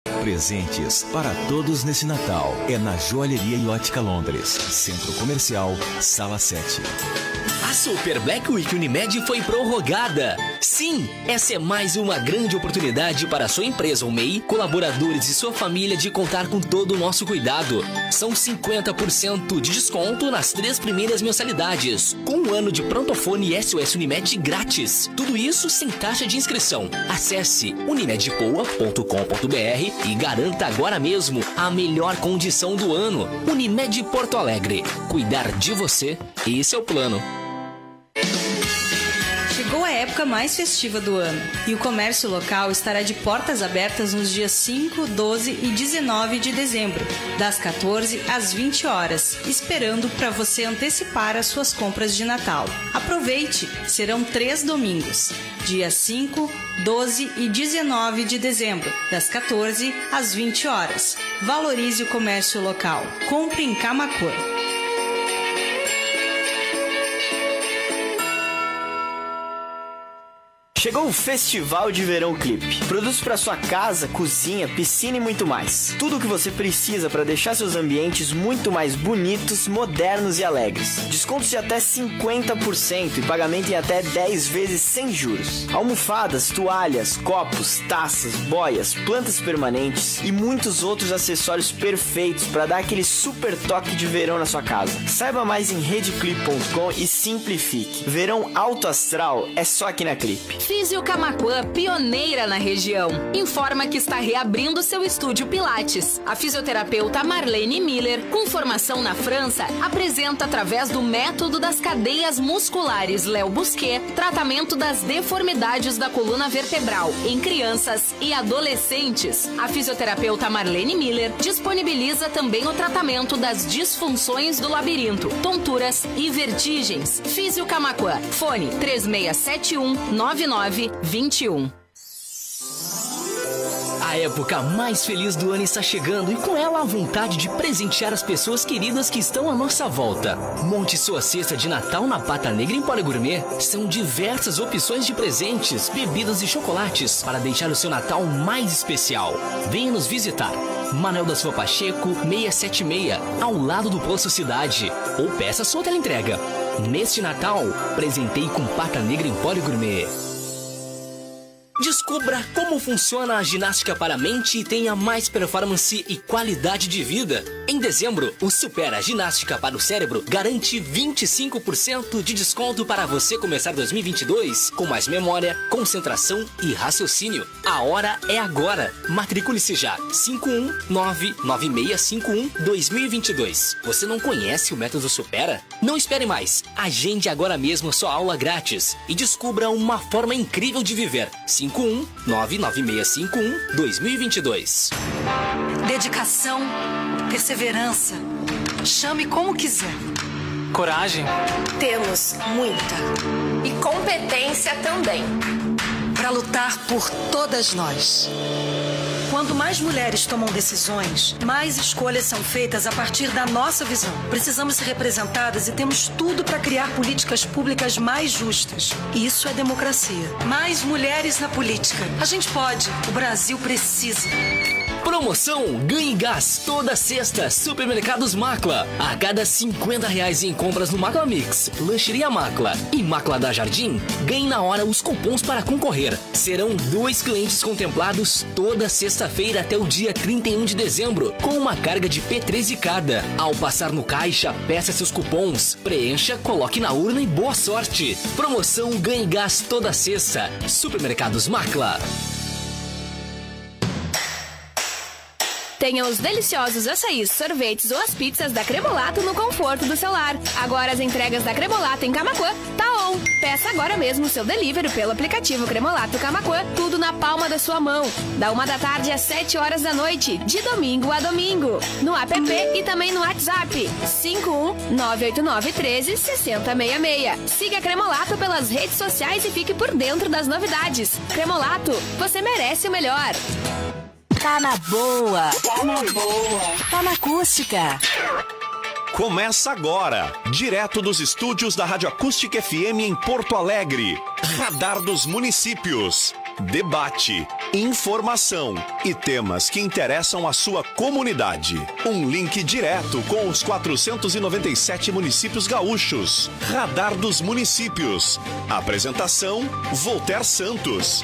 Presentes para todos nesse Natal é na Joalheria e Ótica Londres, Centro Comercial, Sala 7. A Super Black Week Unimed foi prorrogada. Sim, essa é mais uma grande oportunidade para a sua empresa ou MEI, colaboradores e sua família de contar com todo o nosso cuidado. São 50% de desconto nas 3 primeiras mensalidades, com um ano de prontofone SOS Unimed grátis. Tudo isso sem taxa de inscrição. Acesse unimedpoa.com.br e garanta agora mesmo a melhor condição do ano. Unimed Porto Alegre. Cuidar de você, esse é o plano. Chegou a época mais festiva do ano e o comércio local estará de portas abertas nos dias 5, 12 e 19 de dezembro, das 14 às 20 horas, esperando para você antecipar as suas compras de Natal. Aproveite! Serão 3 domingos, dias 5, 12 e 19 de dezembro, das 14 às 20 horas. Valorize o comércio local. Compre em Camaquã. Chegou o Festival de Verão Clipe. Produtos para sua casa, cozinha, piscina e muito mais. Tudo o que você precisa para deixar seus ambientes muito mais bonitos, modernos e alegres. Descontos de até 50% e pagamento em até 10 vezes sem juros. Almofadas, toalhas, copos, taças, boias, plantas permanentes e muitos outros acessórios perfeitos para dar aquele super toque de verão na sua casa. Saiba mais em redeclip.com e simplifique. Verão alto astral é só aqui na Clipe. Físio Camaquã, pioneira na região, informa que está reabrindo seu estúdio Pilates. A fisioterapeuta Marlene Miller, com formação na França, apresenta através do método das cadeias musculares Léo Busquet, tratamento das deformidades da coluna vertebral em crianças e adolescentes. A fisioterapeuta Marlene Miller disponibiliza também o tratamento das disfunções do labirinto, tonturas e vertigens. Físio Camaquã, fone 3671 9921. A época mais feliz do ano está chegando e com ela a vontade de presentear as pessoas queridas que estão à nossa volta. Monte sua cesta de Natal na Pata Negra Empório Gourmet. São diversas opções de presentes, bebidas e chocolates para deixar o seu Natal mais especial. Venha nos visitar. Manuel da Silva Pacheco, 676, ao lado do Poço Cidade. Ou peça sua teleentrega. Neste Natal, presentei com Pata Negra Empório Gourmet. Descubra como funciona a ginástica para a mente e tenha mais performance e qualidade de vida. Em dezembro, o Supera Ginástica para o Cérebro garante 25% de desconto para você começar 2022 com mais memória, concentração e raciocínio. A hora é agora. Matricule-se já. 5199651-2022. Você não conhece o método Supera? Não espere mais. Agende agora mesmo sua aula grátis e descubra uma forma incrível de viver. 5199651-2022. Dedicação, perseverança. Chame como quiser. Coragem. Temos muita. E competência também. Para lutar por todas nós. Quando mais mulheres tomam decisões, mais escolhas são feitas a partir da nossa visão. Precisamos ser representadas e temos tudo para criar políticas públicas mais justas. Isso é democracia. Mais mulheres na política. A gente pode. O Brasil precisa. Promoção Ganhe Gás toda sexta, Supermercados Macla. A cada R$50 em compras no Macla Mix, Lancheria Macla e Macla da Jardim, ganhe na hora os cupons para concorrer. Serão 2 clientes contemplados toda sexta-feira até o dia 31 de dezembro, com uma carga de P13 cada. Ao passar no caixa, peça seus cupons, preencha, coloque na urna e boa sorte. Promoção Ganhe Gás toda sexta, Supermercados Macla. Tenha os deliciosos açaís, sorvetes ou as pizzas da Cremolato no conforto do seu lar. Agora as entregas da Cremolato em Camaquã tá on. Peça agora mesmo seu delivery pelo aplicativo Cremolato Camaquã, tudo na palma da sua mão. Da 1 da tarde às 7 horas da noite, de domingo a domingo. No app e também no WhatsApp, 51989136066. Siga a Cremolato pelas redes sociais e fique por dentro das novidades. Cremolato, você merece o melhor. Tá na boa. Tá na boa. Tá na acústica. Começa agora, direto dos estúdios da Rádio Acústica FM em Porto Alegre. Radar dos Municípios. Debate, informação e temas que interessam a sua comunidade. Um link direto com os 497 municípios gaúchos. Radar dos Municípios. Apresentação: Voltaire Santos.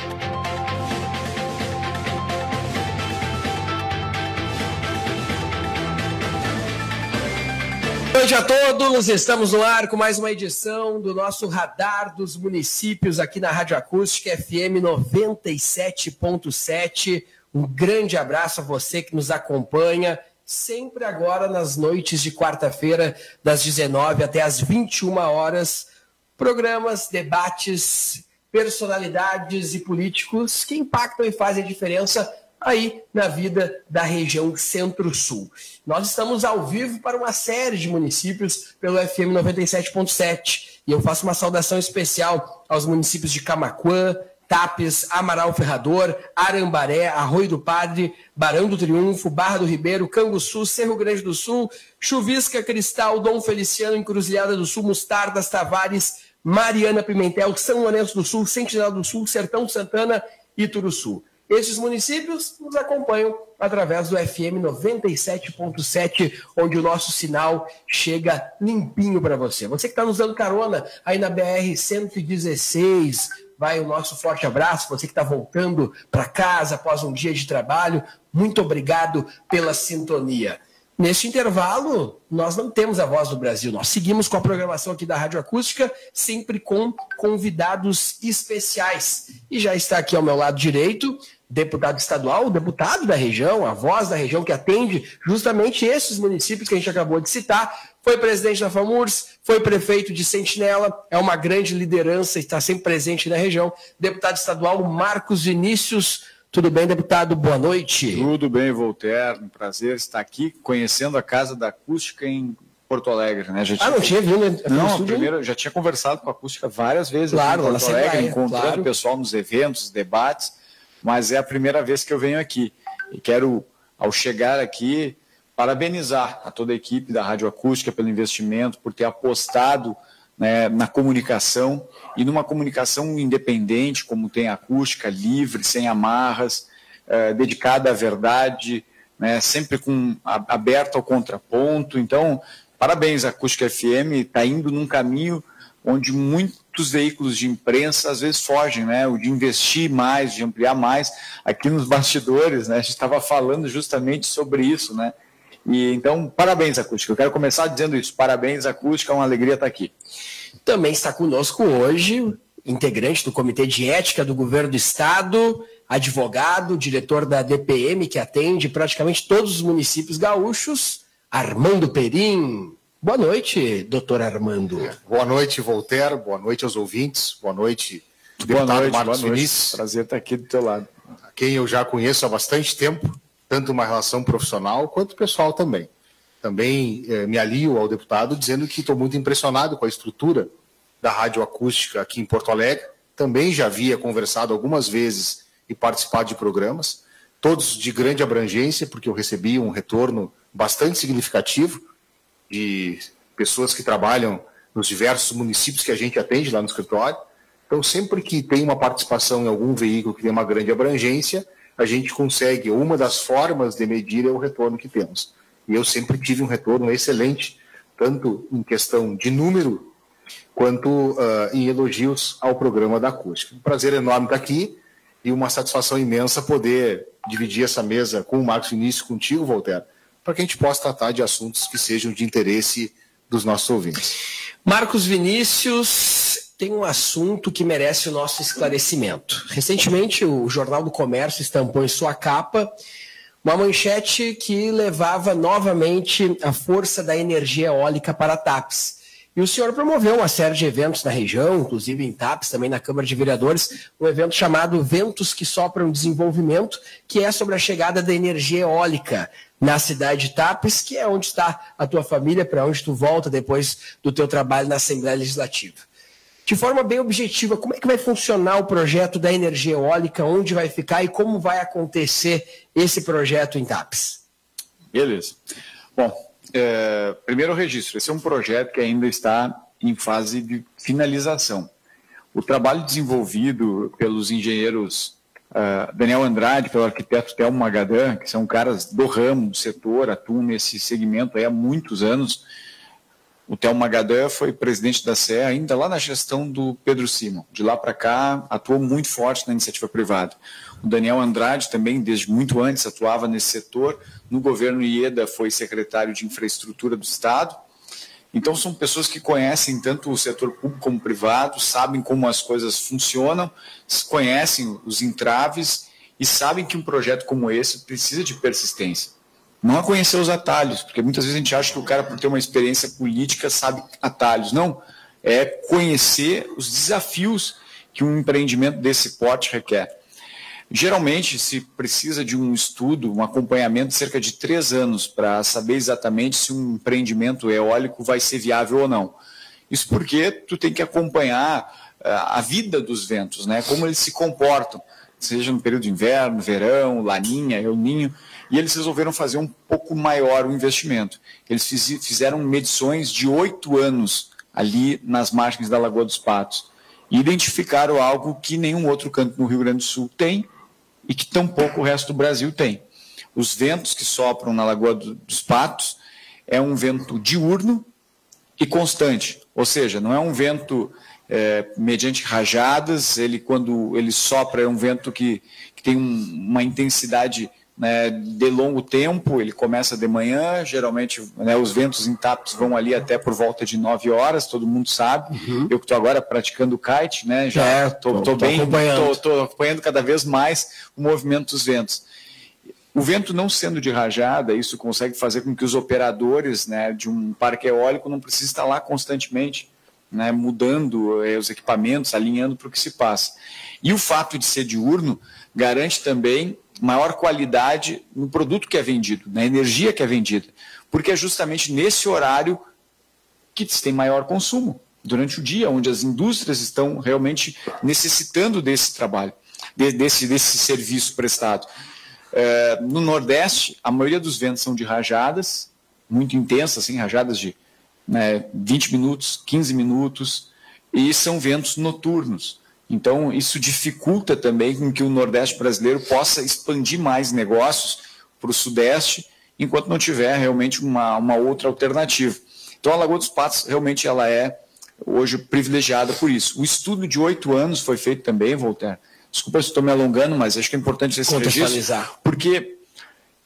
Boa noite a todos, estamos no ar com mais uma edição do nosso Radar dos Municípios aqui na Rádio Acústica FM 97.7. Um grande abraço a você que nos acompanha, sempre agora nas noites de quarta-feira, das 19 até as 21 horas. Programas, debates, personalidades e políticos que impactam e fazem a diferença aí na vida da região Centro-Sul. Nós estamos ao vivo para uma série de municípios pelo FM 97.7 e eu faço uma saudação especial aos municípios de Camaquã, Tapes, Amaral Ferrador, Arambaré, Arroio do Padre, Barão do Triunfo, Barra do Ribeiro, Canguçu, Cerro Grande do Sul, Chuvisca, Cristal, Dom Feliciano, Encruzilhada do Sul, Mostardas, Tavares, Mariana Pimentel, São Lourenço do Sul, Sentinela do Sul, Sertão Santana e Turuçu. Esses municípios nos acompanham através do FM 97.7, onde o nosso sinal chega limpinho para você. Você que está nos dando carona aí na BR-116, vai o nosso forte abraço. Você que está voltando para casa após um dia de trabalho, muito obrigado pela sintonia. Neste intervalo, nós não temos a Voz do Brasil. Nós seguimos com a programação aqui da Rádio Acústica, sempre com convidados especiais. E já está aqui ao meu lado direito, deputado estadual, deputado da região, a voz da região que atende justamente esses municípios que a gente acabou de citar. Foi presidente da FAMURS, foi prefeito de Sentinela, é uma grande liderança e está sempre presente na região. Deputado estadual Marcos Vinícius. Tudo bem, deputado? Boa noite. Tudo bem, Voltaire. Um prazer estar aqui conhecendo a Casa da Acústica em Porto Alegre, né? Não tinha vindo? Não, primeiro, já tinha conversado com a Acústica várias vezes claro, aqui em Porto Alegre, encontrando o pessoal nos eventos, debates, mas é a primeira vez que eu venho aqui. E quero, ao chegar aqui, parabenizar a toda a equipe da Rádio Acústica pelo investimento, por ter apostado, né, na comunicação e numa comunicação independente, como tem a Acústica, livre, sem amarras, dedicada à verdade, né, sempre aberta ao contraponto. Então, parabéns, a Acústica FM está indo num caminho onde muitos veículos de imprensa às vezes fogem, né, o de investir mais, de ampliar mais. Aqui nos bastidores, né, a gente estava falando justamente sobre isso, né? E então, parabéns, Acústica. Eu quero começar dizendo isso. Parabéns, Acústica. É uma alegria estar aqui. Também está conosco hoje, integrante do Comitê de Ética do Governo do Estado, advogado, diretor da DPM, que atende praticamente todos os municípios gaúchos, Armando Perim. Boa noite, doutor Armando. Boa noite, Voltaire. Boa noite aos ouvintes. Boa noite, deputado Marcos Vinícius. Prazer estar aqui do teu lado. A quem eu já conheço há bastante tempo, tanto uma relação profissional quanto pessoal também. Também me alio ao deputado dizendo que estou muito impressionado com a estrutura da Rádio Acústica aqui em Porto Alegre. Também já havia conversado algumas vezes e participado de programas, todos de grande abrangência, porque eu recebi um retorno bastante significativo de pessoas que trabalham nos diversos municípios que a gente atende lá no escritório. Então, sempre que tem uma participação em algum veículo que tem uma grande abrangência, a gente consegue, uma das formas de medir é o retorno que temos. E eu sempre tive um retorno excelente, tanto em questão de número, quanto em elogios ao programa da Acústica. Um prazer enorme estar aqui e uma satisfação imensa poder dividir essa mesa com o Marcos Vinícius, contigo, Voltaire, para que a gente possa tratar de assuntos que sejam de interesse dos nossos ouvintes. Marcos Vinícius tem um assunto que merece o nosso esclarecimento. Recentemente, o Jornal do Comércio estampou em sua capa uma manchete que levava novamente a força da energia eólica para Tapes. E o senhor promoveu uma série de eventos na região, inclusive em Tapes, também na Câmara de Vereadores, um evento chamado Ventos que Sopram Desenvolvimento, que é sobre a chegada da energia eólica na cidade de Tapes, que é onde está a tua família, para onde tu volta depois do teu trabalho na Assembleia Legislativa. De forma bem objetiva, como é que vai funcionar o projeto da energia eólica, onde vai ficar e como vai acontecer esse projeto em Tapes? Beleza. Bom, primeiro registro, esse é um projeto que ainda está em fase de finalização. O trabalho desenvolvido pelos engenheiros Daniel Andrade, pelo arquiteto Telmo Magadan, que são caras do ramo, do setor, atuam nesse segmento aí há muitos anos. O Telmo Magadan foi presidente da SE ainda lá na gestão do Pedro Simon. De lá para cá, atuou muito forte na iniciativa privada. O Daniel Andrade também, desde muito antes, atuava nesse setor. No governo Ieda, foi secretário de Infraestrutura do Estado. Então, são pessoas que conhecem tanto o setor público como privado, sabem como as coisas funcionam, conhecem os entraves e sabem que um projeto como esse precisa de persistência. Não é conhecer os atalhos, porque muitas vezes a gente acha que o cara, por ter uma experiência política, sabe atalhos. Não, é conhecer os desafios que um empreendimento desse porte requer. Geralmente, se precisa de um estudo, um acompanhamento de cerca de 3 anos para saber exatamente se um empreendimento eólico vai ser viável ou não. Isso porque tu tem que acompanhar a vida dos ventos, né? Como eles se comportam, seja no período de inverno, verão, laninha, El Ninho, e eles resolveram fazer um pouco maior o investimento. Eles fizeram medições de 8 anos ali nas margens da Lagoa dos Patos e identificaram algo que nenhum outro canto no Rio Grande do Sul tem e que tampouco o resto do Brasil tem. Os ventos que sopram na Lagoa dos Patos é um vento diurno e constante, ou seja, não é um vento mediante rajadas, quando ele sopra é um vento que tem uma intensidade, né, de longo tempo. Ele começa de manhã, geralmente, né, os ventos em Tapes vão ali até por volta de 9 horas, todo mundo sabe. Eu que estou agora praticando kite, né, já estou acompanhando cada vez mais o movimento dos ventos. O vento não sendo de rajada, isso consegue fazer com que os operadores, né, de um parque eólico não precisem estar lá constantemente, né, mudando os equipamentos, alinhando para o que se passa. E o fato de ser diurno garante também maior qualidade no produto que é vendido, na energia que é vendida, porque é justamente nesse horário que se tem maior consumo, durante o dia, onde as indústrias estão realmente necessitando desse trabalho, desse serviço prestado. No Nordeste, a maioria dos ventos são de rajadas, muito intensas, assim, rajadas de 20 minutos, 15 minutos, e são ventos noturnos. Então, isso dificulta também com que o Nordeste brasileiro possa expandir mais negócios para o Sudeste, enquanto não tiver realmente uma outra alternativa. Então, a Lagoa dos Patos realmente ela é hoje privilegiada por isso. O estudo de 8 anos foi feito também, Voltaire. Desculpa se estou me alongando, mas acho que é importante esse registro, porque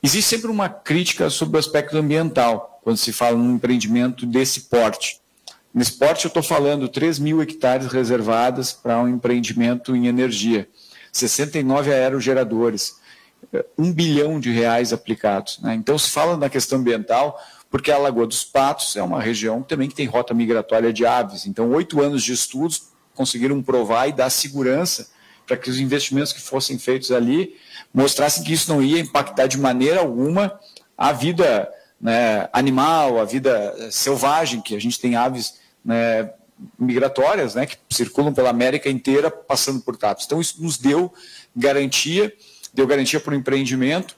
existe sempre uma crítica sobre o aspecto ambiental, quando se fala num empreendimento desse porte. Nesse porte eu estou falando 3.000 hectares reservadas para um empreendimento em energia, 69 aerogeradores, R$1 bilhão aplicados, né? Então se fala na questão ambiental, porque a Lagoa dos Patos é uma região também que tem rota migratória de aves. Então 8 anos de estudos conseguiram provar e dar segurança para que os investimentos que fossem feitos ali mostrassem que isso não ia impactar de maneira alguma a vida, né, animal, a vida selvagem, que a gente tem aves, né, migratórias, né, que circulam pela América inteira passando por Tapes. Então isso nos deu garantia para o empreendimento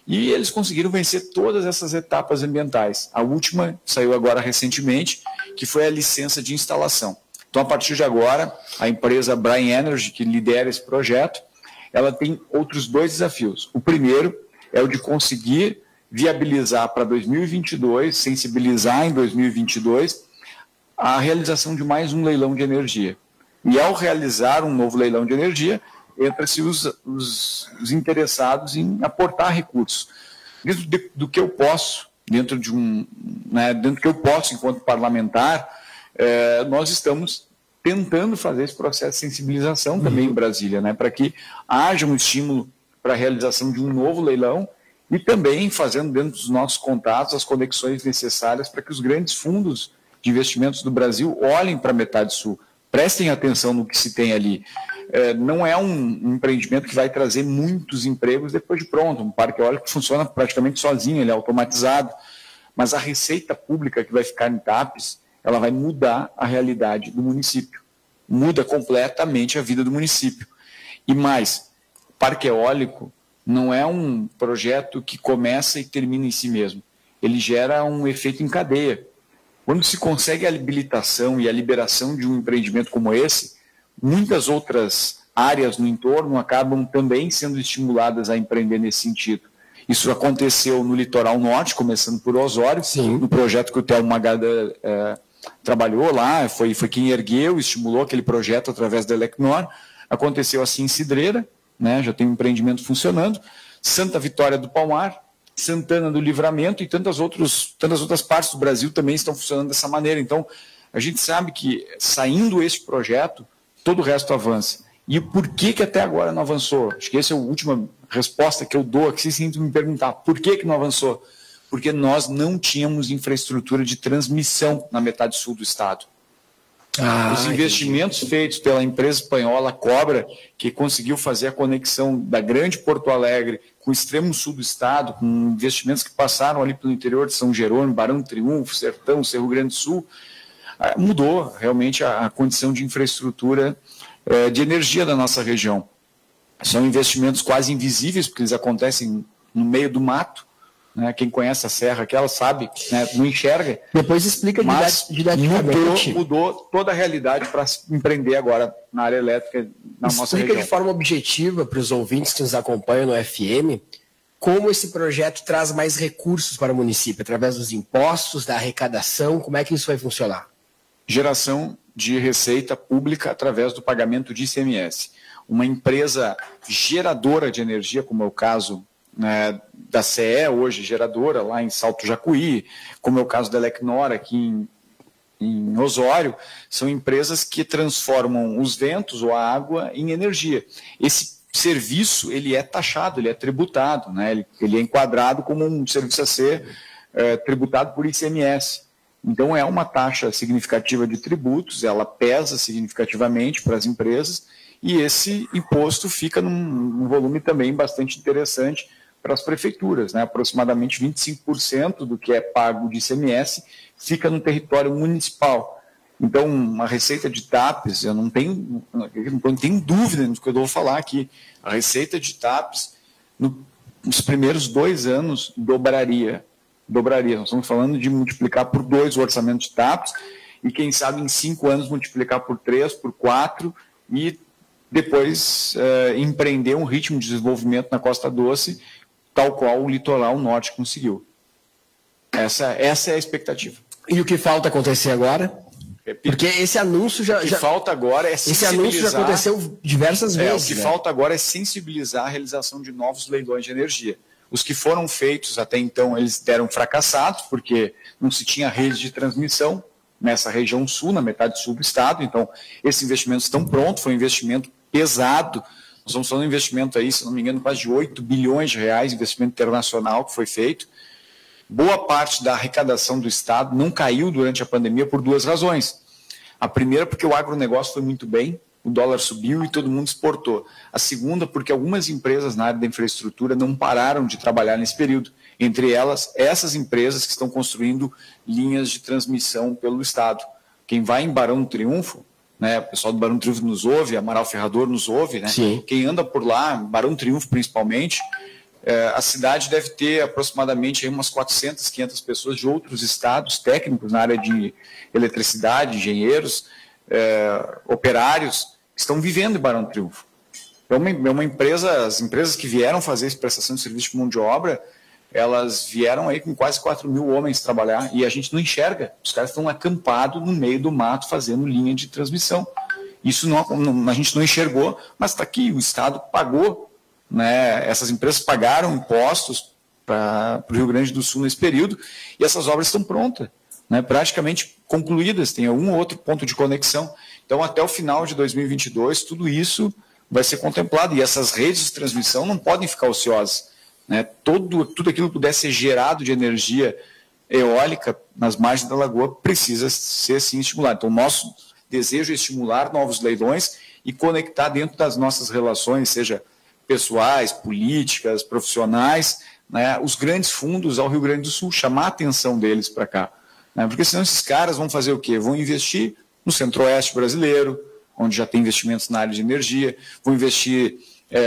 e eles conseguiram vencer todas essas etapas ambientais. A última saiu agora recentemente, que foi a licença de instalação. Então, a partir de agora, a empresa Brian Energy, que lidera esse projeto, ela tem outros 2 desafios. O primeiro é o de conseguir viabilizar para 2022, sensibilizar em 2022, a realização de mais um leilão de energia. E ao realizar um novo leilão de energia, entra-se os interessados em aportar recursos. Dentro do que eu posso, dentro do que eu posso enquanto parlamentar, nós estamos tentando fazer esse processo de sensibilização também em Brasília, né, para que haja um estímulo para a realização de um novo leilão e também fazendo dentro dos nossos contatos as conexões necessárias para que os grandes fundos de investimentos do Brasil olhem para a metade sul, prestem atenção no que se tem ali. Não é um empreendimento que vai trazer muitos empregos depois de pronto, um parque eólico que funciona praticamente sozinho, ele é automatizado, mas a receita pública que vai ficar em Tapes, ela vai mudar a realidade do município, muda completamente a vida do município. E mais, o parque eólico não é um projeto que começa e termina em si mesmo, ele gera um efeito em cadeia. Quando se consegue a habilitação e a liberação de um empreendimento como esse, muitas outras áreas no entorno acabam também sendo estimuladas a empreender nesse sentido. Isso aconteceu no litoral norte, começando por Osório, no projeto que o Thelmo Magada trabalhou lá, foi quem ergueu, estimulou aquele projeto através da Elecnor. Aconteceu assim em Cidreira, né, já tem um empreendimento funcionando, Santa Vitória do Palmar, Santana do Livramento e tantas outras partes do Brasil também estão funcionando dessa maneira. Então, a gente sabe que saindo esse projeto, todo o resto avança. E por que até agora não avançou? Acho que essa é a última resposta que eu dou aqui, sem me perguntar. Por que não avançou? Porque nós não tínhamos infraestrutura de transmissão na metade sul do estado. Os investimentos feitos pela empresa espanhola Cobra, que conseguiu fazer a conexão da grande Porto Alegre com o extremo sul do estado, com investimentos que passaram ali pelo interior de São Jerônimo, Barão do Triunfo, Sertão, Cerro Grande do Sul, mudou realmente a condição de infraestrutura de energia da nossa região. São investimentos quase invisíveis, porque eles acontecem no meio do mato, né? Quem conhece a serra aquela sabe, né? Não enxerga. Depois explica didaticamente. Mudou toda a realidade para empreender agora na área elétrica na nossa região. Explica de forma objetiva para os ouvintes que nos acompanham no FM como esse projeto traz mais recursos para o município, através dos impostos, da arrecadação, como é que isso vai funcionar? Geração de receita pública através do pagamento de ICMS. Uma empresa geradora de energia, como é o caso, né, da CE, hoje geradora, lá em Salto Jacuí, como é o caso da Elecnor aqui em Osório, são empresas que transformam os ventos ou a água em energia. Esse serviço, ele é taxado, ele é tributado, né, ele é enquadrado como um serviço a ser tributado por ICMS. Então, é uma taxa significativa de tributos, ela pesa significativamente para as empresas e esse imposto fica num volume também bastante interessante para as prefeituras, né? Aproximadamente 25% do que é pago de ICMS fica no território municipal. Então, uma receita de TAPES, eu não tenho dúvida do que eu vou falar aqui, a receita de TAPES, nos primeiros 2 anos, dobraria. Nós estamos falando de multiplicar por 2 o orçamento de TAPES e, quem sabe, em 5 anos multiplicar por 3, por 4 e depois empreender um ritmo de desenvolvimento na Costa Doce, tal qual o litoral norte conseguiu. Essa é a expectativa. E o que falta acontecer agora? Porque esse anúncio falta agora é sensibilizar. Esse anúncio já aconteceu diversas vezes. O que falta agora é sensibilizar a realização de novos leilões de energia. Os que foram feitos até então, eles deram fracassados, porque não se tinha rede de transmissão nessa região sul, na metade sul do estado. Então, esses investimentos estão prontos, foi um investimento pesado. Nós estamos falando de um investimento aí, se não me engano, quase de 8 bilhões de reais, investimento internacional que foi feito. Boa parte da arrecadação do estado não caiu durante a pandemia por 2 razões. A primeira, porque o agronegócio foi muito bem, o dólar subiu e todo mundo exportou. A segunda, porque algumas empresas na área da infraestrutura não pararam de trabalhar nesse período. Entre elas, essas empresas que estão construindo linhas de transmissão pelo estado. Quem vai em Barão do Triunfo, né, o pessoal do Barão do Triunfo nos ouve, Amaral Ferrador nos ouve, né? Sim. Quem anda por lá, Barão do Triunfo principalmente, a cidade deve ter aproximadamente aí umas 400, 500 pessoas de outros estados técnicos na área de eletricidade, engenheiros, operários, que estão vivendo em Barão do Triunfo. É uma empresa, as empresas que vieram fazer essa prestação de serviço de mão de obra, elas vieram aí com quase 4 mil homens trabalhar e a gente não enxerga. Os caras estão acampados no meio do mato fazendo linha de transmissão. Isso a gente não enxergou, mas está aqui, o Estado pagou, né? Essas empresas pagaram impostos para o Rio Grande do Sul nesse período e essas obras estão prontas, né? Praticamente concluídas, tem algum outro ponto de conexão. Então, até o final de 2022, tudo isso vai ser contemplado e essas redes de transmissão não podem ficar ociosas. Né? Tudo aquilo que puder ser gerado de energia eólica nas margens da lagoa precisa ser sim estimulado. Então, o nosso desejo é estimular novos leilões e conectar dentro das nossas relações, seja pessoais, políticas, profissionais, né, os grandes fundos ao Rio Grande do Sul, chamar a atenção deles para cá. Né? Porque senão esses caras vão fazer o quê? Vão investir no centro-oeste brasileiro, onde já tem investimentos na área de energia, vão investir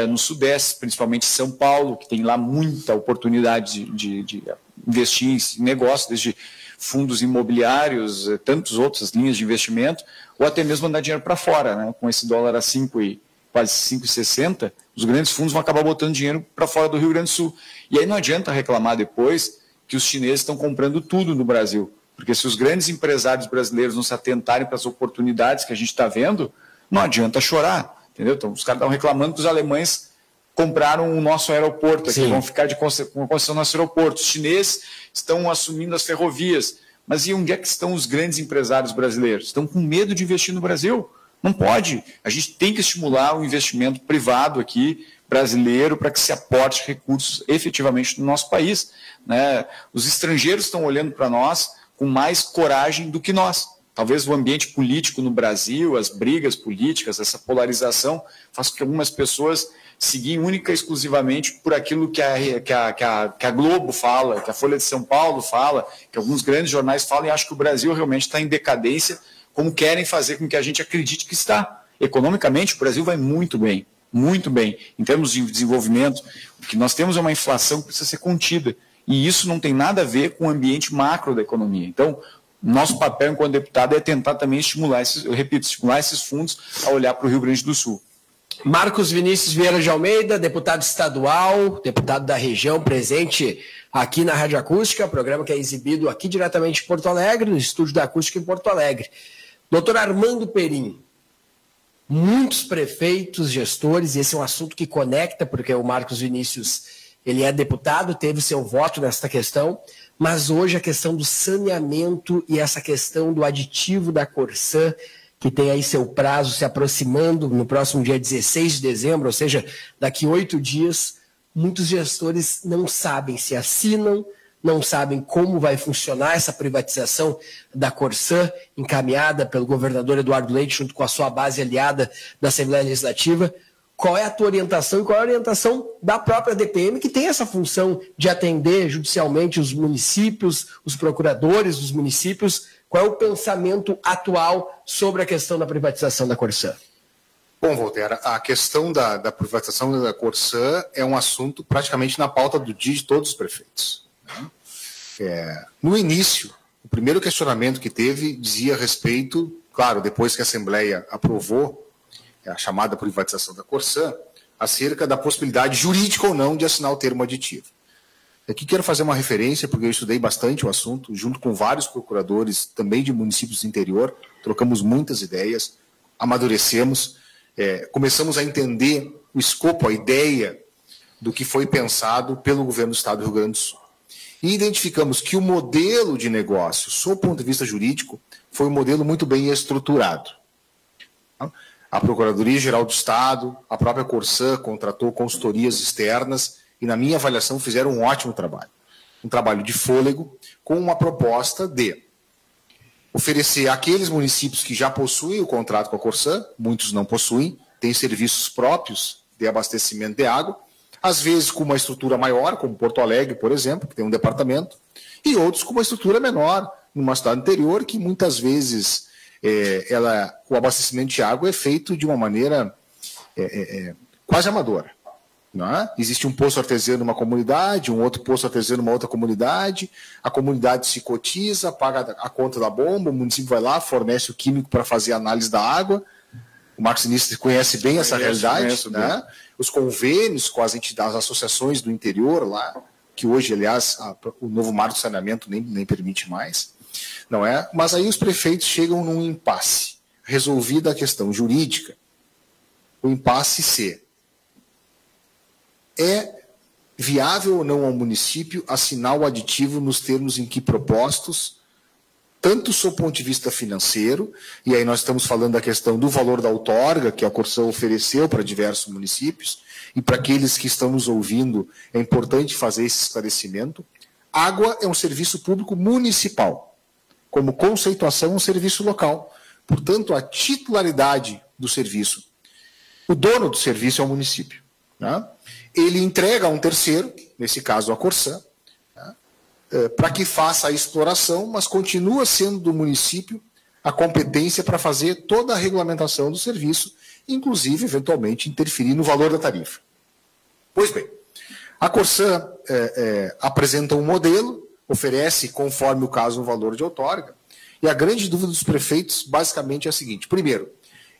no Sudeste, principalmente São Paulo, que tem lá muita oportunidade de investir em negócios, desde fundos imobiliários, tantas outras linhas de investimento, ou até mesmo mandar dinheiro para fora, né? Com esse dólar a 5 quase 5,60, os grandes fundos vão acabar botando dinheiro para fora do Rio Grande do Sul. E aí não adianta reclamar depois que os chineses estão comprando tudo no Brasil. Porque se os grandes empresários brasileiros não se atentarem para as oportunidades que a gente está vendo, não adianta chorar. Entendeu? Então, os caras estão reclamando que os alemães compraram o nosso aeroporto aqui, vão ficar com a concessão do nosso aeroporto. Os chineses estão assumindo as ferrovias. Mas e onde é que estão os grandes empresários brasileiros? Estão com medo de investir no Brasil? Não pode. A gente tem que estimular o investimento privado aqui, brasileiro, para que se aporte recursos efetivamente no nosso país. Né? Os estrangeiros estão olhando para nós com mais coragem do que nós. Talvez o ambiente político no Brasil, as brigas políticas, essa polarização, faça com que algumas pessoas seguem única e exclusivamente por aquilo que a Globo fala, que a Folha de São Paulo fala, que alguns grandes jornais falam, e acho que o Brasil realmente está em decadência, como querem fazer com que a gente acredite que está. Economicamente, o Brasil vai muito bem, muito bem. Em termos de desenvolvimento, o que nós temos é uma inflação que precisa ser contida. E isso não tem nada a ver com o ambiente macro da economia. Então, nosso papel enquanto deputado é tentar também estimular esses fundos a olhar para o Rio Grande do Sul. Marcos Vinícius Vieira de Almeida, deputado estadual, deputado da região, presente aqui na Rádio Acústica, programa que é exibido aqui diretamente em Porto Alegre, no estúdio da Acústica em Porto Alegre. Doutor Armando Perim, muitos prefeitos, gestores, e esse é um assunto que conecta, porque o Marcos Vinícius, ele é deputado, teve seu voto nesta questão, mas hoje a questão do saneamento e essa questão do aditivo da Corsã, que tem aí seu prazo se aproximando no próximo dia 16 de dezembro, ou seja, daqui 8 dias, muitos gestores não sabem se assinam, não sabem como vai funcionar essa privatização da Corsã, encaminhada pelo governador Eduardo Leite, junto com a sua base aliada da Assembleia Legislativa. Qual é a tua orientação e qual é a orientação da própria DPM, que tem essa função de atender judicialmente os municípios, os procuradores dos municípios? Qual é o pensamento atual sobre a questão da privatização da Corsã? Bom, Voltaire, a questão da privatização da Corsã é um assunto praticamente na pauta do dia de todos os prefeitos. No início, o primeiro questionamento que teve dizia a respeito, claro, depois que a Assembleia aprovou a chamada privatização da Corsã, acerca da possibilidade jurídica ou não de assinar o termo aditivo. Aqui quero fazer uma referência, porque eu estudei bastante o assunto, junto com vários procuradores, também de municípios do interior, trocamos muitas ideias, amadurecemos, começamos a entender o escopo, a ideia do que foi pensado pelo governo do Estado do Rio Grande do Sul. E identificamos que o modelo de negócio, sob o ponto de vista jurídico, foi um modelo muito bem estruturado. A Procuradoria-Geral do Estado, a própria Corsã contratou consultorias externas e, na minha avaliação, fizeram um ótimo trabalho. Um trabalho de fôlego, com uma proposta de oferecer àqueles municípios que já possuem o contrato com a Corsã, muitos não possuem, têm serviços próprios de abastecimento de água, às vezes com uma estrutura maior, como Porto Alegre, por exemplo, que tem um departamento, e outros com uma estrutura menor, numa cidade interior, que muitas vezes o abastecimento de água é feito de uma maneira quase amadora. Não é? Existe um poço artesiano numa comunidade, um outro poço artesiano numa outra comunidade, a comunidade se cotiza, paga a conta da bomba, o município vai lá, fornece o químico para fazer a análise da água. O Marcos Vinícius conhece bem essa realidade, né? Os convênios com as entidades, as associações do interior lá, que hoje, aliás, o novo marco de saneamento nem permite mais, não é? Mas aí os prefeitos chegam num impasse. Resolvida a questão jurídica, o impasse se é viável ou não ao município assinar o aditivo nos termos em que propostos, tanto sob o ponto de vista financeiro, e aí nós estamos falando da questão do valor da outorga que a Corsã ofereceu para diversos municípios, e para aqueles que estão nos ouvindo é importante fazer esse esclarecimento. Água é um serviço público municipal, como conceituação, um serviço local. Portanto, a titularidade do serviço, o dono do serviço é o município. Né? Ele entrega a um terceiro, nesse caso a Corsã, para que faça a exploração, mas continua sendo do município a competência para fazer toda a regulamentação do serviço, inclusive, eventualmente, interferir no valor da tarifa. Pois bem, a Corsã apresenta um modelo, oferece, conforme o caso, um valor de outorga, e a grande dúvida dos prefeitos, basicamente, é a seguinte. Primeiro,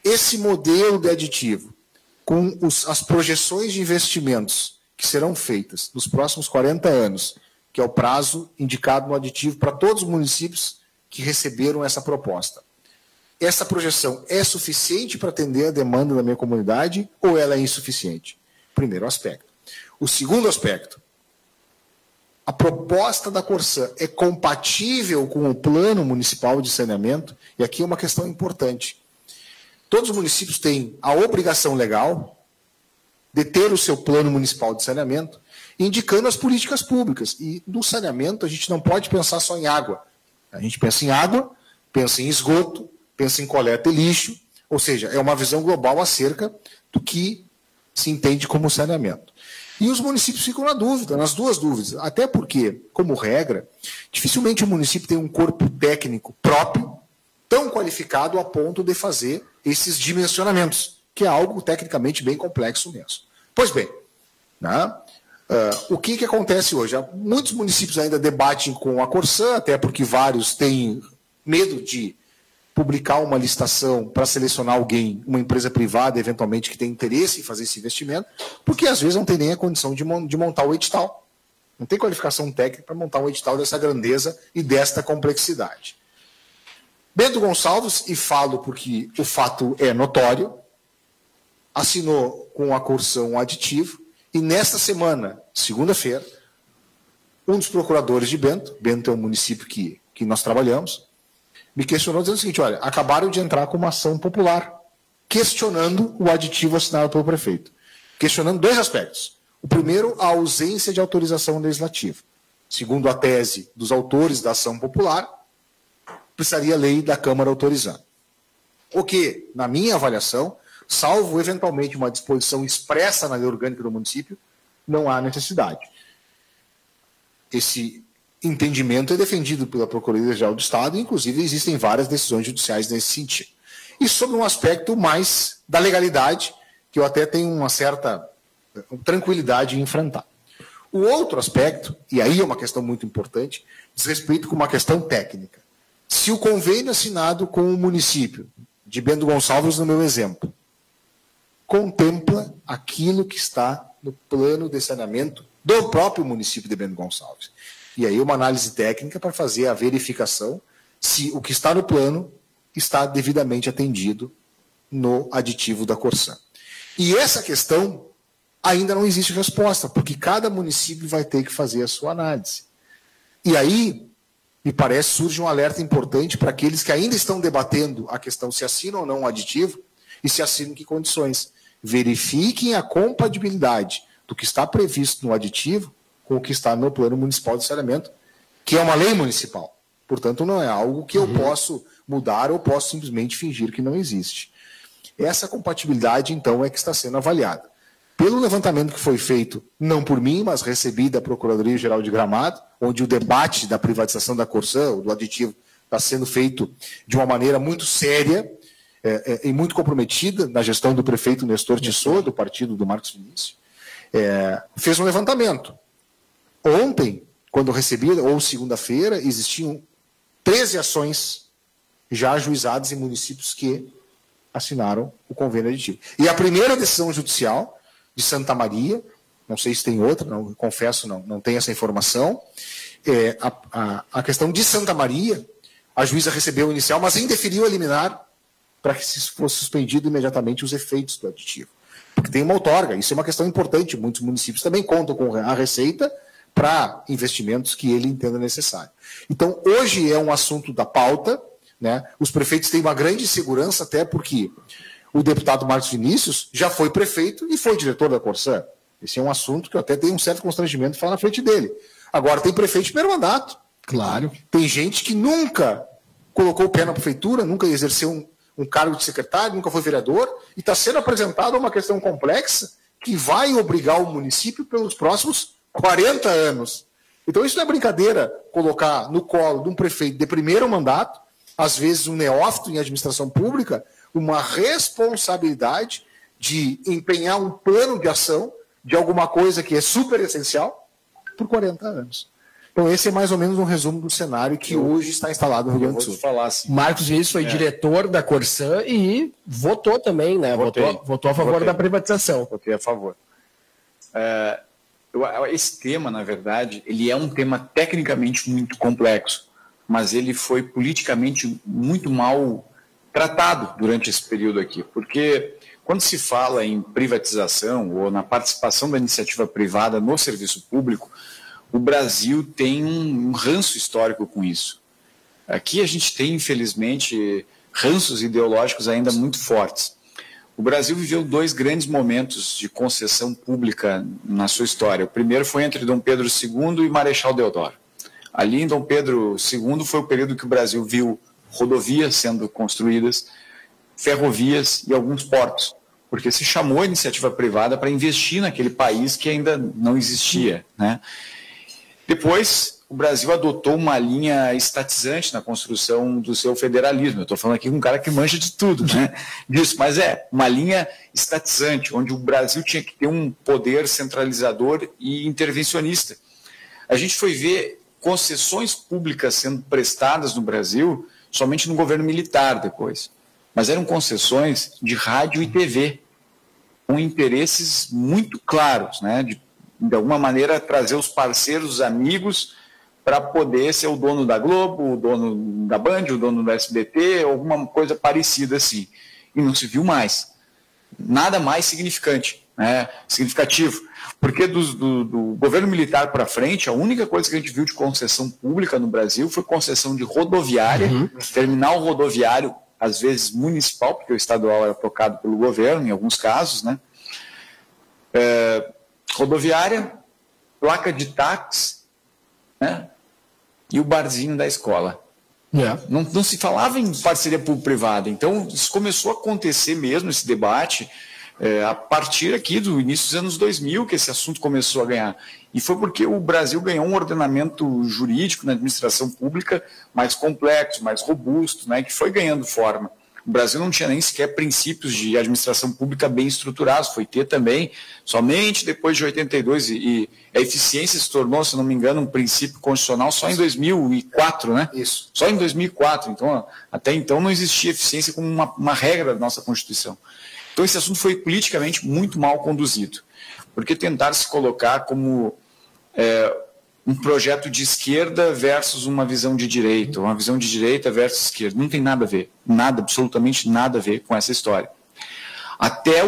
esse modelo de aditivo com as projeções de investimentos que serão feitas nos próximos 40 anos, que é o prazo indicado no aditivo para todos os municípios que receberam essa proposta. Essa projeção é suficiente para atender a demanda da minha comunidade ou ela é insuficiente? Primeiro aspecto. O segundo aspecto, a proposta da Corsã é compatível com o Plano Municipal de Saneamento? E aqui é uma questão importante. Todos os municípios têm a obrigação legal de ter o seu Plano Municipal de Saneamento, indicando as políticas públicas. E no saneamento a gente não pode pensar só em água. A gente pensa em água, pensa em esgoto, pensa em coleta e lixo, ou seja, é uma visão global acerca do que se entende como saneamento. E os municípios ficam na dúvida, nas duas dúvidas, até porque, como regra, dificilmente o município tem um corpo técnico próprio, tão qualificado a ponto de fazer esses dimensionamentos, que é algo tecnicamente bem complexo mesmo. Pois bem, né? O que acontece hoje? Muitos municípios ainda debatem com a Corsã, até porque vários têm medo de publicar uma licitação para selecionar alguém, uma empresa privada, eventualmente, que tem interesse em fazer esse investimento, porque às vezes não tem nem a condição de montar o edital. Não tem qualificação técnica para montar um edital dessa grandeza e desta complexidade. Bento Gonçalves, e falo porque o fato é notório, assinou com a Corsã um aditivo, e nesta semana, segunda-feira, um dos procuradores de Bento é um município que nós trabalhamos, me questionou dizendo o seguinte: olha, acabaram de entrar com uma ação popular, questionando o aditivo assinado pelo prefeito. Questionando dois aspectos. O primeiro, a ausência de autorização legislativa. Segundo a tese dos autores da ação popular, precisaria a lei da Câmara autorizar. O que, na minha avaliação, salvo eventualmente uma disposição expressa na lei orgânica do município, não há necessidade. Esse entendimento é defendido pela Procuradoria-Geral do Estado, e inclusive existem várias decisões judiciais nesse sentido. E sobre um aspecto mais da legalidade, que eu até tenho uma certa tranquilidade em enfrentar. O outro aspecto, e aí é uma questão muito importante, diz respeito com uma questão técnica. Se o convênio assinado com o município de Bento Gonçalves, no meu exemplo, contempla aquilo que está no plano de saneamento do próprio município de Bento Gonçalves. E aí uma análise técnica para fazer a verificação se o que está no plano está devidamente atendido no aditivo da Corsã. E essa questão ainda não existe resposta, porque cada município vai ter que fazer a sua análise. E aí, me parece, surge um alerta importante para aqueles que ainda estão debatendo a questão se assinam ou não o aditivo e se assinam em que condições. Verifiquem a compatibilidade do que está previsto no aditivo com o que está no Plano Municipal de Saneamento, que é uma lei municipal. Portanto, não é algo que eu posso mudar ou posso simplesmente fingir que não existe. Essa compatibilidade, então, é que está sendo avaliada. Pelo levantamento que foi feito, não por mim, mas recebi da Procuradoria-Geral de Gramado, onde o debate da privatização da Corsã, do aditivo, está sendo feito de uma maneira muito séria e muito comprometida na gestão do prefeito Nestor Tissot, do partido do Marcos Vinícius, fez um levantamento. Ontem, quando eu recebi, ou segunda-feira, existiam 13 ações já ajuizadas em municípios que assinaram o convênio aditivo. E a primeira decisão judicial de Santa Maria, não sei se tem outra, não, confesso, não tenho essa informação, a questão de Santa Maria, a juíza recebeu o inicial, mas indeferiu a liminar para que fosse suspendido imediatamente os efeitos do aditivo. Porque tem uma outorga, isso é uma questão importante, muitos municípios também contam com a Receita para investimentos que ele entenda necessário. Então, hoje é um assunto da pauta, né? Os prefeitos têm uma grande segurança, até porque o deputado Marcos Vinícius já foi prefeito e foi diretor da Corsã. Esse é um assunto que eu até tenho um certo constrangimento de falar na frente dele. Agora, tem prefeito de primeiro mandato. Claro. Tem gente que nunca colocou o pé na prefeitura, nunca exerceu um cargo de secretário, nunca foi vereador, e está sendo apresentada uma questão complexa que vai obrigar o município pelos próximos 40 anos. Então, isso não é brincadeira colocar no colo de um prefeito de primeiro mandato, às vezes um neófito em administração pública, uma responsabilidade de empenhar um plano de ação de alguma coisa que é super essencial por 40 anos. Então esse é mais ou menos um resumo do cenário que hoje está instalado no Rio Grande do Sul. Falar assim. Marcos Vinícius foi diretor da Corsan e votou também, né? Votou a favor da privatização. Votei a favor. Esse tema, na verdade, ele é um tema tecnicamente muito complexo, mas ele foi politicamente muito mal tratado durante esse período aqui, porque quando se fala em privatização ou na participação da iniciativa privada no serviço público, o Brasil tem um ranço histórico com isso. Aqui a gente tem, infelizmente, ranços ideológicos ainda muito fortes. O Brasil viveu 2 grandes momentos de concessão pública na sua história. O primeiro foi entre Dom Pedro II e Marechal Deodoro. Ali em Dom Pedro II foi o período que o Brasil viu rodovias sendo construídas, ferrovias e alguns portos, porque se chamou a iniciativa privada para investir naquele país que ainda não existia, né? Depois, o Brasil adotou uma linha estatizante na construção do seu federalismo. Eu estou falando aqui com um cara que manja de tudo, né? Disso, mas uma linha estatizante, onde o Brasil tinha que ter um poder centralizador e intervencionista. A gente foi ver concessões públicas sendo prestadas no Brasil somente no governo militar depois. Mas eram concessões de rádio e TV, com interesses muito claros, né? De alguma maneira trazer os parceiros, os amigos, para poder ser o dono da Globo, o dono da Band, o dono da SBT, alguma coisa parecida assim. E não se viu mais. Nada mais significante, né? Significativo. Porque do governo militar para frente, a única coisa que a gente viu de concessão pública no Brasil foi concessão de rodoviária, terminal rodoviário, às vezes municipal, porque o estadual era tocado pelo governo, em alguns casos, né? Rodoviária, placa de táxi, né? E o barzinho da escola. Não se falava em parceria público-privada. Então, isso começou a acontecer mesmo, esse debate, a partir aqui do início dos anos 2000, que esse assunto começou a ganhar. E foi porque o Brasil ganhou um ordenamento jurídico na administração pública mais complexo, mais robusto, né, que foi ganhando forma. O Brasil não tinha nem sequer princípios de administração pública bem estruturados, foi ter também somente depois de 82, e a eficiência se tornou, se não me engano, um princípio constitucional só em 2004, né? Isso. Só em 2004, então, até então não existia eficiência como uma regra da nossa Constituição. Então esse assunto foi politicamente muito mal conduzido, porque tentaram se colocar como um projeto de esquerda versus uma visão de direita, uma visão de direita versus esquerda. Não tem nada a ver, nada, absolutamente nada a ver com essa história. Até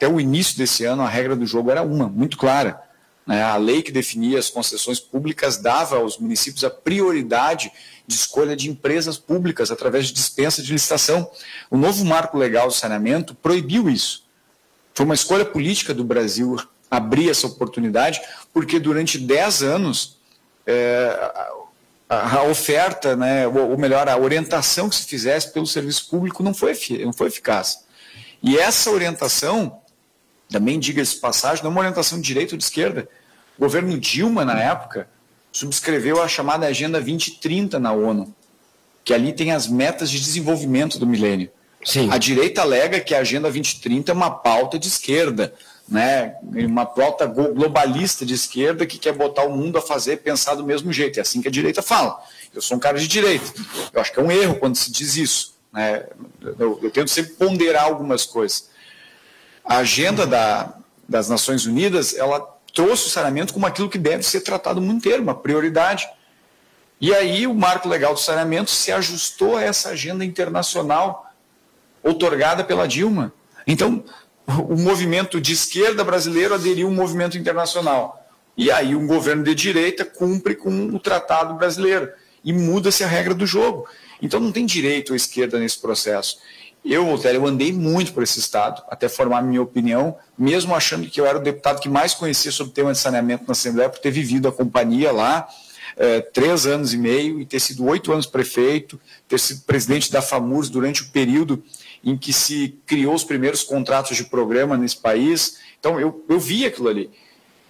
o início desse ano, a regra do jogo era muito clara, né? A lei que definia as concessões públicas dava aos municípios a prioridade de escolha de empresas públicas através de dispensa de licitação. O novo marco legal do saneamento proibiu isso. Foi uma escolha política do Brasil abrir essa oportunidade, porque durante 10 anos a oferta, né, ou melhor, a orientação que se fizesse pelo serviço público não foi eficaz. E essa orientação, também diga-se de passagem, não é uma orientação de direita ou de esquerda. O governo Dilma, na época, subscreveu a chamada Agenda 2030 na ONU, que ali tem as metas de desenvolvimento do milênio. Sim. A direita alega que a Agenda 2030 é uma pauta de esquerda, né? Uma pauta globalista de esquerda que quer botar o mundo a pensar do mesmo jeito. É assim que a direita fala. Eu sou um cara de direita. Eu acho que é um erro quando se diz isso, né? Eu tento sempre ponderar algumas coisas. A agenda das Nações Unidas, ela trouxe o saneamento como aquilo que deve ser tratado no mundo inteiro, uma prioridade. E aí o marco legal do saneamento se ajustou a essa agenda internacional outorgada pela Dilma. Então, o movimento de esquerda brasileiro aderiu ao movimento internacional. E aí um governo de direita cumpre com o tratado brasileiro. E muda-se a regra do jogo. Então não tem direita ou esquerda nesse processo. Eu andei muito por esse estado, até formar minha opinião, mesmo achando que eu era o deputado que mais conhecia sobre o tema de saneamento na Assembleia, por ter vivido a companhia lá 3 anos e meio, e ter sido 8 anos prefeito, ter sido presidente da FAMURS durante o período em que se criou os primeiros contratos de programa nesse país. Então eu vi aquilo ali.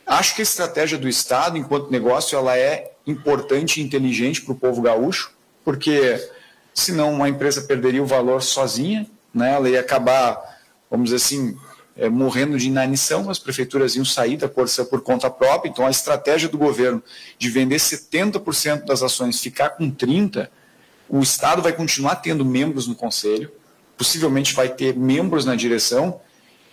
Acho que a estratégia do Estado, enquanto negócio, ela é importante e inteligente para o povo gaúcho, porque senão uma empresa perderia o valor sozinha, né? Ela ia acabar, vamos dizer assim, morrendo de inanição, as prefeituras iam sair da Corsã por conta própria, então a estratégia do governo de vender 70% das ações, ficar com 30%, o Estado vai continuar tendo membros no Conselho, possivelmente vai ter membros na direção,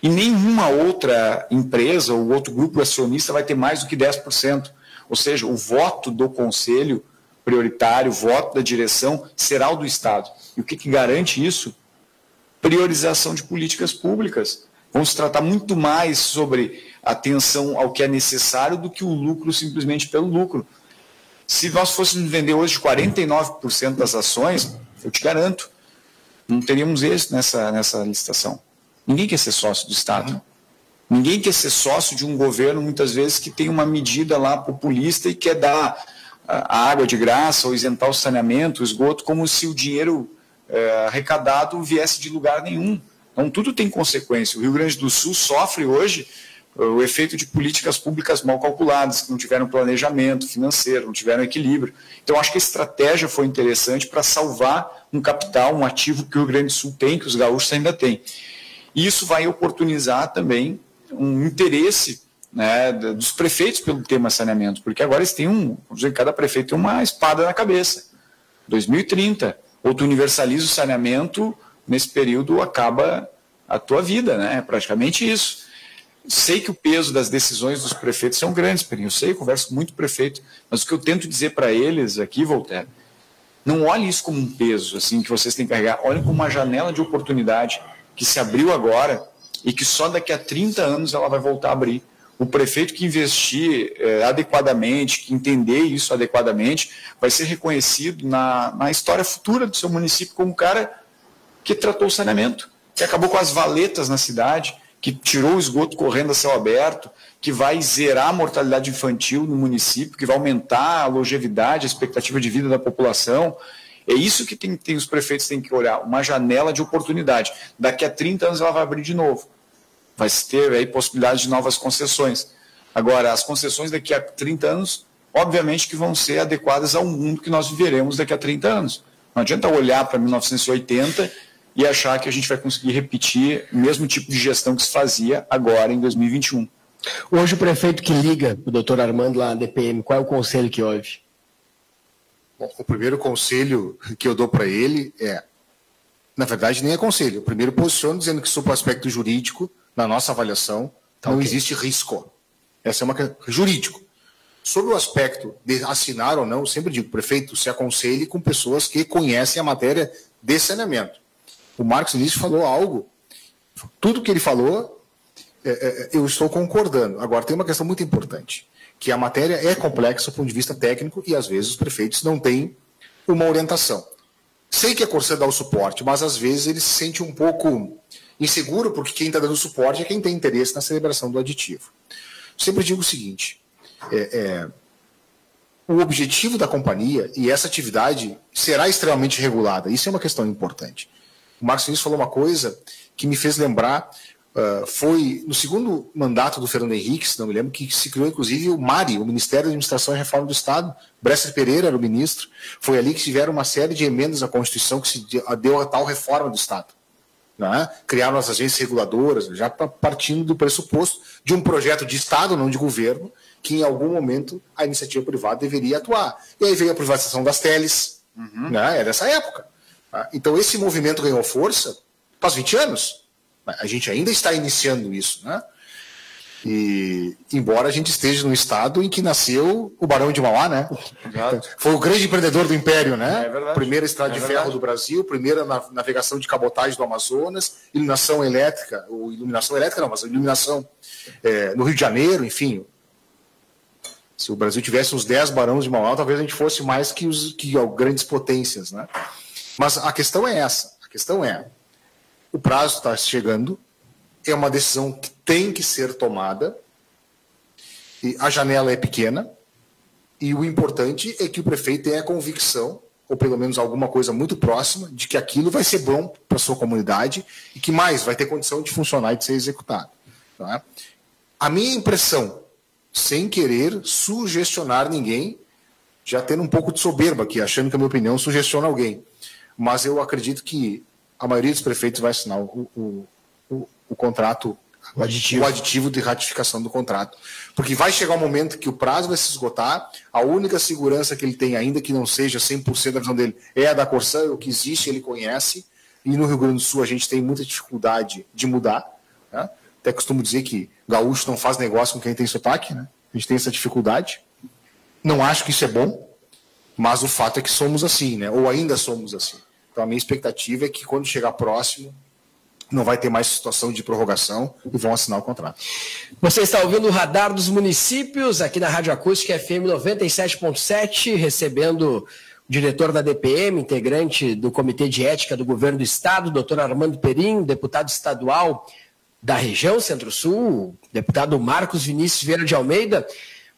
e nenhuma outra empresa ou outro grupo acionista vai ter mais do que 10%. Ou seja, o voto do Conselho prioritário, o voto da direção, será o do Estado. E o que garante isso? Priorização de políticas públicas. Vamos tratar muito mais sobre atenção ao que é necessário do que o lucro simplesmente pelo lucro. Se nós fôssemos vender hoje 49% das ações, eu te garanto, não teríamos êxito nessa licitação. Ninguém quer ser sócio do Estado. Ninguém quer ser sócio de um governo, muitas vezes, que tem uma medida lá populista e quer dar a água de graça ou isentar o saneamento, o esgoto, como se o dinheiro arrecadado viesse de lugar nenhum. Então, tudo tem consequência. O Rio Grande do Sul sofre hoje o efeito de políticas públicas mal calculadas, que não tiveram planejamento financeiro, não tiveram equilíbrio. Então, acho que a estratégia foi interessante para salvar um capital, um ativo que o Rio Grande do Sul tem, que os gaúchos ainda têm. E isso vai oportunizar também um interesse, né, dos prefeitos pelo tema saneamento, porque agora eles têm vamos dizer, cada prefeito tem uma espada na cabeça. 2030, ou tu universaliza o saneamento, nesse período acaba a tua vida, né? É praticamente isso. Sei que o peso das decisões dos prefeitos são grandes, eu sei, eu converso com muito prefeito, mas o que eu tento dizer para eles aqui, Voltaire, não olhe isso como um peso assim, que vocês têm que carregar, olhem como uma janela de oportunidade que se abriu agora e que só daqui a 30 anos ela vai voltar a abrir. O prefeito que investir adequadamente, que entender isso adequadamente, vai ser reconhecido na história futura do seu município como um cara que tratou o saneamento, que acabou com as valetas na cidade, que tirou o esgoto correndo a céu aberto, que vai zerar a mortalidade infantil no município, que vai aumentar a longevidade, a expectativa de vida da população. É isso que os prefeitos têm que olhar, uma janela de oportunidade. Daqui a 30 anos ela vai abrir de novo. Vai ter aí possibilidade de novas concessões. Agora, as concessões daqui a 30 anos, obviamente que vão ser adequadas ao mundo que nós viveremos daqui a 30 anos. Não adianta olhar para 1980 e achar que a gente vai conseguir repetir o mesmo tipo de gestão que se fazia agora em 2021. Hoje o prefeito que liga o doutor Armando lá na DPM, qual é o conselho que ouve? Bom, o primeiro conselho que eu dou para ele na verdade, nem é conselho. Eu primeiro posiciono dizendo que, sob o aspecto jurídico, na nossa avaliação, não existe risco. Essa é uma questão jurídico. Sobre o aspecto de assinar ou não, eu sempre digo, prefeito, se aconselhe com pessoas que conhecem a matéria de saneamento. O Marcos Início falou algo, tudo que ele falou, eu estou concordando. Agora, tem uma questão muito importante, que a matéria é complexa do ponto de vista técnico e, às vezes, os prefeitos não têm uma orientação. Sei que a Corsã dá o suporte, mas, às vezes, ele se sente um pouco inseguro, porque quem está dando suporte é quem tem interesse na celebração do aditivo. Sempre digo o seguinte, o objetivo da companhia e essa atividade será extremamente regulada. Isso é uma questão importante. O Marcos Vinícius falou uma coisa que me fez lembrar, foi no segundo mandato do Fernando Henrique, se não me lembro, que se criou inclusive o MARI, o Ministério da Administração e Reforma do Estado. Bresser Pereira era o ministro. Foi ali que tiveram uma série de emendas à Constituição que se deu a tal reforma do Estado. Né? Criaram as agências reguladoras, já partindo do pressuposto de um projeto de Estado, não de governo, que em algum momento a iniciativa privada deveria atuar. E aí veio a privatização das teles, né? É dessa época. Então esse movimento ganhou força faz 20 anos. A gente ainda está iniciando isso, né? E embora a gente esteja num estado em que nasceu o Barão de Mauá, né? Exato. Foi o grande empreendedor do Império, né? É verdade. Primeira estrada de ferro do Brasil, primeira navegação de cabotagem do Amazonas, iluminação elétrica, ou iluminação elétrica não, mas iluminação no Rio de Janeiro, enfim. Se o Brasil tivesse uns 10 barões de Mauá, talvez a gente fosse mais que grandes potências, né? Mas a questão é essa. A questão é, o prazo está chegando, é uma decisão que tem que ser tomada, e a janela é pequena, e o importante é que o prefeito tenha a convicção, ou pelo menos alguma coisa muito próxima, de que aquilo vai ser bom para a sua comunidade e que mais vai ter condição de funcionar e de ser executado. Tá? A minha impressão, sem querer sugestionar ninguém, já tendo um pouco de soberba aqui, achando que a minha opinião sugestiona alguém, mas eu acredito que a maioria dos prefeitos vai assinar o contrato O aditivo de ratificação do contrato. Porque vai chegar um momento que o prazo vai se esgotar, a única segurança que ele tem, ainda que não seja 100% da visão dele, é a da Corsã, o que existe ele conhece, e no Rio Grande do Sul a gente tem muita dificuldade de mudar, né? Até costumo dizer que gaúcho não faz negócio com quem tem sotaque, né? A gente tem essa dificuldade. Não acho que isso é bom, mas o fato é que somos assim, né? Ou ainda somos assim. Então a minha expectativa é que quando chegar próximo, não vai ter mais situação de prorrogação e vão assinar o contrato. Você está ouvindo o Radar dos Municípios, aqui na Rádio Acústica FM 97.7, recebendo o diretor da DPM, integrante do Comitê de Ética do Governo do Estado, doutor Armando Perim, deputado estadual da região Centro-Sul, deputado Marcos Vinícius Vieira de Almeida.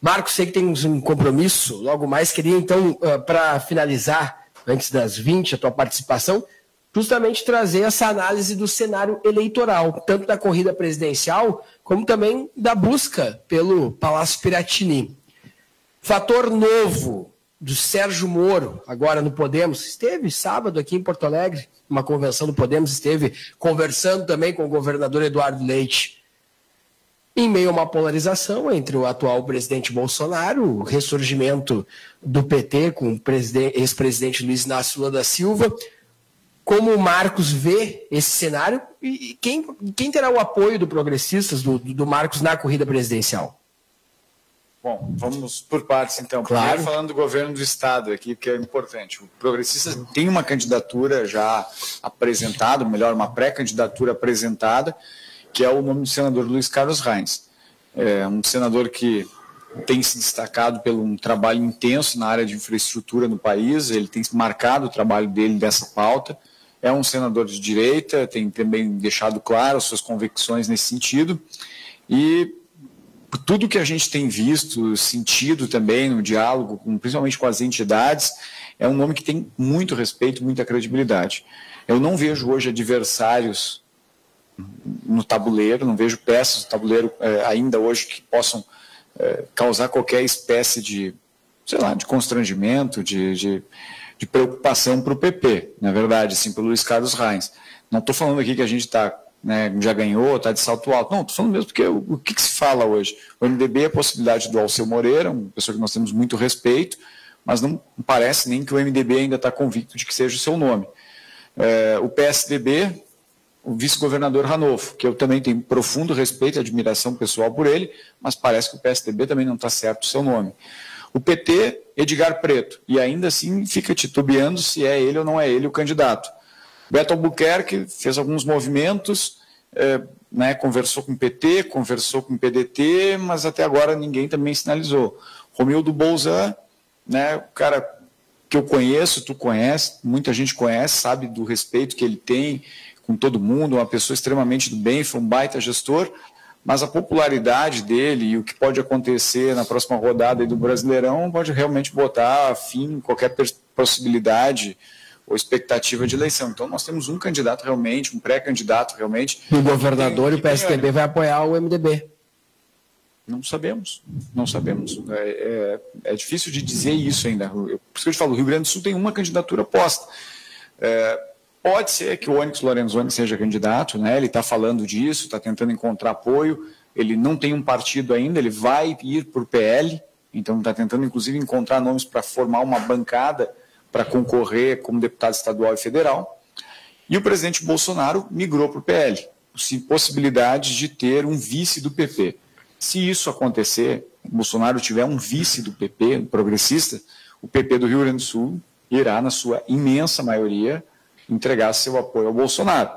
Marcos, sei que tem um compromisso, logo mais queria então, para finalizar, antes das 20, a tua participação, justamente trazer essa análise do cenário eleitoral, tanto da corrida presidencial, como também da busca pelo Palácio Piratini. Fator novo do Sérgio Moro, agora no Podemos, esteve sábado aqui em Porto Alegre, uma convenção do Podemos, esteve conversando também com o governador Eduardo Leite. Em meio a uma polarização entre o atual presidente Bolsonaro, o ressurgimento do PT com o ex-presidente Luiz Inácio Lula da Silva. Como o Marcos vê esse cenário e quem terá o apoio do Progressistas, do Marcos, na corrida presidencial? Bom, vamos por partes então. Claro. Primeiro falando do governo do Estado aqui, que é importante. O Progressistas tem uma candidatura já apresentada, melhor, uma pré-candidatura apresentada, que é o nome do senador Luiz Carlos Reins. É um senador que tem se destacado pelo um trabalho intenso na área de infraestrutura no país, ele tem marcado o trabalho dele dessa pauta. É um senador de direita, tem também deixado claro as suas convicções nesse sentido. E por tudo que a gente tem visto, sentido também no diálogo, principalmente com as entidades, é um nome que tem muito respeito, muita credibilidade. Eu não vejo hoje adversários no tabuleiro, não vejo peças no tabuleiro ainda hoje que possam causar qualquer espécie de, sei lá, de constrangimento, de preocupação para o PP, na verdade, assim, pelo Luiz Carlos Reins. Não estou falando aqui que a gente está, né, já ganhou, está de salto alto. Não, estou falando mesmo porque o que se fala hoje? O MDB é a possibilidade do Alceu Moreira, uma pessoa que nós temos muito respeito, mas não parece nem que o MDB ainda está convicto de que seja o seu nome. O PSDB, o vice-governador Ranolfo, que eu também tenho profundo respeito e admiração pessoal por ele, mas parece que o PSDB também não está certo o seu nome. O PT, Edgar Preto, e ainda assim fica titubeando se é ele ou não é ele o candidato. Beto Albuquerque fez alguns movimentos, né, conversou com o PT, conversou com o PDT, mas até agora ninguém também sinalizou. Romildo Bolzan, né, o cara que eu conheço, tu conhece, muita gente conhece, sabe do respeito que ele tem com todo mundo, uma pessoa extremamente do bem, foi um baita gestor, mas a popularidade dele e o que pode acontecer na próxima rodada aí do Brasileirão pode realmente botar fim em qualquer possibilidade ou expectativa de eleição. Então nós temos um candidato realmente, um pré-candidato realmente. O governador e o PSDB vai apoiar o MDB. Não sabemos, não sabemos. É difícil de dizer isso ainda. Por isso que eu te falo, o Rio Grande do Sul tem uma candidatura posta. Pode ser que o Onyx Lorenzoni seja candidato, né? Ele está falando disso, está tentando encontrar apoio, ele não tem um partido ainda, ele vai ir por PL, então está tentando inclusive encontrar nomes para formar uma bancada para concorrer como deputado estadual e federal. E o presidente Bolsonaro migrou para o PL, possibilidade de ter um vice do PP. Se isso acontecer, o Bolsonaro tiver um vice do PP, um progressista, o PP do Rio Grande do Sul irá, na sua imensa maioria, entregar seu apoio ao Bolsonaro.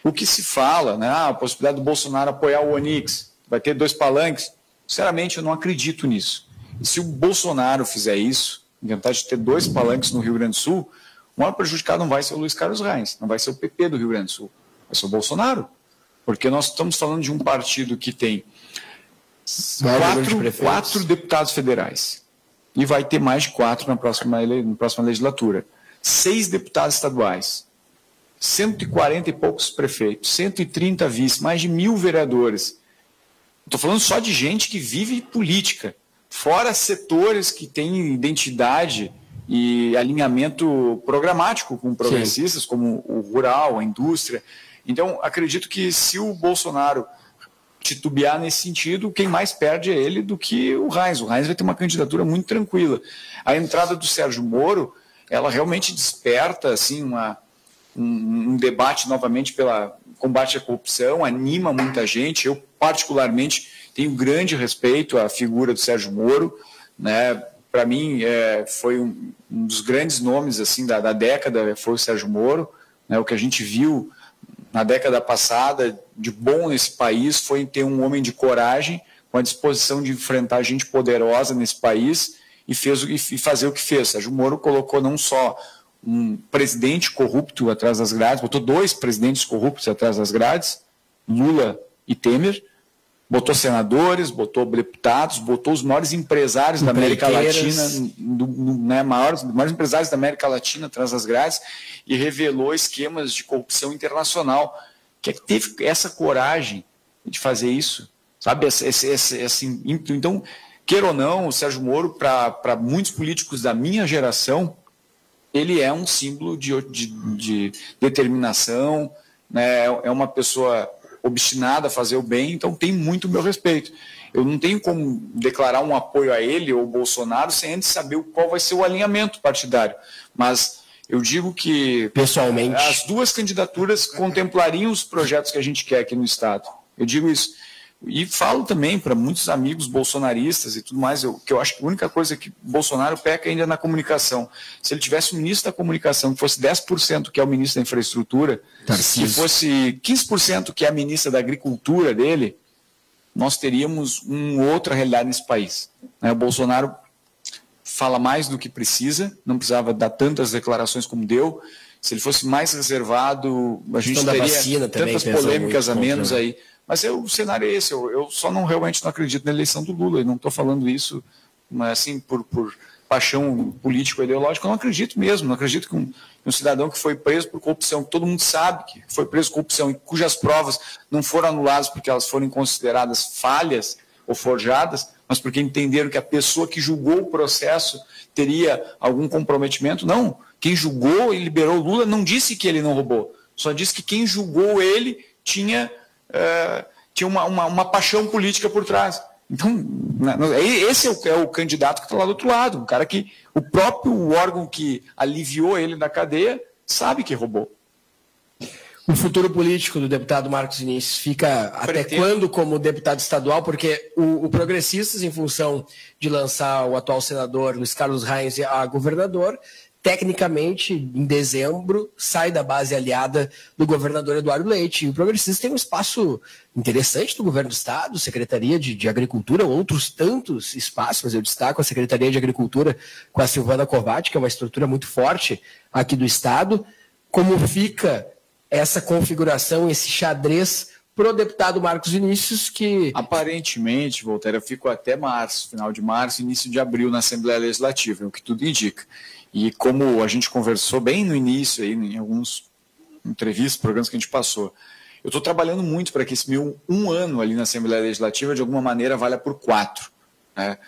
O que se fala, né, a possibilidade do Bolsonaro apoiar o Onyx, vai ter 2 palanques, sinceramente eu não acredito nisso. E se o Bolsonaro fizer isso, inventar de ter 2 palanques no Rio Grande do Sul, o maior prejudicado não vai ser o Luiz Carlos Reins, não vai ser o PP do Rio Grande do Sul, vai ser o Bolsonaro. Porque nós estamos falando de um partido que tem 4 deputados federais e vai ter mais de 4 na próxima legislatura. 6 deputados estaduais, 140 e poucos prefeitos, 130 vice, mais de 1.000 vereadores. Estou falando só de gente que vive política, fora setores que têm identidade e alinhamento programático com progressistas, como o rural, a indústria. Então, acredito que se o Bolsonaro titubear nesse sentido, quem mais perde é ele do que o Reins. O Reins vai ter uma candidatura muito tranquila. A entrada do Sérgio Moro, ela realmente desperta assim, um debate novamente pelo combate à corrupção, anima muita gente. Eu, particularmente, tenho grande respeito à figura do Sérgio Moro, né? Para mim, foi um dos grandes nomes assim, da década, foi o Sérgio Moro, né? O que a gente viu na década passada, de bom nesse país, foi ter um homem de coragem, com a disposição de enfrentar gente poderosa nesse país e fazer o que fez. Sérgio Moro colocou não só um presidente corrupto atrás das grades, botou 2 presidentes corruptos atrás das grades, Lula e Temer, botou senadores, botou deputados, botou os maiores empresários da América Latina, maiores empresários da América Latina atrás das grades, e revelou esquemas de corrupção internacional. Que é que teve essa coragem de fazer isso? Sabe, esse ímpeto. Então, queira ou não, o Sérgio Moro, para muitos políticos da minha geração, ele é um símbolo de determinação, né? É uma pessoa obstinada a fazer o bem, então tem muito meu respeito. Eu não tenho como declarar um apoio a ele ou ao Bolsonaro sem antes saber qual vai ser o alinhamento partidário. Mas eu digo que pessoalmente as 2 candidaturas contemplariam os projetos que a gente quer aqui no Estado. Eu digo isso. E falo também para muitos amigos bolsonaristas e tudo mais, que eu acho que a única coisa que Bolsonaro peca ainda é na comunicação. Se ele tivesse um ministro da comunicação que fosse 10%, que é o ministro da infraestrutura, se fosse 15%, que é a ministra da agricultura dele, nós teríamos uma outra realidade nesse país. O Bolsonaro fala mais do que precisa, não precisava dar tantas declarações como deu. Se ele fosse mais reservado, a gente teria tantas polêmicas a menos aí. Mas o cenário é esse, eu só realmente não acredito na eleição do Lula, e não estou falando isso assim, por paixão político-ideológica, eu não acredito mesmo, não acredito que um cidadão que foi preso por corrupção, que todo mundo sabe que foi preso por corrupção e cujas provas não foram anuladas porque elas foram consideradas falhas ou forjadas, mas porque entenderam que a pessoa que julgou o processo teria algum comprometimento. Não, quem julgou e liberou o Lula não disse que ele não roubou, só disse que quem julgou ele tinha uma paixão política por trás. Então, esse é o candidato que está lá do outro lado, um cara que o próprio órgão que aliviou ele da cadeia sabe que roubou. O futuro político do deputado Marcos Vinícius fica até quando como deputado estadual? Porque o Progressistas, em função de lançar o atual senador Luiz Carlos Reins a governador, tecnicamente, em dezembro, sai da base aliada do governador Eduardo Leite. E o Progressistas tem um espaço interessante no governo do Estado, Secretaria de Agricultura, outros tantos espaços, mas eu destaco a Secretaria de Agricultura com a Silvana Kovács, que é uma estrutura muito forte aqui do Estado. Como fica essa configuração, esse xadrez para o deputado Marcos Vinícius, que... Aparentemente, Voltaire, eu fico até março, final de março, início de abril na Assembleia Legislativa, é o que tudo indica. E como a gente conversou bem no início, aí, em alguns entrevistas, programas que a gente passou, eu estou trabalhando muito para que esse meu 1 ano ali na Assembleia Legislativa, de alguma maneira, valha por 4. Né?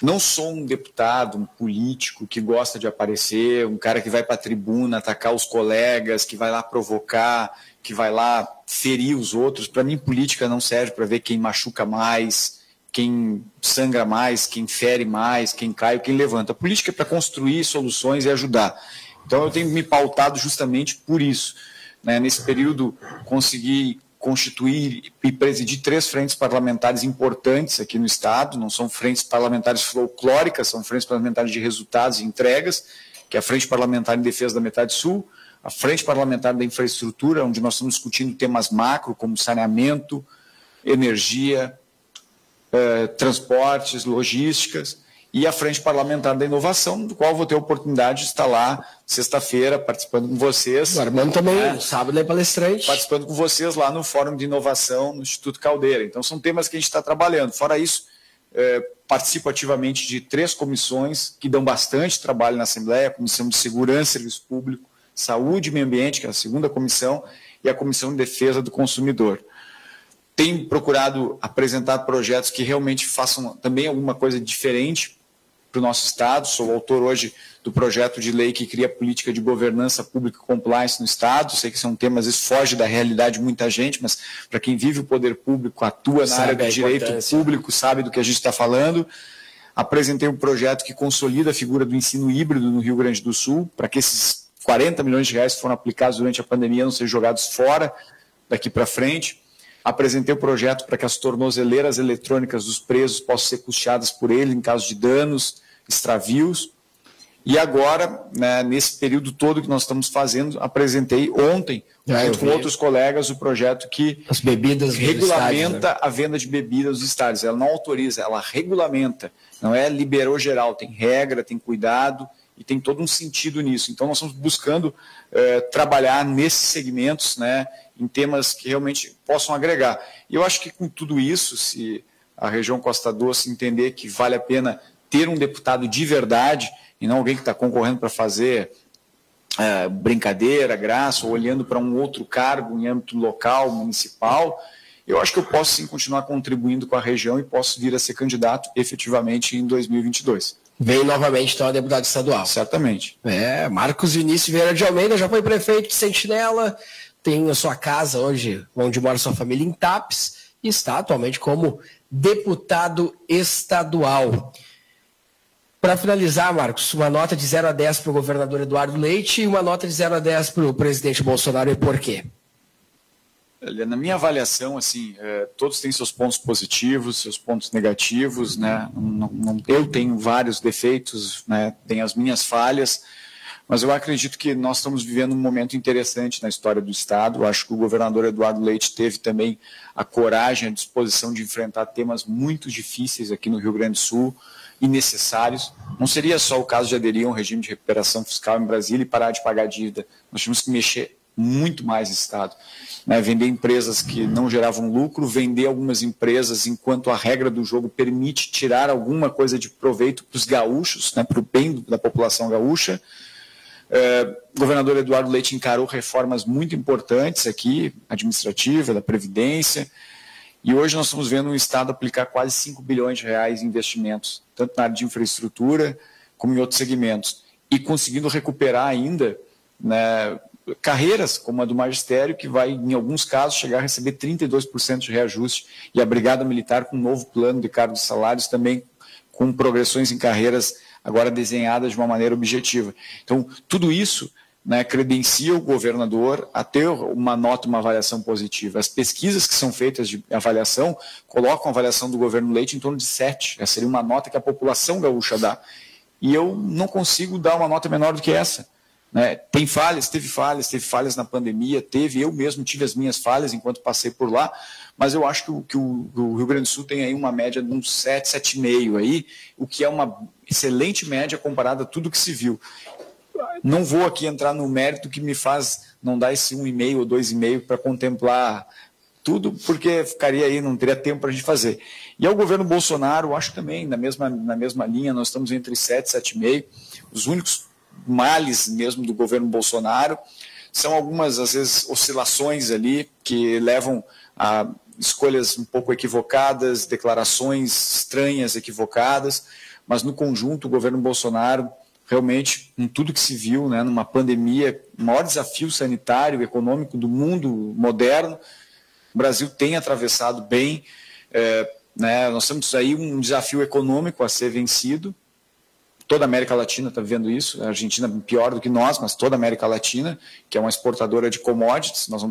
Não sou um deputado, um político que gosta de aparecer, um cara que vai para a tribuna atacar os colegas, que vai lá provocar, que vai lá ferir os outros. Para mim, política não serve para ver quem machuca mais, quem sangra mais, quem fere mais, quem cai ou quem levanta. A política é para construir soluções e ajudar. Então eu tenho me pautado justamente por isso. Né? Nesse período consegui constituir e presidir 3 frentes parlamentares importantes aqui no Estado. Não são frentes parlamentares folclóricas, são frentes parlamentares de resultados e entregas, que é a Frente Parlamentar em Defesa da Metade Sul, a Frente Parlamentar da Infraestrutura, onde nós estamos discutindo temas macro, como saneamento, energia, transportes, logísticas, e a Frente Parlamentar da Inovação, do qual vou ter a oportunidade de estar lá sexta-feira, participando com vocês. O Armando também, sábado é palestrante. Participando com vocês lá no Fórum de Inovação, no Instituto Caldeira. Então, são temas que a gente está trabalhando. Fora isso, participo ativamente de 3 comissões que dão bastante trabalho na Assembleia, a Comissão de Segurança e Serviço Público, Saúde e Meio Ambiente, que é a 2ª comissão, e a Comissão de Defesa do Consumidor. Tenho procurado apresentar projetos que realmente façam também alguma coisa diferente para o nosso Estado. Sou autor hoje do projeto de lei que cria a política de governança pública e compliance no Estado. Sei que esse é um tema, às vezes, foge da realidade de muita gente, mas para quem vive o poder público, atua na área do direito público, sabe do que a gente está falando. Apresentei um projeto que consolida a figura do ensino híbrido no Rio Grande do Sul, para que esses 40 milhões de reais que foram aplicados durante a pandemia não sejam jogados fora daqui para frente. Apresentei o projeto para que as tornozeleiras eletrônicas dos presos possam ser custeadas por ele em caso de danos, extravios. E agora, né, nesse período todo que nós estamos fazendo, apresentei ontem, junto com outros colegas, o projeto que as bebidas regulamenta estádios, né? a venda de bebidas nos estádios. Ela não autoriza, ela regulamenta. Não é liberou geral, tem regra, tem cuidado e tem todo um sentido nisso. Então, nós estamos buscando trabalhar nesses segmentos, né, em temas que realmente possam agregar. E eu acho que com tudo isso, se a região Costa Doce entender que vale a pena ter um deputado de verdade e não alguém que está concorrendo para fazer brincadeira, graça, ou olhando para um outro cargo em âmbito local, municipal, eu acho que eu posso sim continuar contribuindo com a região e posso vir a ser candidato efetivamente em 2022. Vem novamente, então, a deputado estadual. Certamente. Marcos Vinícius Vieira de Almeida já foi prefeito de Sentinela, tem a sua casa hoje, onde mora sua família, em Tapes, e está atualmente como deputado estadual. Para finalizar, Marcos, uma nota de 0 a 10 para o governador Eduardo Leite e uma nota de 0 a 10 para o presidente Bolsonaro, e por quê? Na minha avaliação, assim, todos têm seus pontos positivos, seus pontos negativos, né? Eu tenho vários defeitos, né? Tenho as minhas falhas, mas eu acredito que nós estamos vivendo um momento interessante na história do Estado. Eu acho que o governador Eduardo Leite teve também a coragem, a disposição de enfrentar temas muito difíceis aqui no Rio Grande do Sul e necessários. Não seria só o caso de aderir a um regime de recuperação fiscal em Brasília e parar de pagar dívida. Nós tínhamos que mexer muito mais no Estado. Né, vender empresas que não geravam lucro, vender algumas empresas enquanto a regra do jogo permite tirar alguma coisa de proveito para os gaúchos, né, para o bem da população gaúcha. O governador Eduardo Leite encarou reformas muito importantes aqui, administrativa, da Previdência, e hoje nós estamos vendo um Estado aplicar quase 5 bilhões de reais em investimentos, tanto na área de infraestrutura como em outros segmentos, e conseguindo recuperar ainda, né, carreiras como a do magistério, que vai, em alguns casos, chegar a receber 32% de reajuste, e a Brigada Militar com um novo plano de cargos e salários, também com progressões em carreiras agora desenhadas de uma maneira objetiva. Então, tudo isso, né, credencia o governador a ter uma nota, uma avaliação positiva. As pesquisas que são feitas de avaliação colocam a avaliação do governo Leite em torno de 7. Essa seria uma nota que a população gaúcha dá. E eu não consigo dar uma nota menor do que essa. Né? Teve falhas na pandemia, eu mesmo tive as minhas falhas enquanto passei por lá, mas eu acho que o Rio Grande do Sul tem aí uma média de uns 7, 7,5 aí, o que é uma excelente média comparada a tudo que se viu. Não vou aqui entrar no mérito que me faz não dar esse 1,5 ou 2,5 para contemplar tudo, porque ficaria aí, não teria tempo para a gente fazer. E ao governo Bolsonaro, eu acho também, na mesma linha, nós estamos entre 7 e 7,5. Os únicos males mesmo do governo Bolsonaro são algumas, às vezes, oscilações ali que levam a escolhas um pouco equivocadas, declarações estranhas, equivocadas, mas no conjunto o governo Bolsonaro realmente, em tudo que se viu, né, numa pandemia, o maior desafio sanitário e econômico do mundo moderno, o Brasil tem atravessado bem, né, nós temos aí um desafio econômico a ser vencido. Toda a América Latina está vivendo isso, a Argentina pior do que nós, mas toda a América Latina, que é uma exportadora de commodities, nós não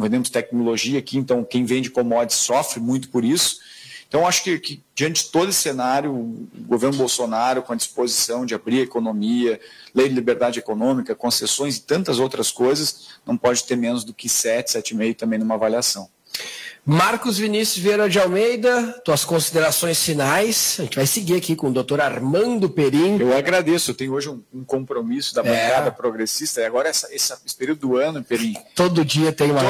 vendemos tecnologia aqui, então quem vende commodities sofre muito por isso. Então, acho que diante de todo esse cenário, o governo Bolsonaro, com a disposição de abrir a economia, lei de liberdade econômica, concessões e tantas outras coisas, não pode ter menos do que 7, 7,5 também numa avaliação. Marcos Vinícius Vieira de Almeida, tuas considerações finais. A gente vai seguir aqui com o doutor Armando Perim. Eu agradeço, eu tenho hoje um compromisso da bancada progressista, e agora esse período do ano, Perim. Todo dia tem uma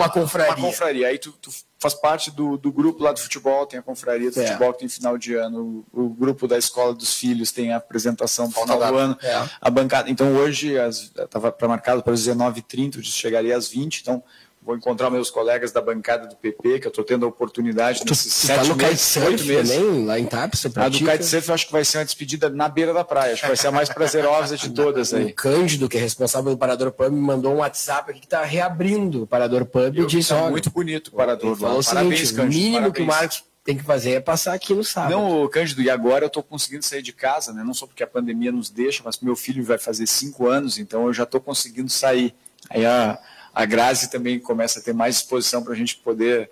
confraria. Uma confraria. Aí tu faz parte do grupo lá do futebol, tem a confraria do futebol que tem final de ano, o grupo da escola dos filhos tem a apresentação no final do ano, a bancada. Então hoje estava marcado para as 19h30, eu chegaria às 20h, então vou encontrar meus colegas da bancada do PP, que eu estou tendo a oportunidade nesses 7 meses, 8 meses. Também, lá em Tapes, a do kitesurf eu acho que vai ser uma despedida na beira da praia, acho que vai ser a mais prazerosa de todas aí. O Cândido, que é responsável pelo Parador Pub, me mandou um WhatsApp aqui que está reabrindo o Parador Pub e disse, olha, muito bonito o Parador. Falou o seguinte, o mínimo que o Marcos tem que fazer é passar aqui no sábado. Não, Cândido, e agora eu estou conseguindo sair de casa, né? Não só porque a pandemia nos deixa, mas meu filho vai fazer 5 anos, então eu já estou conseguindo sair. Aí a Grazi também começa a ter mais disposição para a gente poder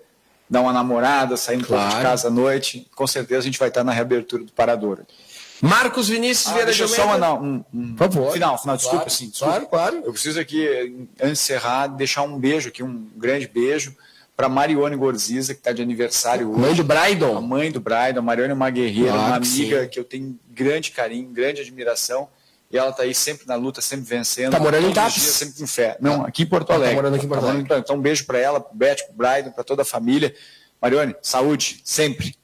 dar uma namorada, sair um pouco de casa à noite. Com certeza a gente vai estar na reabertura do Parador. Marcos Vinícius Vieira de Almeida. Deixa eu só por favor. Final, desculpa, claro, sim. Desculpa. Claro. Eu preciso aqui, antes de encerrar, deixar um beijo aqui, um grande beijo para Marione Gorziza, que está de aniversário hoje. Mãe do Braidon. A mãe do Braidon. A Marione é uma guerreira, uma amiga que eu tenho grande carinho, grande admiração. E ela está aí sempre na luta, sempre vencendo. Está morando em Tapes? Sempre com fé. Não, aqui em Porto Alegre. Está morando aqui em Porto Alegre. Então, um beijo para ela, para o Beth, para o Braidon, para toda a família. Marione, saúde, sempre.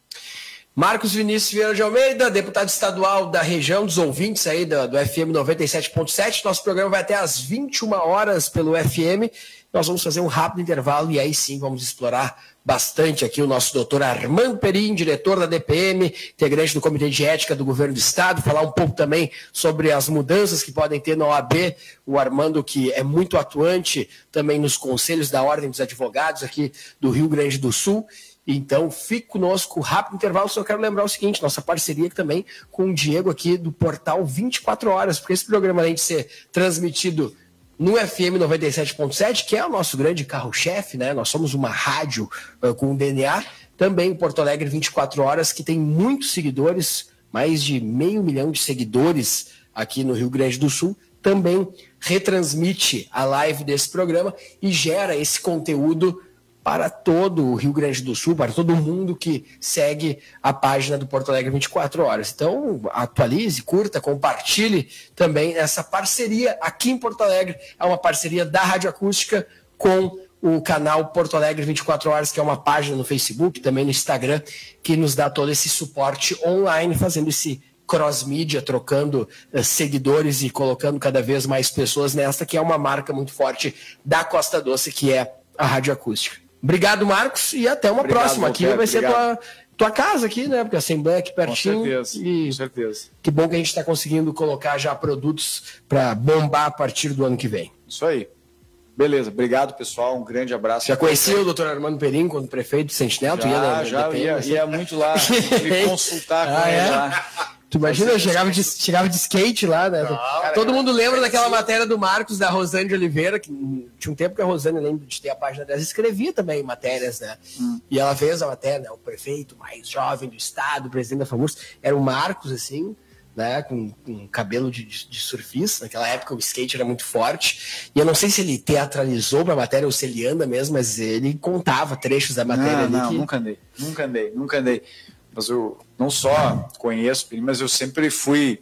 Marcos Vinícius Vieira de Almeida, deputado estadual da região, dos ouvintes aí do FM 97.7. Nosso programa vai até às 21 horas pelo FM. Nós vamos fazer um rápido intervalo e aí sim vamos explorar bastante aqui o nosso doutor Armando Perim, diretor da DPM, integrante do Comitê de Ética do Governo do Estado, falar um pouco também sobre as mudanças que podem ter na OAB. O Armando, que é muito atuante também nos conselhos da Ordem dos Advogados aqui do Rio Grande do Sul. Então, fique conosco, rápido intervalo. Só quero lembrar o seguinte, nossa parceria aqui também com o Diego aqui do portal 24 Horas, porque esse programa, além de ser transmitido no FM 97.7, que é o nosso grande carro-chefe, né? Nós somos uma rádio com DNA, também em Porto Alegre 24 Horas, que tem muitos seguidores, mais de 500 mil de seguidores aqui no Rio Grande do Sul, também retransmite a live desse programa e gera esse conteúdo para todo o Rio Grande do Sul, para todo mundo que segue a página do Porto Alegre 24 Horas. Então, atualize, curta, compartilhe também essa parceria aqui em Porto Alegre. É uma parceria da Rádio Acústica com o canal Porto Alegre 24 Horas, que é uma página no Facebook, também no Instagram, que nos dá todo esse suporte online, fazendo esse cross-mídia, trocando seguidores e colocando cada vez mais pessoas nessa, que é uma marca muito forte da Costa Doce, que é a Rádio Acústica. Obrigado, Marcos, e até uma próxima. Aqui vai ser tua casa aqui, né? Porque a Assembleia é aqui pertinho. Com certeza. Que bom que a gente está conseguindo colocar já produtos para bombar a partir do ano que vem. Isso aí. Beleza, obrigado, pessoal. Um grande abraço. Já conhecia o doutor Armando Perim quando prefeito de Sentinela? Ia muito lá me consultar com ele lá. Tu imagina, eu chegava de skate lá, né? Todo mundo lembra daquela matéria do Marcos, da Rosane de Oliveira, que tinha um tempo que a Rosane, lembra de ter a página dela, escrevia também matérias, né? E ela fez a matéria, né? O prefeito mais jovem do estado, o presidente da FAMURS, era o Marcos, assim, né? Com cabelo de surfista. Naquela época o skate era muito forte. E eu não sei se ele teatralizou pra matéria ou se ele anda mesmo, mas ele contava trechos da matéria ali. Não, nunca andei. Mas eu não só conheço, mas eu sempre fui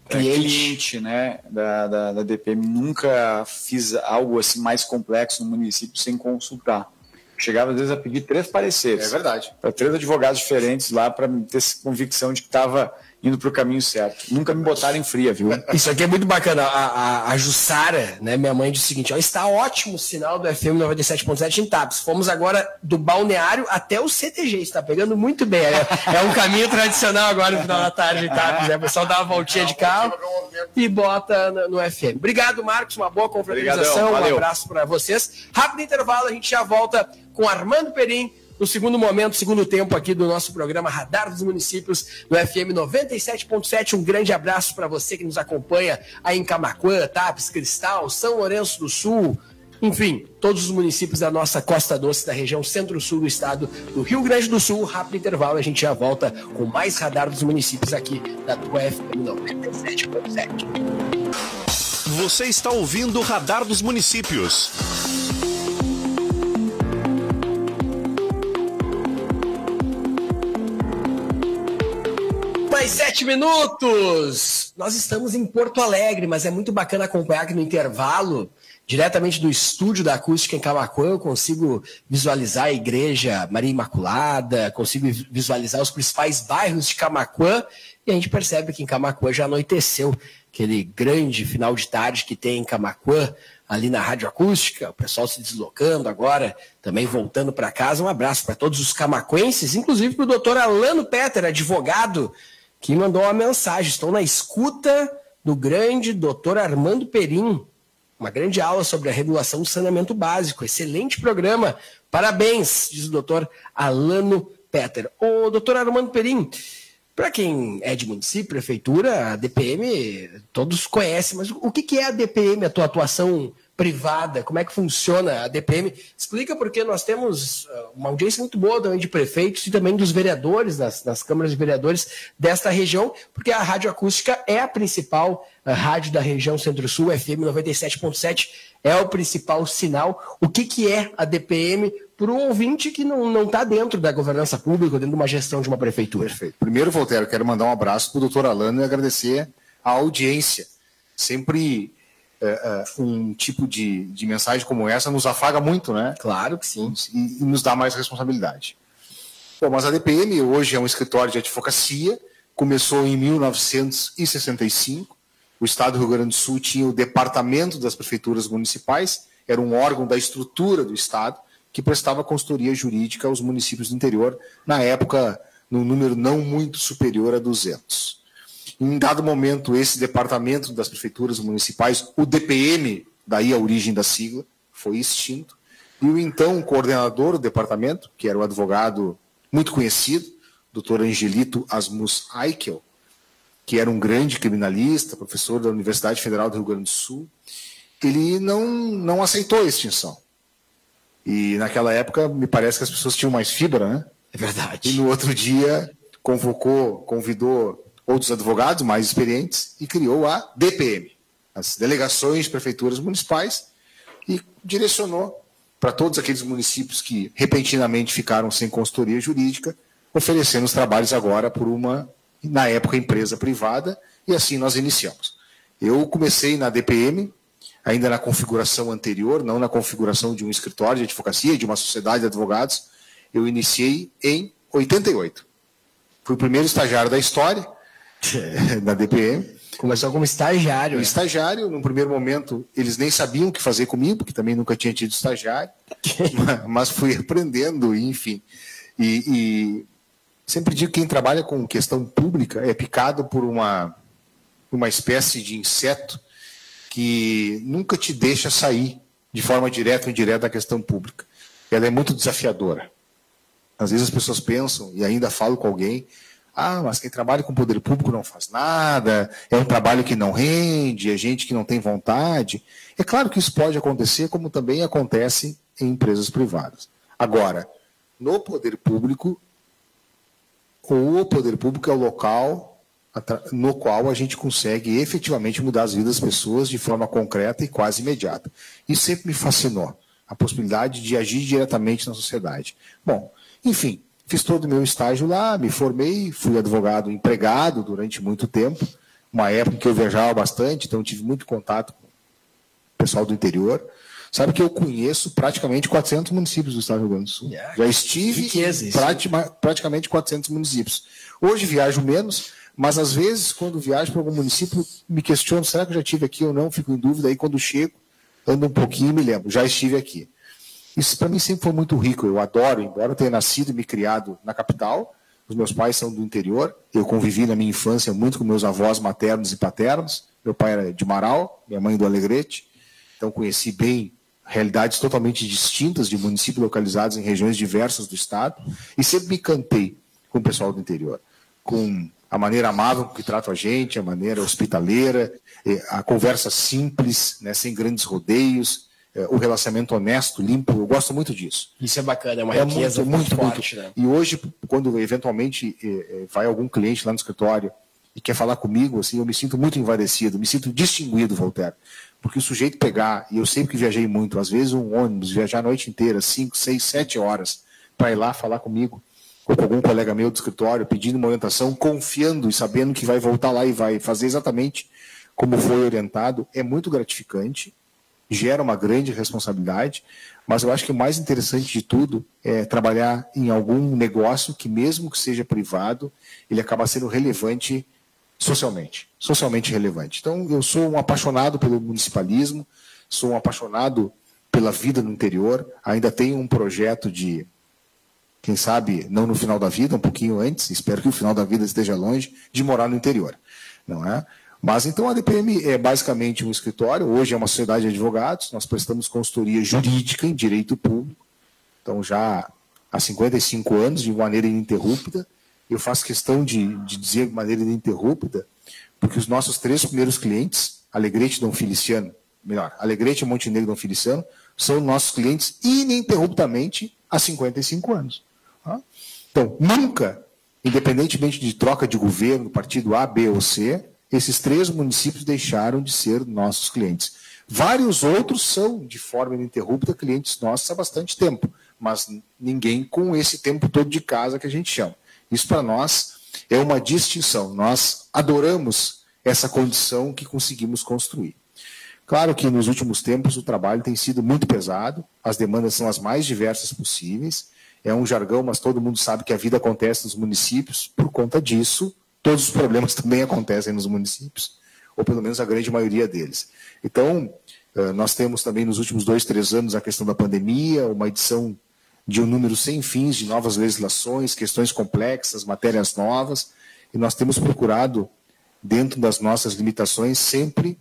cliente, né, da DPM. Nunca fiz algo assim mais complexo no município sem consultar. Chegava às vezes a pedir 3 pareceres. É verdade. Para 3 advogados diferentes lá, para ter essa convicção de que estava indo para o caminho certo. Nunca me botaram em fria, viu? Isso aqui é muito bacana. A Jussara, né, minha mãe, disse o seguinte: ó, está ótimo o sinal do FM 97.7 em Tapes. Fomos agora do balneário até o CTG. Está pegando muito bem. É um caminho tradicional agora no final da tarde em Tapes. Né? O pessoal dá uma voltinha de carro e bota no FM. Obrigado, Marcos. Uma boa confraternização. Um abraço para vocês. Rápido intervalo, a gente já volta com Armando Perim no segundo momento, segundo tempo aqui do nosso programa Radar dos Municípios, no FM 97.7. Um grande abraço para você que nos acompanha aí em Camaquã, Tapes, Cristal, São Lourenço do Sul, enfim, todos os municípios da nossa Costa Doce, da região centro-sul do estado do Rio Grande do Sul. Rápido intervalo, a gente já volta com mais Radar dos Municípios aqui da tua FM 97.7. Você está ouvindo o Radar dos Municípios. Mais 7 minutos! Nós estamos em Porto Alegre, mas é muito bacana acompanhar que no intervalo, diretamente do estúdio da Acústica em Camaquã, eu consigo visualizar a Igreja Maria Imaculada, consigo visualizar os principais bairros de Camaquã, e a gente percebe que em Camaquã já anoiteceu, aquele grande final de tarde que tem em Camaquã, ali na Rádio Acústica, o pessoal se deslocando agora, também voltando para casa. Um abraço para todos os camaquenses, inclusive para o doutor Alano Petter, advogado, que mandou uma mensagem. Estou na escuta do grande doutor Armando Perim. Uma grande aula sobre a regulação do saneamento básico. Excelente programa. Parabéns, diz o doutor Alano Petter. Ô, doutor Armando Perim, para quem é de município, prefeitura, a DPM, todos conhecem, mas o que é a DPM, a tua atuação privada? Como é que funciona a DPM? Explica, porque nós temos uma audiência muito boa também de prefeitos e também dos vereadores, nas câmaras de vereadores desta região, porque a Rádio Acústica é a principal rádio da região Centro-Sul, FM 97.7 é o principal sinal. O que é a DPM para um ouvinte que não está dentro da governança pública, dentro de uma gestão de uma prefeitura? Perfeito. Primeiro, Voltaire, quero mandar um abraço para o doutor Alano e agradecer a audiência. Sempre um tipo de mensagem como essa nos afaga muito, né? Claro que sim. E nos dá mais responsabilidade. Bom, mas a DPM hoje é um escritório de advocacia, começou em 1965. O Estado do Rio Grande do Sul tinha o Departamento das Prefeituras Municipais, era um órgão da estrutura do Estado, que prestava consultoria jurídica aos municípios do interior, na época, num número não muito superior a 200. Em dado momento, esse Departamento das Prefeituras Municipais, o DPM, daí a origem da sigla, foi extinto, e o então coordenador do departamento, que era o advogado muito conhecido, Dr. Angelito Asmus Eichel, que era um grande criminalista, professor da Universidade Federal do Rio Grande do Sul, ele não aceitou a extinção. E naquela época, me parece que as pessoas tinham mais fibra, né? É verdade. E no outro dia, convidou outros advogados mais experientes e criou a DPM, as Delegações de Prefeituras Municipais, e direcionou para todos aqueles municípios que repentinamente ficaram sem consultoria jurídica, oferecendo os trabalhos agora por uma, na época, empresa privada, e assim nós iniciamos. Eu comecei na DPM, ainda na configuração anterior, não na configuração de um escritório de advocacia, de uma sociedade de advogados. Eu iniciei em 88. Fui o primeiro estagiário da história da DPM. Começou como estagiário. Estagiário, num primeiro momento, eles nem sabiam o que fazer comigo, porque também nunca tinha tido estagiário, mas fui aprendendo, enfim. E sempre digo que quem trabalha com questão pública é picado por uma espécie de inseto que nunca te deixa sair de forma direta ou indireta da questão pública. Ela é muito desafiadora. Às vezes as pessoas pensam, e ainda falo com alguém, mas quem trabalha com o poder público não faz nada, é um trabalho que não rende, é gente que não tem vontade. É claro que isso pode acontecer, como também acontece em empresas privadas. Agora, no poder público, o poder público é o local no qual a gente consegue efetivamente mudar as vidas das pessoas de forma concreta e quase imediata. Isso sempre me fascinou, a possibilidade de agir diretamente na sociedade. Bom, enfim, fiz todo o meu estágio lá, me formei, fui advogado empregado durante muito tempo, uma época em que eu viajava bastante, então tive muito contato com o pessoal do interior. Sabe que eu conheço praticamente 400 municípios do estado do Rio Grande do Sul. Já estive em praticamente 400 municípios. Hoje viajo menos, mas às vezes, quando viajo para algum município, me questiono, será que eu já estive aqui ou não? Fico em dúvida, aí quando chego, ando um pouquinho e me lembro, já estive aqui. Isso para mim sempre foi muito rico, eu adoro, embora eu tenha nascido e me criado na capital, os meus pais são do interior, eu convivi na minha infância muito com meus avós maternos e paternos, meu pai era de Marau, minha mãe do Alegrete, então conheci bem realidades totalmente distintas de municípios localizados em regiões diversas do estado, e sempre me encantei com o pessoal do interior, com a maneira amável com que tratam a gente, a maneira hospitaleira, a conversa simples, né, sem grandes rodeios, o relacionamento honesto, limpo, eu gosto muito disso. Isso é bacana, é uma riqueza muito forte. Né? E hoje, quando eventualmente vai algum cliente lá no escritório e quer falar comigo, assim, eu me sinto muito envaidecido, me sinto distinguido, Voltaire. Porque o sujeito pegar, e eu sempre que viajei muito, às vezes um ônibus, viajar a noite inteira, 5, 6, 7 horas, para ir lá falar comigo, ou com algum colega meu do escritório, pedindo uma orientação, confiando e sabendo que vai voltar lá e vai fazer exatamente como foi orientado, é muito gratificante, gera uma grande responsabilidade, mas eu acho que o mais interessante de tudo é trabalhar em algum negócio que, mesmo que seja privado, ele acaba sendo relevante socialmente relevante. Então, eu sou um apaixonado pelo municipalismo, sou um apaixonado pela vida no interior, ainda tenho um projeto de, quem sabe, não no final da vida, um pouquinho antes, espero que o final da vida esteja longe, de morar no interior, não é? Mas então a DPM é basicamente um escritório, hoje é uma sociedade de advogados, nós prestamos consultoria jurídica em direito público, então já há 55 anos, de maneira ininterrupta. Eu faço questão de dizer de maneira ininterrupta, porque os nossos 3 primeiros clientes, Alegrete Dom Feliciano, Alegrete Montenegro Dom Feliciano, são nossos clientes ininterruptamente há 55 anos. Então, nunca, independentemente de troca de governo, partido A, B ou C, esses 3 municípios deixaram de ser nossos clientes. Vários outros são, de forma ininterrupta, clientes nossos há bastante tempo, mas ninguém com esse tempo todo de casa que a gente chama. Isso para nós é uma distinção. Nós adoramos essa condição que conseguimos construir. Claro que nos últimos tempos o trabalho tem sido muito pesado, as demandas são as mais diversas possíveis, é um jargão, mas todo mundo sabe que a vida acontece nos municípios. Por conta disso, todos os problemas também acontecem nos municípios, ou pelo menos a grande maioria deles. Então, nós temos também nos últimos 2, 3 anos a questão da pandemia, uma edição de um número sem fins de novas legislações, questões complexas, matérias novas, e nós temos procurado, dentro das nossas limitações, sempre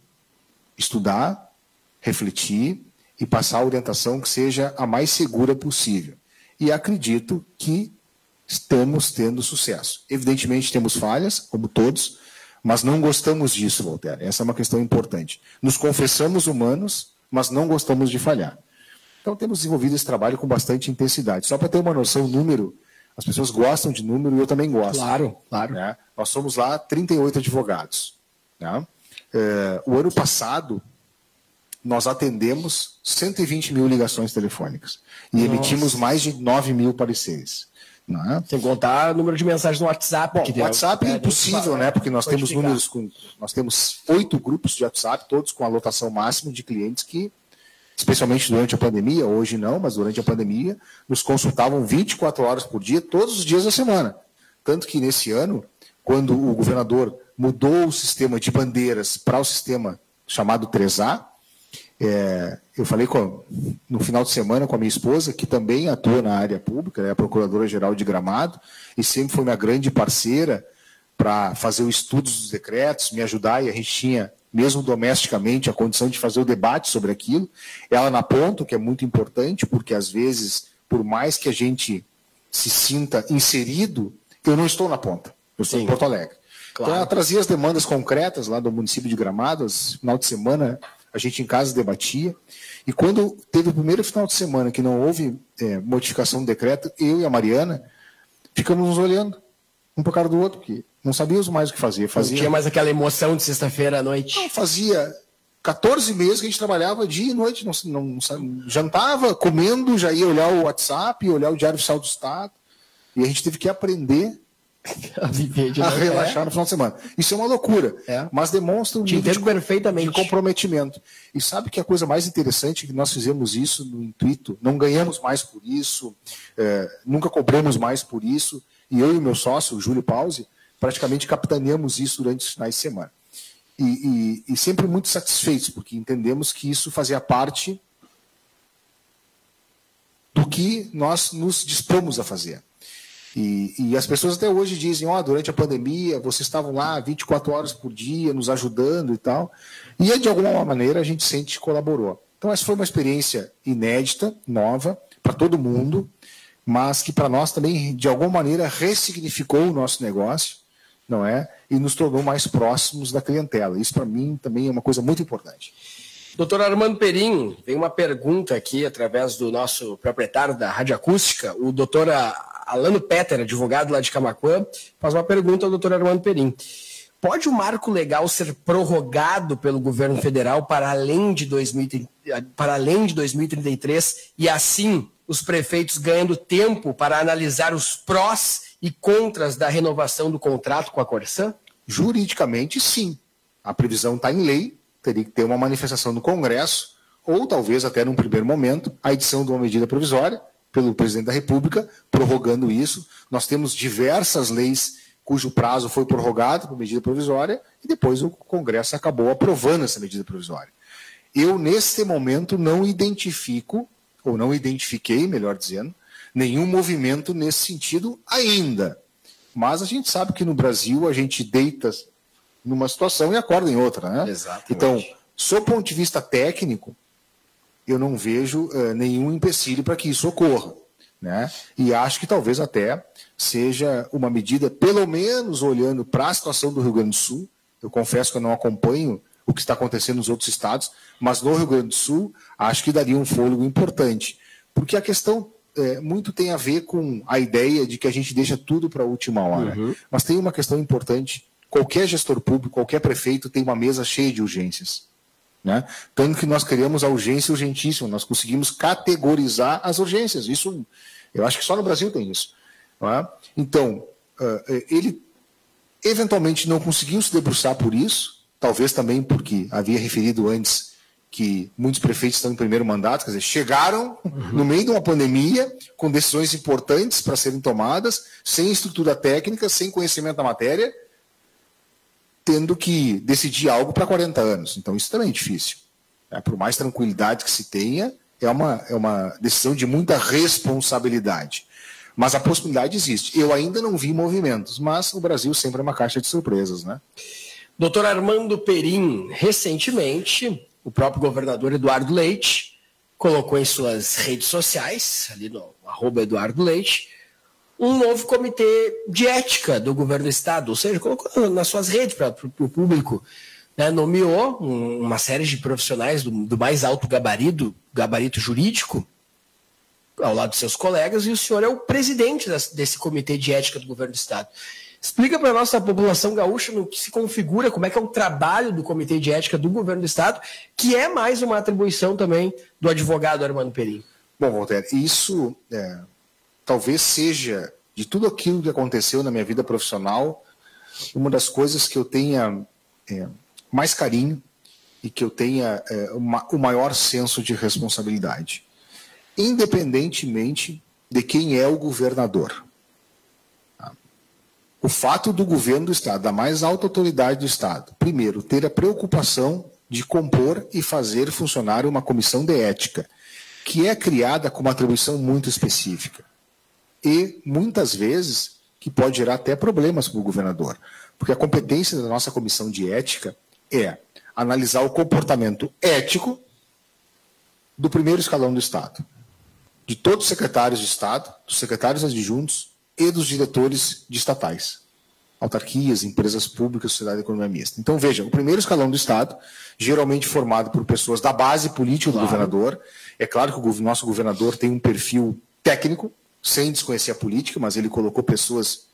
estudar, refletir e passar a orientação que seja a mais segura possível. E acredito que estamos tendo sucesso. Evidentemente temos falhas, como todos, mas não gostamos disso, Walter. Essa é uma questão importante. Nos confessamos humanos, mas não gostamos de falhar. Então temos desenvolvido esse trabalho com bastante intensidade. Só para ter uma noção, o número, as pessoas gostam de número e eu também gosto. Claro, claro. Né? Nós somos lá 38 advogados. Né? O ano passado, nós atendemos 120 mil ligações telefônicas e emitimos mais de 9 mil pareceres. Né? Sem contar o número de mensagens no WhatsApp. Bom, o WhatsApp é impossível, né? Porque nós temos números nós temos 8 grupos de WhatsApp, todos com a lotação máxima de clientes que, especialmente durante a pandemia, hoje não, mas durante a pandemia, nos consultavam 24 horas por dia, todos os dias da semana. Tanto que nesse ano, quando o governador mudou o sistema de bandeiras para o sistema chamado 3A, eu falei no final de semana com a minha esposa, que também atua na área pública, é a Procuradora-Geral de Gramado, e sempre foi minha grande parceira para fazer o estudo dos decretos, me ajudar, e a gente tinha, mesmo domesticamente, a condição de fazer o debate sobre aquilo. Ela na ponta, que é muito importante, porque às vezes, por mais que a gente se sinta inserido, eu não estou na ponta, eu estou em Porto Alegre. Claro. Então ela trazia as demandas concretas lá do município de Gramado, no final de semana a gente em casa debatia, e quando teve o primeiro final de semana que não houve modificação do decreto, eu e a Mariana ficamos nos olhando, um para a cara do outro, porque não sabíamos mais o que fazer. Não tinha mais aquela emoção de sexta-feira à noite. Não, fazia 14 meses que a gente trabalhava dia e noite, não jantava, comendo, já ia olhar o WhatsApp, olhar o Diário Oficial do Estado, e a gente teve que aprender a relaxar no final de semana. Isso é uma loucura, mas demonstra um nível perfeitamente de comprometimento. E sabe que a coisa mais interessante é que nós fizemos isso no intuito, não ganhamos mais por isso, nunca cobramos mais por isso, e eu e o meu sócio, o Júlio Pause, praticamente capitaneamos isso durante os finais de semana. E sempre muito satisfeitos, porque entendemos que isso fazia parte do que nós nos dispomos a fazer. E as pessoas até hoje dizem, durante a pandemia, vocês estavam lá 24 horas por dia, nos ajudando e tal. E de alguma maneira a gente sente que colaborou. Então essa foi uma experiência inédita, nova, para todo mundo, mas que para nós também, de alguma maneira, ressignificou o nosso negócio, não é? E nos tornou mais próximos da clientela. Isso para mim também é uma coisa muito importante. Doutor Armando Perim, tem uma pergunta aqui através do nosso proprietário da Rádio Acústica, o doutor Alano Petter, advogado lá de Camaquã, faz uma pergunta ao doutor Armando Perim. Pode o marco legal ser prorrogado pelo governo federal para além de 2033 e assim os prefeitos ganhando tempo para analisar os prós e contras da renovação do contrato com a Corsã? Juridicamente, sim. A previsão está em lei, teria que ter uma manifestação no Congresso, ou talvez até num primeiro momento, a edição de uma medida provisória pelo presidente da República, prorrogando isso. Nós temos diversas leis cujo prazo foi prorrogado por medida provisória e depois o Congresso acabou aprovando essa medida provisória. Eu, nesse momento, não identifico, ou não identifiquei, melhor dizendo, nenhum movimento nesse sentido ainda. Mas a gente sabe que no Brasil a gente deita numa situação e acorda em outra, né? Exatamente. Então, sob o ponto de vista técnico, eu não vejo nenhum empecilho para que isso ocorra, né? E acho que talvez até seja uma medida, pelo menos olhando para a situação do Rio Grande do Sul. Eu confesso que eu não acompanho o que está acontecendo nos outros estados, mas no Rio Grande do Sul acho que daria um fôlego importante, porque a questão muito tem a ver com a ideia de que a gente deixa tudo para a última hora. Mas tem uma questão importante: qualquer gestor público, qualquer prefeito tem uma mesa cheia de urgências, né? Tanto que nós criamos a urgência urgentíssima, nós conseguimos categorizar as urgências. Isso, eu acho que só no Brasil tem isso, não é? Então, ele eventualmente não conseguiu se debruçar por isso, talvez também porque havia referido antes que muitos prefeitos estão em primeiro mandato, quer dizer, chegaram no meio de uma pandemia, com decisões importantes para serem tomadas, sem estrutura técnica, sem conhecimento da matéria, tendo que decidir algo para 40 anos. Então isso também é difícil. Por mais tranquilidade que se tenha, é uma decisão de muita responsabilidade. Mas a possibilidade existe. Eu ainda não vi movimentos, mas o Brasil sempre é uma caixa de surpresas, né? Doutor Armando Perim, recentemente, o próprio governador Eduardo Leite colocou em suas redes sociais, ali no @EduardoLeite, um novo comitê de ética do governo do estado, ou seja, colocou nas suas redes para o público, né? Nomeou uma série de profissionais do mais alto gabarito jurídico, ao lado de seus colegas, e o senhor é o presidente desse comitê de ética do governo do estado. Explica para a nossa população gaúcha no que se configura, como é que é o trabalho do Comitê de Ética do Governo do Estado, que é mais uma atribuição também do advogado Armando Perim. Bom, Walter, isso talvez seja, de tudo aquilo que aconteceu na minha vida profissional, uma das coisas que eu tenha mais carinho e que eu tenha o maior senso de responsabilidade, independentemente de quem é o governador. O fato do governo do Estado, da mais alta autoridade do Estado, primeiro, ter a preocupação de compor e fazer funcionar uma comissão de ética, que é criada com uma atribuição muito específica. E, muitas vezes, que pode gerar até problemas para o governador. Porque a competência da nossa comissão de ética é analisar o comportamento ético do primeiro escalão do Estado, de todos os secretários de Estado, dos secretários adjuntos, e dos diretores de estatais, autarquias, empresas públicas, sociedade de economia mista. Então, veja, o primeiro escalão do Estado, geralmente formado por pessoas da base política do governador. É claro que o nosso governador tem um perfil técnico, sem desconhecer a política, mas ele colocou pessoas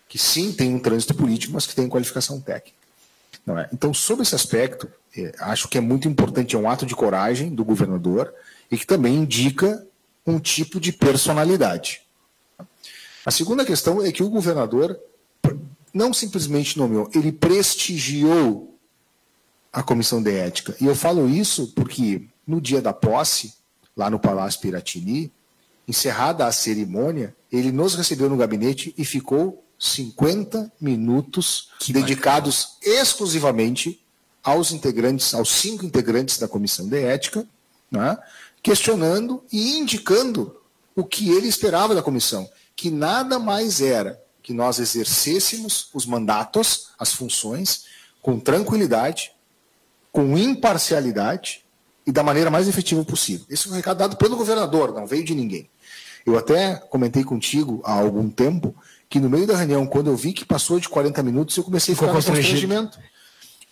que sim têm um trânsito político, mas que têm qualificação técnica. Não é? Então, sob esse aspecto, acho que é muito importante, é um ato de coragem do governador e que também indica um tipo de personalidade. A segunda questão é que o governador não simplesmente nomeou, ele prestigiou a comissão de ética. E eu falo isso porque no dia da posse, lá no Palácio Piratini, encerrada a cerimônia, ele nos recebeu no gabinete e ficou 50 minutos dedicados exclusivamente aos 5 integrantes da comissão de ética, né, questionando e indicando o que ele esperava da comissão, que nada mais era que nós exercêssemos os mandatos, as funções, com tranquilidade, com imparcialidade e da maneira mais efetiva possível. Esse é um recado dado pelo governador, não veio de ninguém. Eu até comentei contigo há algum tempo que no meio da reunião, quando eu vi que passou de 40 minutos, eu comecei a ficar com constrangimento.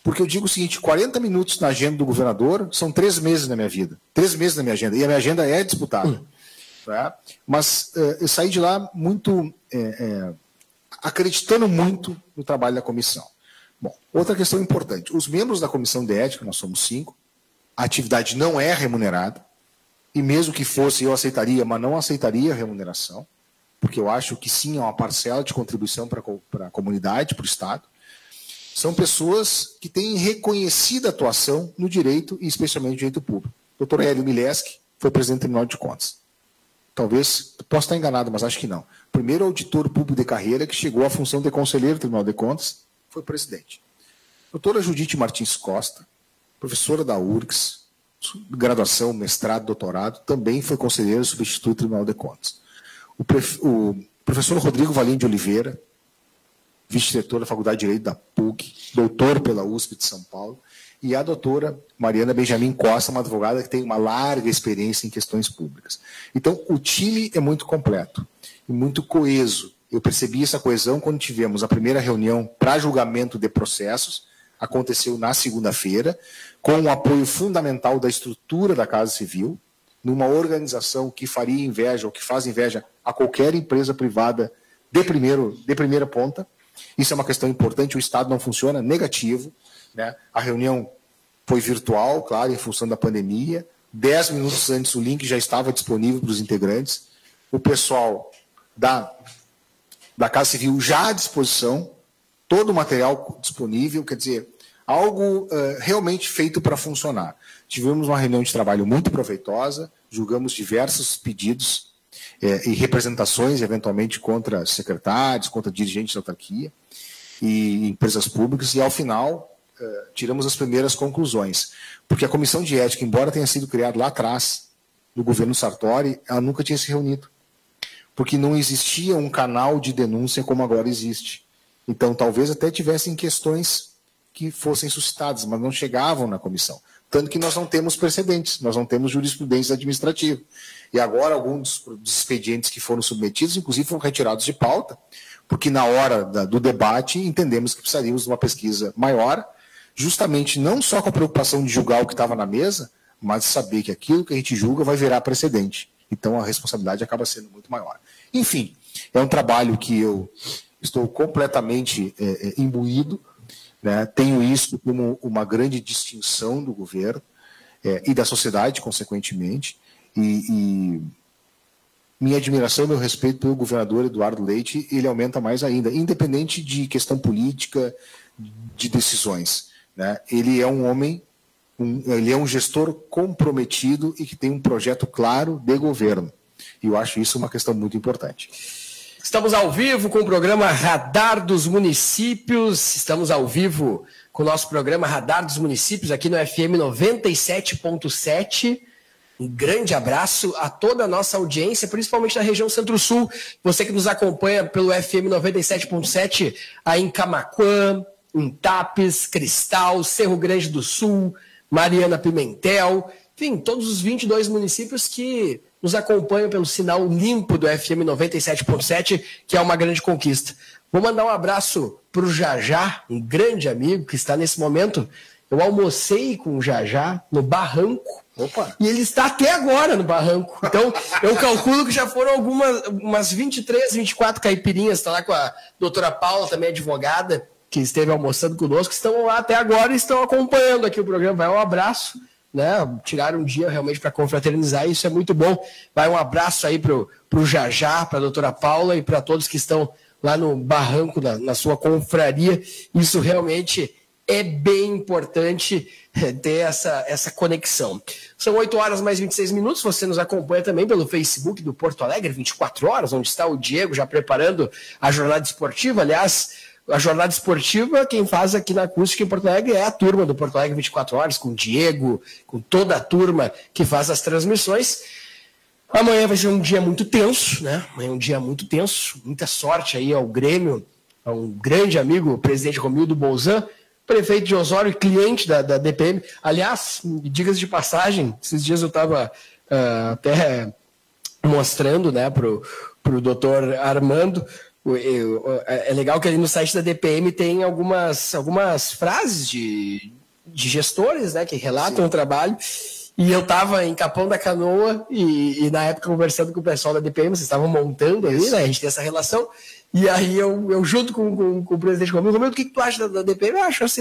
Porque eu digo o seguinte, 40 minutos na agenda do governador são 3 meses na minha vida. 3 meses na minha agenda. E a minha agenda é disputada. Tá? Mas eu saí de lá muito acreditando muito no trabalho da comissão. Bom, outra questão importante. Os membros da comissão de ética, nós somos 5, a atividade não é remunerada, e mesmo que fosse, eu aceitaria, mas não aceitaria a remuneração, porque eu acho que sim, é uma parcela de contribuição para a comunidade, para o Estado. São pessoas que têm reconhecida atuação no direito, e especialmente no direito público. O Dr. Hélio Mileski foi presidente do Tribunal de Contas. Talvez, posso estar enganado, mas acho que não. O primeiro auditor público de carreira que chegou à função de conselheiro do Tribunal de Contas foi presidente. Doutora Judite Martins Costa, professora da URGS, graduação, mestrado, doutorado, também foi conselheiro substituto do Tribunal de Contas. O professor Rodrigo Valim de Oliveira, vice-diretor da Faculdade de Direito da PUC, doutor pela USP de São Paulo, e a doutora Mariana Benjamin Costa, uma advogada que tem uma larga experiência em questões públicas. Então, o time é muito completo e muito coeso. Eu percebi essa coesão quando tivemos a primeira reunião para julgamento de processos, aconteceu na segunda-feira, com o apoio fundamental da estrutura da Casa Civil, numa organização que faria inveja ou que faz inveja a qualquer empresa privada de primeira ponta. Isso é uma questão importante, o Estado não funciona, negativo, né? A reunião foi virtual, claro, em função da pandemia. 10 minutos antes o link já estava disponível para os integrantes. O pessoal da Casa Civil já à disposição, todo o material disponível, quer dizer, algo realmente feito para funcionar. Tivemos uma reunião de trabalho muito proveitosa, julgamos diversos pedidos e representações, eventualmente, contra secretários, contra dirigentes da autarquia e empresas públicas, e, ao final, tiramos as primeiras conclusões. Porque a Comissão de Ética, embora tenha sido criada lá atrás, no governo Sartori, ela nunca tinha se reunido. Porque não existia um canal de denúncia como agora existe. Então, talvez até tivessem questões que fossem suscitadas, mas não chegavam na comissão. Tanto que nós não temos precedentes, nós não temos jurisprudência administrativa. E agora, alguns dos expedientes que foram submetidos, inclusive, foram retirados de pauta, porque na hora do debate entendemos que precisaríamos de uma pesquisa maior, justamente não só com a preocupação de julgar o que estava na mesa, mas de saber que aquilo que a gente julga vai virar precedente. Então, a responsabilidade acaba sendo muito maior. Enfim, é um trabalho que eu estou completamente imbuído, né? Tenho isso como uma grande distinção do governo e da sociedade, consequentemente, e minha admiração e meu respeito pelo governador Eduardo Leite, ele aumenta mais ainda, independente de questão política, de decisões, né? Ele é um homem, ele é um gestor comprometido e que tem um projeto claro de governo, e eu acho isso uma questão muito importante. Estamos ao vivo com o programa Radar dos Municípios. Estamos ao vivo com o nosso programa Radar dos Municípios aqui no FM 97.7. Um grande abraço a toda a nossa audiência, principalmente da região Centro-Sul. Você que nos acompanha pelo FM 97.7 aí em Camaquã, em Tapes, Cristal, Cerro Grande do Sul, Mariana Pimentel. Enfim, todos os 22 municípios que nos acompanham pelo sinal limpo do FM 97.7, que é uma grande conquista. Vou mandar um abraço para o Jajá, um grande amigo que está nesse momento. Eu almocei com o Jajá no Barranco. Opa. E ele está até agora no Barranco. Então, eu calculo que já foram umas 23, 24 caipirinhas. Está lá com a doutora Paula, também advogada, que esteve almoçando conosco. Estão lá até agora e estão acompanhando aqui o programa. Vai um abraço. Né, tiraram um dia realmente para confraternizar, isso é muito bom. Vai um abraço aí pro Jajá, para a doutora Paula e para todos que estão lá no Barranco, na sua confraria. Isso realmente é bem importante ter essa conexão. São 8 horas mais 26 minutos, você nos acompanha também pelo Facebook do Porto Alegre, 24 horas, onde está o Diego já preparando a jornada esportiva. Aliás, a jornada esportiva, quem faz aqui na Acústica em Porto Alegre é a turma do Porto Alegre 24 horas, com o Diego, com toda a turma que faz as transmissões. Amanhã vai ser um dia muito tenso, né? Amanhã é um dia muito tenso. Muita sorte aí ao Grêmio, a um grande amigo, o presidente Romildo Bolzan, prefeito de Osório e cliente da DPM. Aliás, diga-se de passagem, esses dias eu estava até mostrando, né, pro doutor Armando. É legal que ali no site da DPM tem algumas frases de gestores, né, que relatam o trabalho. E eu estava em Capão da Canoa e na época conversando com o pessoal da DPM, vocês estavam montando ali, né, a gente tem essa relação. E aí eu junto com o presidente Romildo, o que tu acha da DPM?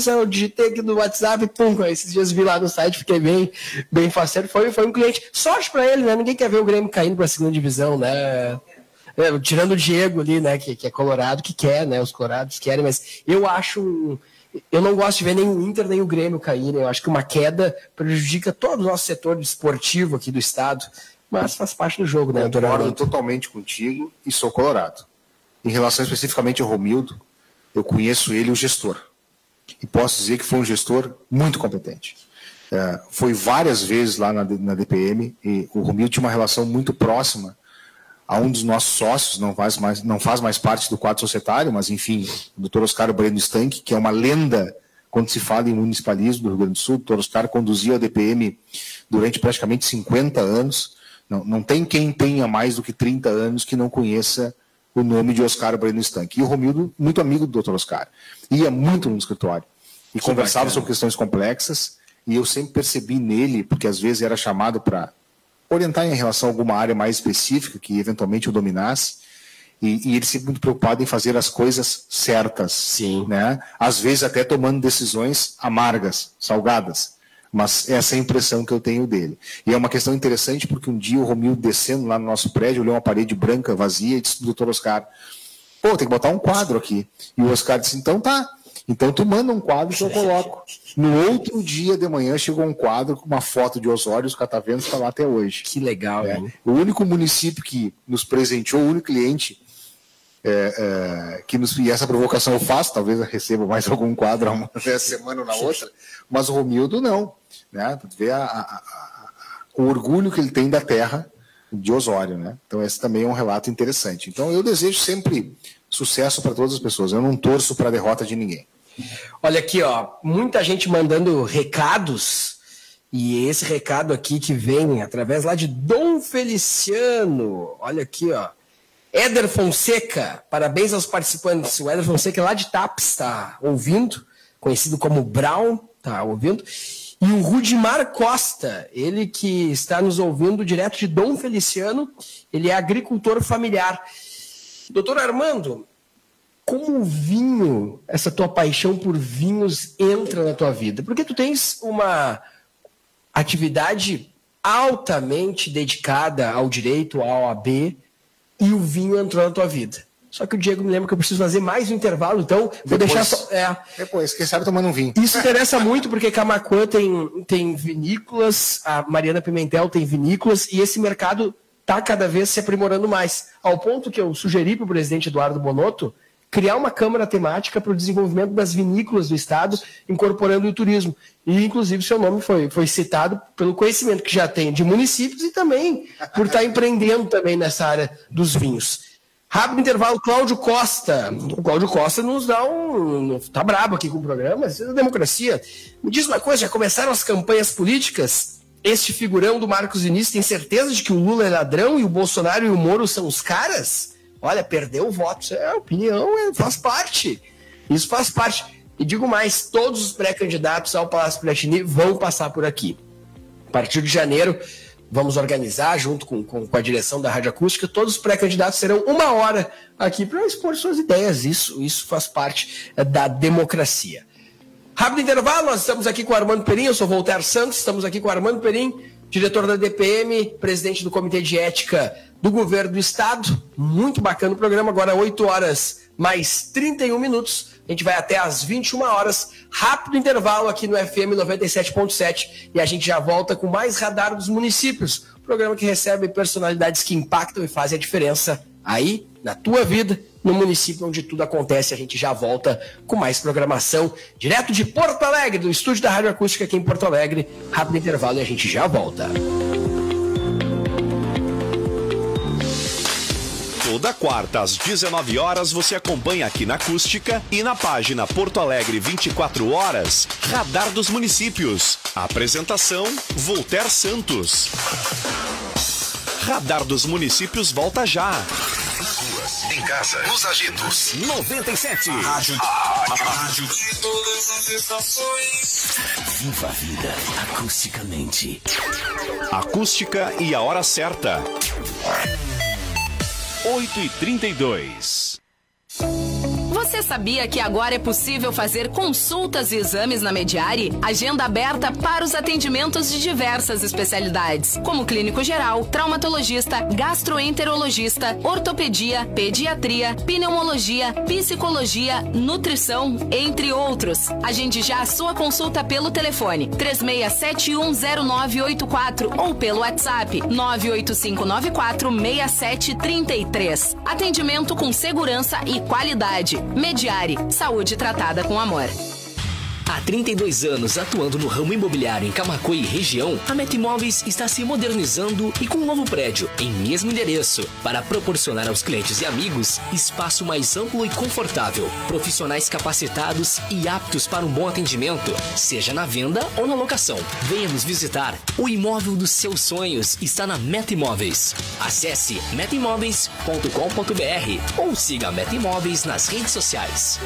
Eu digitei aqui no WhatsApp, pum, esses dias vi lá no site, fiquei bem faceiro. Foi um cliente. Sorte para ele, né? Ninguém quer ver o Grêmio caindo para a segunda divisão, né? Tirando o Diego ali, né, que é colorado, que quer, né, os colorados querem, mas eu não gosto de ver nem o Inter nem o Grêmio caírem. Eu acho que uma queda prejudica todo o nosso setor esportivo aqui do estado, mas faz parte do jogo, né? Concordo totalmente contigo e sou colorado. Em relação especificamente ao Romildo, eu conheço ele, o gestor, e posso dizer que foi um gestor muito competente. foi várias vezes lá na DPM, e o Romildo tinha uma relação muito próxima a um dos nossos sócios, não faz mais parte do quadro societário, mas enfim, o Dr. Oscar Bueno Stanque, que é uma lenda quando se fala em municipalismo do Rio Grande do Sul. O Dr. Oscar conduziu a DPM durante praticamente 50 anos. Não tem quem tenha mais do que 30 anos que não conheça o nome de Oscar Bueno Stanque. E o Romildo, muito amigo do Dr. Oscar, ia muito no escritório e conversava sobre questões complexas, e eu sempre percebi nele, porque às vezes era chamado para orientar em relação a alguma área mais específica que eventualmente eu dominasse, e ele sempre muito preocupado em fazer as coisas certas. Sim. Né? Às vezes até tomando decisões amargas, salgadas, mas essa é a impressão que eu tenho dele. E é uma questão interessante, porque um dia o Romildo, descendo lá no nosso prédio, olhou uma parede branca, vazia, e disse para o Dr. Oscar: pô, tem que botar um quadro aqui. E o Oscar disse: então tá, então tu manda um quadro que eu coloco. No outro dia de manhã chegou um quadro com uma foto de Osório, os cataventos está lá até hoje. Que legal, hein? O único município que nos presenteou, o único cliente e essa provocação eu faço, talvez eu receba mais algum quadro essa semana ou na outra, mas o Romildo não. Né? Tu vê o orgulho que ele tem da terra de Osório. Né? Então esse também é um relato interessante. Então eu desejo sempre sucesso para todas as pessoas, eu não torço para a derrota de ninguém. Olha aqui, ó, muita gente mandando recados, e esse recado aqui que vem através lá de Dom Feliciano, olha aqui, ó, Éder Fonseca, parabéns aos participantes. O Éder Fonseca lá de Tapes está ouvindo, conhecido como Brown, está ouvindo. E o Rudimar Costa, ele que está nos ouvindo direto de Dom Feliciano, ele é agricultor familiar. Doutor Armando, como o vinho, essa tua paixão por vinhos entra na tua vida? Porque tu tens uma atividade altamente dedicada ao direito, à OAB, e o vinho entrou na tua vida. Só que o Diego me lembra que eu preciso fazer mais um intervalo, então vou deixar só... Depois, quem sabe tomando um vinho. Isso interessa muito, porque Camaquã tem vinícolas, a Mariana Pimentel tem vinícolas, e esse mercado está cada vez se aprimorando mais. Ao ponto que eu sugeri para o presidente Eduardo Bonotto criar uma câmara temática para o desenvolvimento das vinícolas do estado, incorporando o turismo. E, inclusive, seu nome foi citado pelo conhecimento que já tem de municípios e também por estar empreendendo também nessa área dos vinhos. Rápido intervalo, Cláudio Costa. O Cláudio Costa nos dá tá brabo aqui com o programa, isso é da democracia. Me diz uma coisa, já começaram as campanhas políticas? Este figurão do Marcos Vinícius tem certeza de que o Lula é ladrão e o Bolsonaro e o Moro são os caras? Olha, perdeu o voto, isso é opinião, faz parte. Isso faz parte. E digo mais, todos os pré-candidatos ao Palácio Piratini vão passar por aqui. A partir de janeiro, vamos organizar, junto com a direção da Rádio Acústica, todos os pré-candidatos serão 1 hora aqui para expor suas ideias. Isso faz parte da democracia. Rápido intervalo, nós estamos aqui com o Armando Perim, eu sou Voltaire Santos, estamos aqui com o Armando Perim, diretor da DPM, presidente do Comitê de Ética do Governo do Estado. Muito bacana o programa, agora 8 horas mais 31 minutos. A gente vai até às 21 horas. Rápido intervalo aqui no FM 97.7 e a gente já volta com mais Radar dos Municípios. Programa que recebe personalidades que impactam e fazem a diferença aí na tua vida, no município onde tudo acontece. A gente já volta com mais programação direto de Porto Alegre, do estúdio da Rádio Acústica aqui em Porto Alegre. Rápido intervalo e a gente já volta. Toda quarta às 19 horas você acompanha aqui na Acústica e na página Porto Alegre 24 horas, Radar dos Municípios. Apresentação, Voltaire Santos. Radar dos Municípios volta já. Nas ruas, em casa, nos agitos. 97. Rádio de todas as estações. Viva a vida acusticamente. Acústica e a hora certa. 8h32. Você sabia que agora é possível fazer consultas e exames na Mediare? Agenda aberta para os atendimentos de diversas especialidades, como clínico geral, traumatologista, gastroenterologista, ortopedia, pediatria, pneumologia, psicologia, nutrição, entre outros. Agende já a sua consulta pelo telefone 36710984 ou pelo WhatsApp 985946733. Atendimento com segurança e qualidade. Mediare, saúde tratada com amor. Há 32 anos atuando no ramo imobiliário em Camaquã e região, a Metimóveis está se modernizando e com um novo prédio em mesmo endereço para proporcionar aos clientes e amigos espaço mais amplo e confortável, profissionais capacitados e aptos para um bom atendimento, seja na venda ou na locação. Venha nos visitar. O imóvel dos seus sonhos está na Metimóveis. Acesse metimóveis.com.br ou siga a Metimóveis nas redes sociais.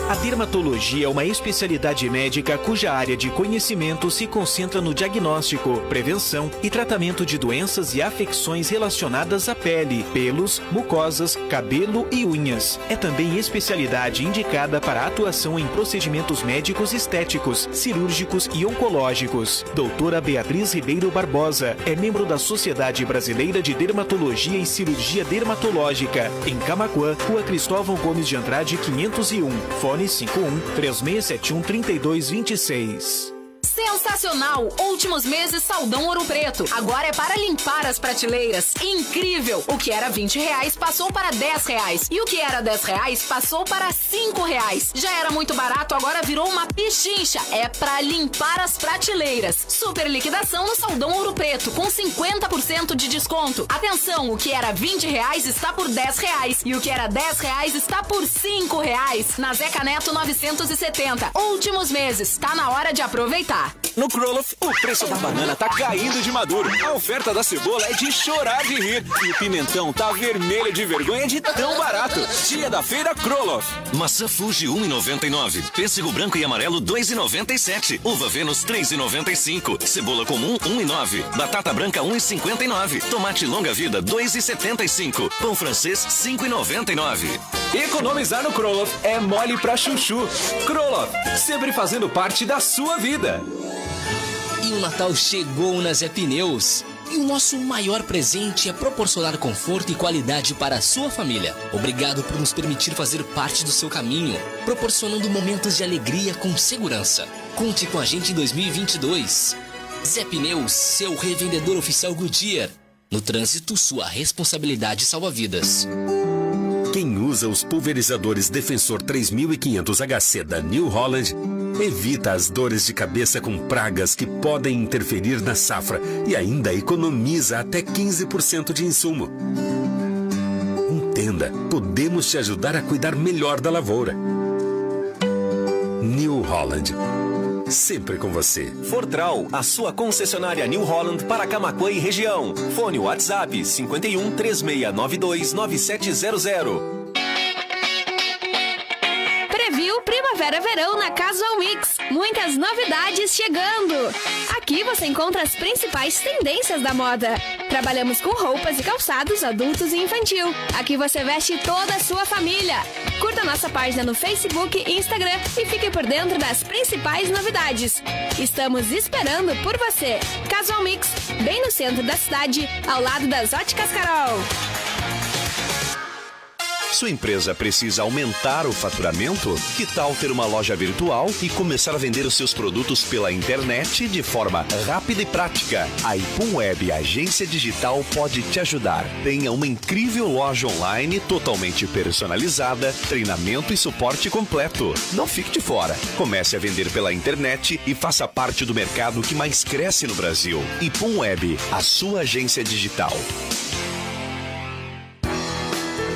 A dermatologia é uma especialidade médica cuja área de conhecimento se concentra no diagnóstico, prevenção e tratamento de doenças e afecções relacionadas à pele, pelos, mucosas, cabelo e unhas. É também especialidade indicada para atuação em procedimentos médicos estéticos, cirúrgicos e oncológicos. Doutora Beatriz Ribeiro Barbosa é membro da Sociedade Brasileira de Dermatologia e Cirurgia Dermatológica, em Camaquã, Rua Cristóvão Gomes de Andrade, 501. Fone 51-3671-3226. Sensacional! Últimos meses Saldão Ouro Preto. Agora é para limpar as prateleiras. Incrível! O que era R$20 passou para R$10. E o que era R$10 passou para R$5. Já era muito barato, agora virou uma pichincha. É para limpar as prateleiras. Super liquidação no Saldão Ouro Preto, com 50% de desconto. Atenção, o que era R$20 está por R$10. E o que era R$10 está por R$5. Na Zeca Neto 970. Últimos meses. Tá na hora de aproveitar. No Kroloff, o preço da banana tá caindo de maduro. A oferta da cebola é de chorar de rir. E o pimentão tá vermelho de vergonha de tão barato. Dia da feira Kroloff. Maçã Fuji 1,99. Pêssego branco e amarelo 2,97. Uva Vênus 3,95. Cebola comum 1,9. Batata branca 1,59. Tomate longa vida 2,75. Pão francês 5,99. Economizar no Kroloff é mole pra chuchu. Kroloff, sempre fazendo parte da sua vida. E o Natal chegou na Zé Pneus. E o nosso maior presente é proporcionar conforto e qualidade para a sua família. Obrigado por nos permitir fazer parte do seu caminho, proporcionando momentos de alegria com segurança. Conte com a gente em 2022. Zé Pneus, seu revendedor oficial Goodyear. No trânsito, sua responsabilidade salva vidas. Quem usa os pulverizadores Defensor 3500 HC da New Holland evita as dores de cabeça com pragas que podem interferir na safra e ainda economiza até 15% de insumo. Entenda, podemos te ajudar a cuidar melhor da lavoura. New Holland, sempre com você. Fortral, a sua concessionária New Holland para Camaquã e região. Fone WhatsApp 51 3692 9700. Primavera-verão na Casual Mix. Muitas novidades chegando. Aqui você encontra as principais tendências da moda. Trabalhamos com roupas e calçados adultos e infantil. Aqui você veste toda a sua família. Curta nossa página no Facebook e Instagram e fique por dentro das principais novidades. Estamos esperando por você. Casual Mix, bem no centro da cidade, ao lado das Óticas Carol. Sua empresa precisa aumentar o faturamento? Que tal ter uma loja virtual e começar a vender os seus produtos pela internet de forma rápida e prática? A Ipum Web Agência Digital pode te ajudar. Tenha uma incrível loja online totalmente personalizada, treinamento e suporte completo. Não fique de fora. Comece a vender pela internet e faça parte do mercado que mais cresce no Brasil. Ipum Web, a sua agência digital.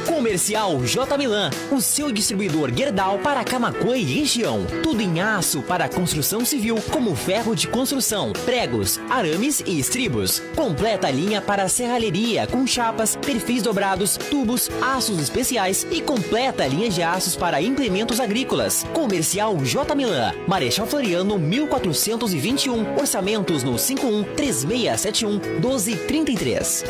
Comercial J Milan, o seu distribuidor Gerdau para Camaquã e região. Tudo em aço para construção civil, como ferro de construção, pregos, arames e estribos. Completa a linha para serralheria, com chapas, perfis dobrados, tubos, aços especiais e completa a linha de aços para implementos agrícolas. Comercial J Milan, Marechal Floriano 1421, orçamentos no 51 3671 1233.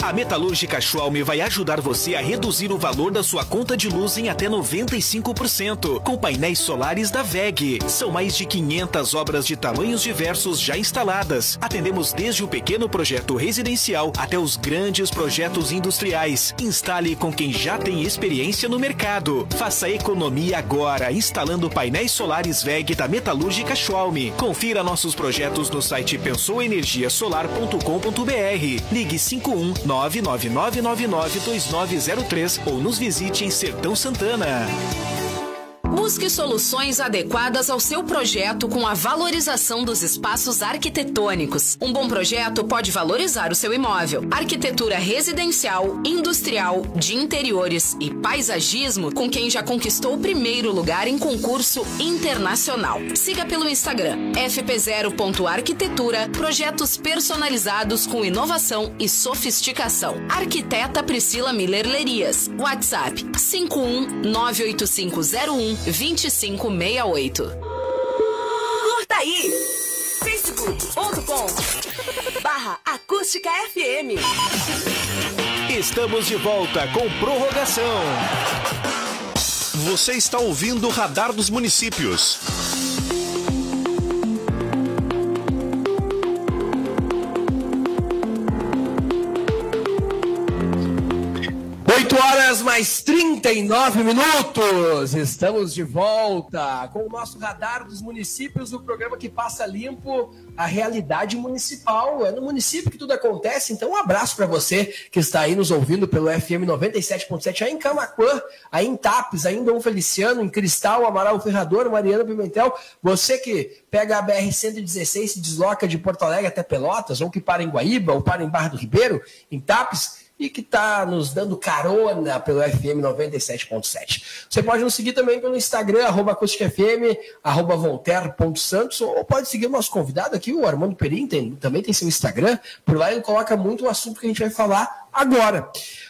A Metalúrgica Schwalm vai ajudar você a reduzir o valor da sua conta de luz em até 95%, com painéis solares da WEG. São mais de 500 obras de tamanhos diversos já instaladas. Atendemos desde o pequeno projeto residencial até os grandes projetos industriais. Instale com quem já tem experiência no mercado. Faça economia agora, instalando painéis solares WEG da Metalúrgica Schwalm. Confira nossos projetos no site pensouenergiasolar.com.br. Ligue 51 999992903 ou nos visite em Sertão Santana. Busque soluções adequadas ao seu projeto com a valorização dos espaços arquitetônicos. Um bom projeto pode valorizar o seu imóvel. Arquitetura residencial, industrial, de interiores e paisagismo com quem já conquistou o primeiro lugar em concurso internacional. Siga pelo Instagram fp0.arquitetura, projetos personalizados com inovação e sofisticação. Arquiteta Priscila Miller Lerias. WhatsApp 51985012568. Curta aí! facebook.com/Acústica FM. Estamos de volta com prorrogação. Você está ouvindo o Radar dos Municípios. 8h39. Estamos de volta com o nosso Radar dos Municípios, o programa que passa limpo a realidade municipal. É no município que tudo acontece, então um abraço para você que está aí nos ouvindo pelo FM 97.7, aí em Camaquã, aí em Tapes, aí em Dom Feliciano, em Cristal, Amaral Ferrador, Mariana Pimentel. Você que pega a BR-116 e se desloca de Porto Alegre até Pelotas, ou que para em Guaíba, ou para em Barra do Ribeiro, em Tapes, e que está nos dando carona pelo FM 97.7. Você pode nos seguir também pelo Instagram, @acústicafm, @voltaire.santos, ou pode seguir o nosso convidado aqui, o Armando Perim, também tem seu Instagram. Por lá ele coloca muito o assunto que a gente vai falar agora.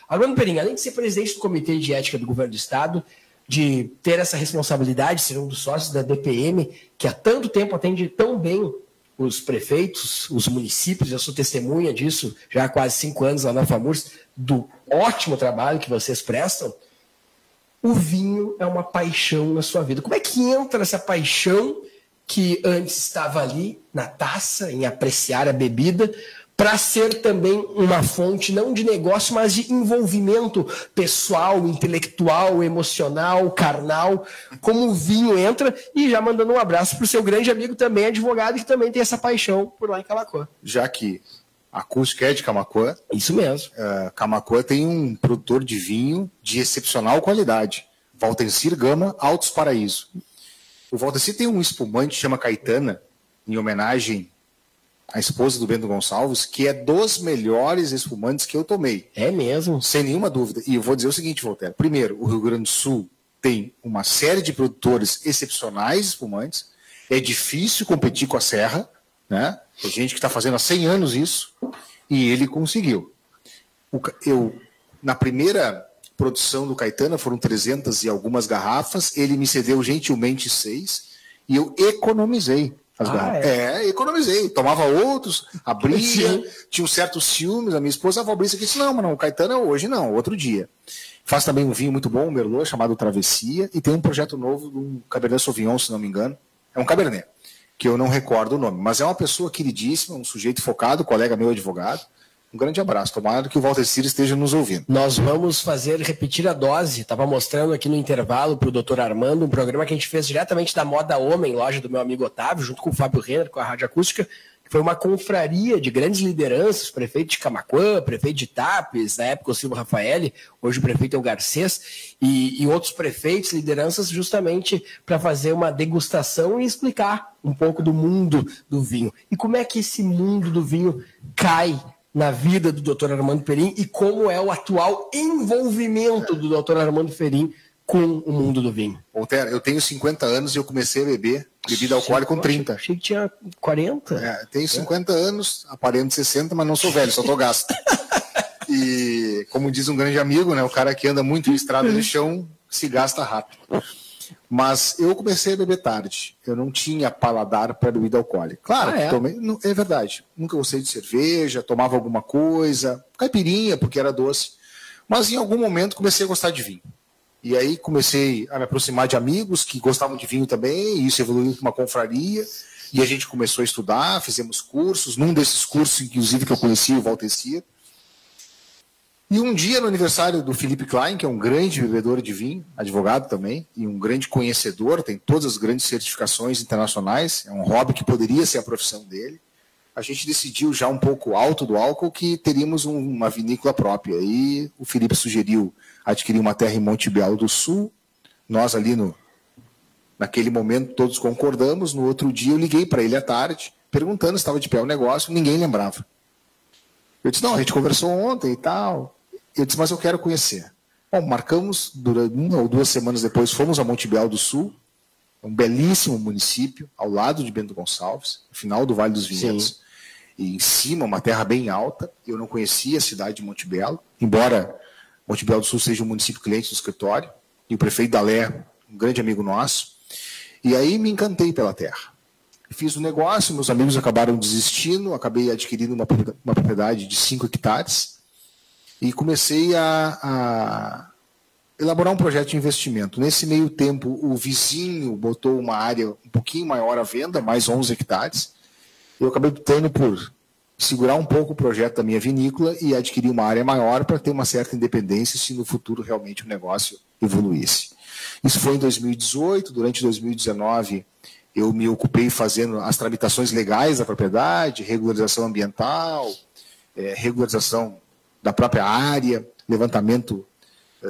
Armando Perim, além de ser presidente do Comitê de Ética do Governo do Estado, de ter essa responsabilidade, ser um dos sócios da DPM, que há tanto tempo atende tão bem os prefeitos, os municípios, eu sou testemunha disso já há quase 5 anos lá na FAMURS, do ótimo trabalho que vocês prestam. O vinho é uma paixão na sua vida. Como é que entra essa paixão que antes estava ali na taça, em apreciar a bebida, para ser também uma fonte não de negócio, mas de envolvimento pessoal, intelectual, emocional, carnal, como o vinho entra? E já mandando um abraço para o seu grande amigo também, advogado, que também tem essa paixão por lá em Camaquã. Já que a Acústica é de Camaquã. Isso mesmo. Camaquã tem um produtor de vinho de excepcional qualidade, Valtencir Gama, Altos Paraíso. O Valtencir tem um espumante que chama Caetana, em homenagem a esposa do Bento Gonçalves, que é dos melhores espumantes que eu tomei. É mesmo? Sem nenhuma dúvida. E eu vou dizer o seguinte, Voltaire. Primeiro, o Rio Grande do Sul tem uma série de produtores excepcionais de espumantes. É difícil competir com a Serra, né? Tem gente que está fazendo há 100 anos isso, e ele conseguiu. Na primeira produção do Caetana, foram 300 e algumas garrafas, ele me cedeu gentilmente 6, e eu economizei. Economizei. Tomava outros, abria, tinha um certo ciúmes. A minha esposa, a Fabrícia, disse: não, o Caetano hoje não, outro dia. Faz também um vinho muito bom, um Merlot, chamado Travessia, e tem um projeto novo de um Cabernet Sauvignon, se não me engano. É um Cabernet, que eu não recordo o nome, mas é uma pessoa queridíssima, um sujeito focado, colega meu advogado. Um grande abraço, tomara que o Valtencir esteja nos ouvindo. Nós vamos repetir a dose. Estava mostrando aqui no intervalo para o Dr. Armando um programa que a gente fez diretamente da Moda Homem, loja do meu amigo Otávio, junto com o Fábio Renner, com a Rádio Acústica, que foi uma confraria de grandes lideranças, prefeito de Camaquã, prefeito de Tapes, na época o Silvio Rafaeli, hoje o prefeito é o Garcês, e outros prefeitos, lideranças, justamente para fazer uma degustação e explicar um pouco do mundo do vinho. E como é que esse mundo do vinho cai na vida do Dr. Armando Perim e como é o atual envolvimento do Dr. Armando Perim com o mundo do vinho. Voltaire, eu tenho 50 anos e eu comecei a beber bebida alcoólica com 30. Achei que tinha 40. Tenho 50 anos, aparento 60, mas não sou velho, só tô gasto. E, como diz um grande amigo, né, o cara que anda muito em estrada de chão se gasta rápido. Mas eu comecei a beber tarde. Eu não tinha paladar para bebida alcoólica. Claro que tomei. Não, é verdade. Nunca gostei de cerveja, tomava alguma coisa, caipirinha, porque era doce. Mas em algum momento comecei a gostar de vinho. E aí comecei a me aproximar de amigos que gostavam de vinho também, e isso evoluiu para uma confraria. E a gente começou a estudar, fizemos cursos. Num desses cursos, inclusive, que eu conheci o Valtencir. E um dia, no aniversário do Felipe Klein, que é um grande bebedor de vinho, advogado também, e um grande conhecedor, tem todas as grandes certificações internacionais, é um hobby que poderia ser a profissão dele, a gente decidiu, já um pouco alto do álcool, que teríamos uma vinícola própria. E o Felipe sugeriu adquirir uma terra em Monte Belo do Sul, nós ali no Naquele momento todos concordamos, no outro dia eu liguei para ele à tarde, perguntando se estava de pé o negócio, ninguém lembrava. Eu disse, não, a gente conversou ontem e tal. Eu disse, mas eu quero conhecer. Bom, marcamos, durante 1 ou 2 semanas depois, fomos a Monte Belo do Sul, um belíssimo município, ao lado de Bento Gonçalves, no final do Vale dos Vinhedos. Sim. E em cima, uma terra bem alta. Eu não conhecia a cidade de Monte Belo, embora Monte Belo do Sul seja um município cliente do escritório, e o prefeito Dalé, um grande amigo nosso. E aí me encantei pela terra. Fiz o negócio, meus amigos acabaram desistindo, acabei adquirindo uma propriedade de 5 hectares e comecei a elaborar um projeto de investimento. Nesse meio tempo, o vizinho botou uma área um pouquinho maior à venda, mais 11 hectares. Eu acabei optando por segurar um pouco o projeto da minha vinícola e adquirir uma área maior para ter uma certa independência se no futuro realmente o negócio evoluísse. Isso foi em 2018, durante 2019 eu me ocupei fazendo as tramitações legais da propriedade, regularização ambiental, regularização da própria área, levantamento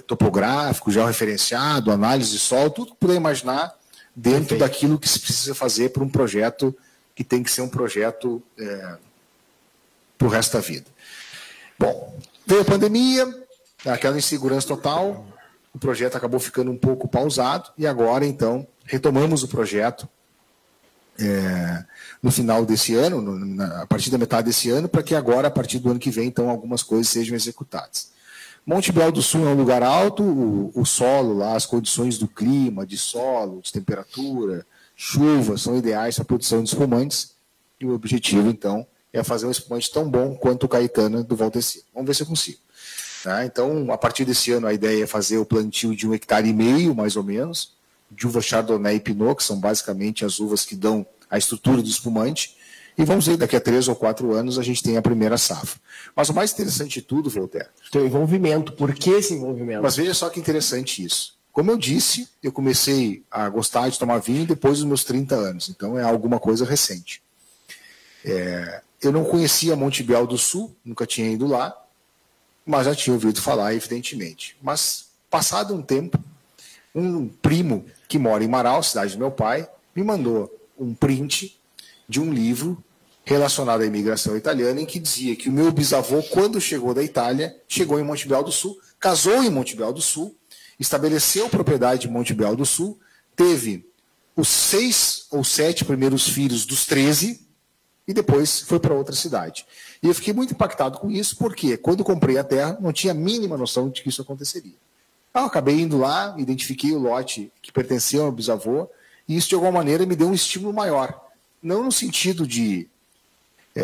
topográfico, georreferenciado, análise de solo, tudo que puder imaginar dentro daquilo que se precisa fazer para um projeto que tem que ser um projeto para o resto da vida. Bom, veio a pandemia, aquela insegurança total, o projeto acabou ficando um pouco pausado e agora, então, retomamos o projeto no final desse ano, a partir da metade desse ano, para que agora, a partir do ano que vem, então, algumas coisas sejam executadas. Monte Belo do Sul é um lugar alto, o solo lá, as condições do clima, de solo, de temperatura, chuva, são ideais para a produção de espumantes, e o objetivo, então, é fazer um espumante tão bom quanto o Caetano do Valteci. Vamos ver se eu consigo. Então, a partir desse ano, a ideia é fazer o plantio de 1,5 hectare, mais ou menos, de uva Chardonnay e Pinot, que são basicamente as uvas que dão a estrutura do espumante, e vamos ver, daqui a 3 ou 4 anos a gente tem a primeira safra. Mas o mais interessante de tudo, Voltaire... Teu envolvimento, por que esse envolvimento? Mas veja só que interessante isso. Como eu disse, eu comecei a gostar de tomar vinho depois dos meus 30 anos, então é alguma coisa recente. Eu não conhecia Monte Belo do Sul, nunca tinha ido lá, mas já tinha ouvido falar, evidentemente. Mas, passado um tempo, um primo que mora em Manaus, cidade do meu pai, me mandou um print de um livro relacionado à imigração italiana, em que dizia que o meu bisavô, quando chegou da Itália, chegou em Monte Belo do Sul, casou em Monte Belo do Sul, estabeleceu propriedade em Monte Belo do Sul, teve os 6 ou 7 primeiros filhos dos 13 e depois foi para outra cidade. E eu fiquei muito impactado com isso, porque quando comprei a terra, não tinha a mínima noção de que isso aconteceria. Eu acabei indo lá, identifiquei o lote que pertencia ao meu bisavô, e isso de alguma maneira me deu um estímulo maior. Não no sentido de...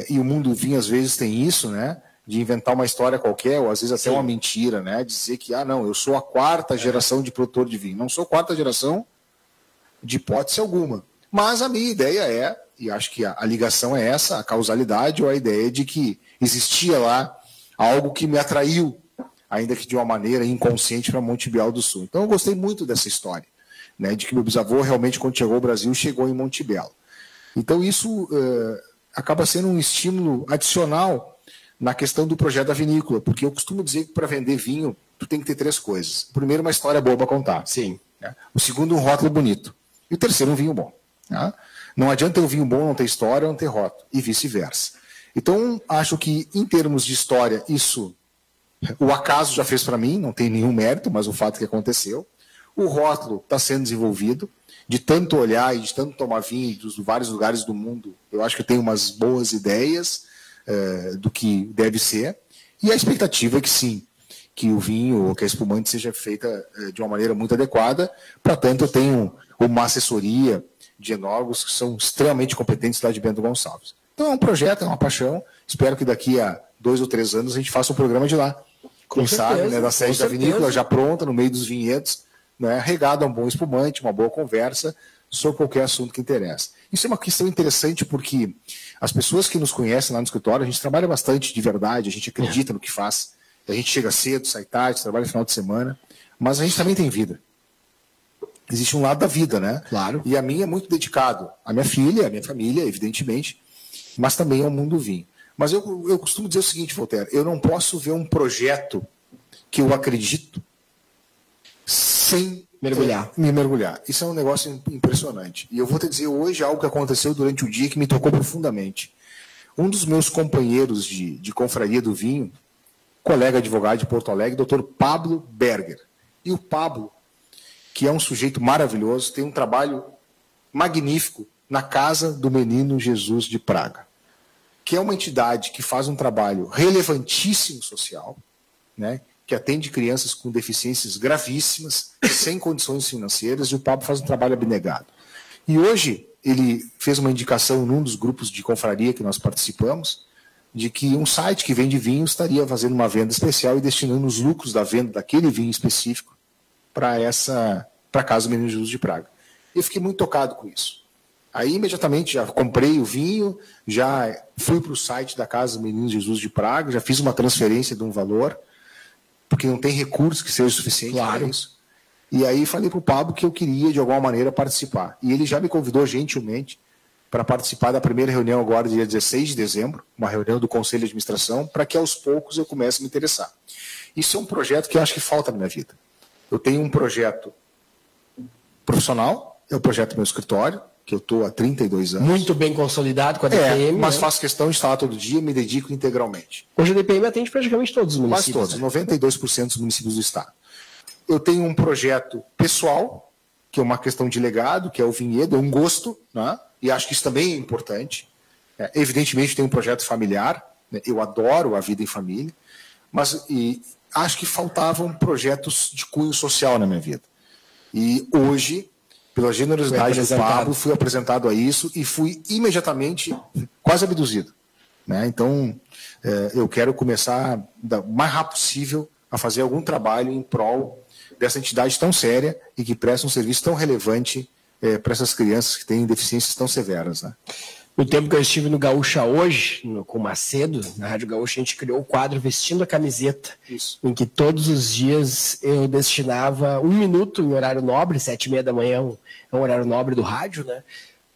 e o mundo do vinho às vezes tem isso, né? De inventar uma história qualquer, ou às vezes até uma mentira, né? Dizer que, não, eu sou a 4ª geração de produtor de vinho. Não sou 4ª geração de hipótese alguma. Mas a minha ideia é, e acho que a ligação é essa, a causalidade, ou a ideia de que existia lá algo que me atraiu, ainda que de uma maneira inconsciente, para Monte Belo do Sul. Então eu gostei muito dessa história, né? De que meu bisavô realmente, quando chegou ao Brasil, chegou em Monte Belo. Então isso acaba sendo um estímulo adicional na questão do projeto da vinícola, porque eu costumo dizer que para vender vinho, tu tem que ter 3 coisas. O primeiro, uma história boa para contar. Sim. Né? O segundo, um rótulo bonito. E o terceiro, um vinho bom. Né? Não adianta ter um vinho bom, não ter história, não ter rótulo. E vice-versa. Então, acho que, em termos de história, isso, o acaso já fez para mim, não tem nenhum mérito, mas o fato que aconteceu. O rótulo está sendo desenvolvido, de tanto olhar e de tanto tomar vinho dos vários lugares do mundo. Eu acho que eu tenho umas boas ideias do que deve ser, e a expectativa é que sim, que o vinho ou que a espumante seja feita de uma maneira muito adequada. Para tanto, eu tenho uma assessoria de enólogos que são extremamente competentes lá de Bento Gonçalves. Então é um projeto, é uma paixão. Espero que daqui a 2 ou 3 anos a gente faça um programa de lá. Quem sabe, né, da sede da vinícola, já pronta, no meio dos vinhedos, né, regado a um bom espumante, uma boa conversa sobre qualquer assunto que interessa. Isso é uma questão interessante porque as pessoas que nos conhecem lá no escritório, a gente trabalha bastante de verdade, a gente acredita no que faz. A gente chega cedo, sai tarde, trabalha no final de semana, mas a gente também tem vida. Existe um lado da vida, né? Claro. E a minha é muito dedicado à minha filha, à minha família, evidentemente, mas também ao mundo do vinho. Mas eu costumo dizer o seguinte, Voltaire, eu não posso ver um projeto que eu acredito sem mergulhar. Isso é um negócio impressionante. E eu vou te dizer hoje algo que aconteceu durante o dia que me tocou profundamente. Um dos meus companheiros de confraria do vinho, colega advogado de Porto Alegre, Dr. Pablo Berger. E o Pablo, que é um sujeito maravilhoso, tem um trabalho magnífico na Casa do Menino Jesus de Praga, que é uma entidade que faz um trabalho relevantíssimo social, né, que atende crianças com deficiências gravíssimas, sem condições financeiras, e o Pablo faz um trabalho abnegado. E hoje ele fez uma indicação num dos grupos de confraria que nós participamos, de que um site que vende vinho estaria fazendo uma venda especial e destinando os lucros da venda daquele vinho específico para a Casa do Menino Jesus de Praga. Eu fiquei muito tocado com isso. Aí, imediatamente, já comprei o vinho, já fui para o site da Casa do Menino Jesus de Praga, já fiz uma transferência de um valor, porque não tem recurso que seja suficiente para isso. E aí falei para o Pablo que eu queria, de alguma maneira, participar. E ele já me convidou gentilmente para participar da primeira reunião agora, dia 16 de dezembro, uma reunião do Conselho de Administração, para que aos poucos eu comece a me interessar. Isso é um projeto que eu acho que falta na minha vida. Eu tenho um projeto profissional, é o projeto do meu escritório, que eu estou há 32 anos. Muito bem consolidado com a DPM. Mas faço questão de estar lá todo dia e me dedico integralmente. Hoje a DPM atende praticamente todos os municípios. Quase todos, 92% dos municípios do estado. Eu tenho um projeto pessoal, que é uma questão de legado, que é o vinhedo, é um gosto, né? E acho que isso também é importante. Evidentemente tem um projeto familiar, né? Eu adoro a vida em família, mas acho que faltavam projetos de cunho social na minha vida. E hoje, pela generosidade do Pablo, fui apresentado a isso e fui imediatamente quase abduzido, né? Então, eu quero começar, o mais rápido possível, a fazer algum trabalho em prol dessa entidade tão séria e que presta um serviço tão relevante para essas crianças que têm deficiências tão severas, né? No tempo que eu estive no Gaúcha hoje, com o Macedo, na Rádio Gaúcha, a gente criou o quadro Vestindo a Camiseta, em que todos os dias eu destinava 1 minuto em horário nobre, 7h30 da manhã, é um horário nobre do rádio, né,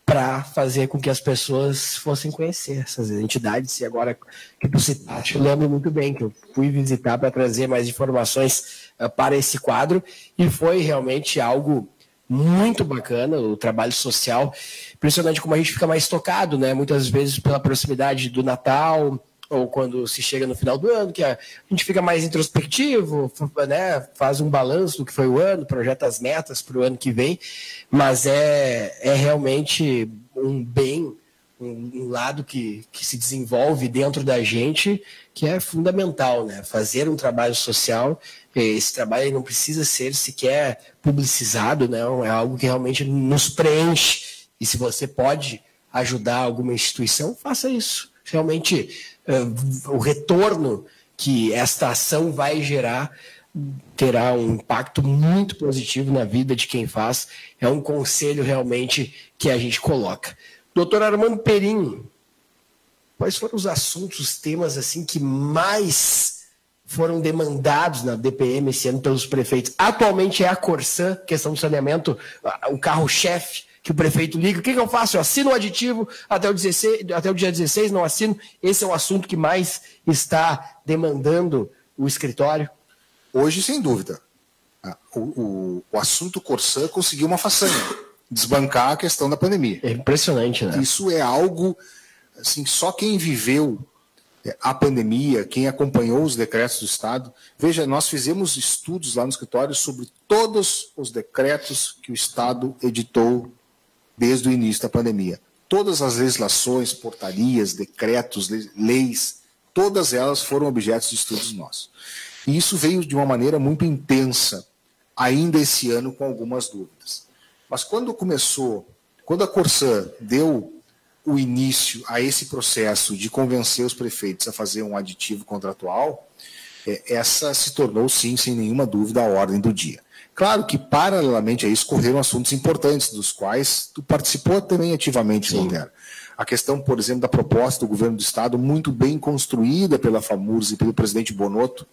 para fazer com que as pessoas fossem conhecer essas entidades. E agora que tu citaste, eu lembro muito bem que eu fui visitar para trazer mais informações para esse quadro, e foi realmente algo muito bacana, o trabalho social. Impressionante como a gente fica mais tocado, né? Muitas vezes pela proximidade do Natal, ou quando se chega no final do ano, que a gente fica mais introspectivo, né? Faz um balanço do que foi o ano, projeta as metas para o ano que vem, mas é realmente um bem, um lado que se desenvolve dentro da gente, que é fundamental, né? Fazer um trabalho social. Esse trabalho não precisa ser sequer publicizado, né? É algo que realmente nos preenche. E se você pode ajudar alguma instituição, faça isso. Realmente, o retorno que esta ação vai gerar terá um impacto muito positivo na vida de quem faz. É um conselho realmente que a gente coloca. Doutor Armando Perim, quais foram os assuntos, os temas assim que mais foram demandados na DPM esse ano pelos prefeitos? Atualmente é a Corsã, questão do saneamento, o carro-chefe que o prefeito liga. O que eu faço? Eu assino o aditivo até o dia 16, não assino. Esse é o assunto que mais está demandando o escritório? Hoje, sem dúvida. O assunto Corsã conseguiu uma façanha, desbancar a questão da pandemia. É impressionante, né? Isso é algo, assim, só quem viveu a pandemia, quem acompanhou os decretos do Estado. Veja, nós fizemos estudos lá no escritório sobre todos os decretos que o Estado editou desde o início da pandemia. Todas as legislações, portarias, decretos, leis, todas elas foram objetos de estudos nossos. E isso veio de uma maneira muito intensa, ainda esse ano, com algumas dúvidas. Mas quando a Corsã deu o início a esse processo de convencer os prefeitos a fazer um aditivo contratual, essa se tornou, sim, sem nenhuma dúvida, a ordem do dia. Claro que, paralelamente a isso, correram assuntos importantes, dos quais tu participou também ativamente, Walter. A questão, por exemplo, da proposta do governo do Estado, muito bem construída pela FAMURS e pelo presidente Bonotto,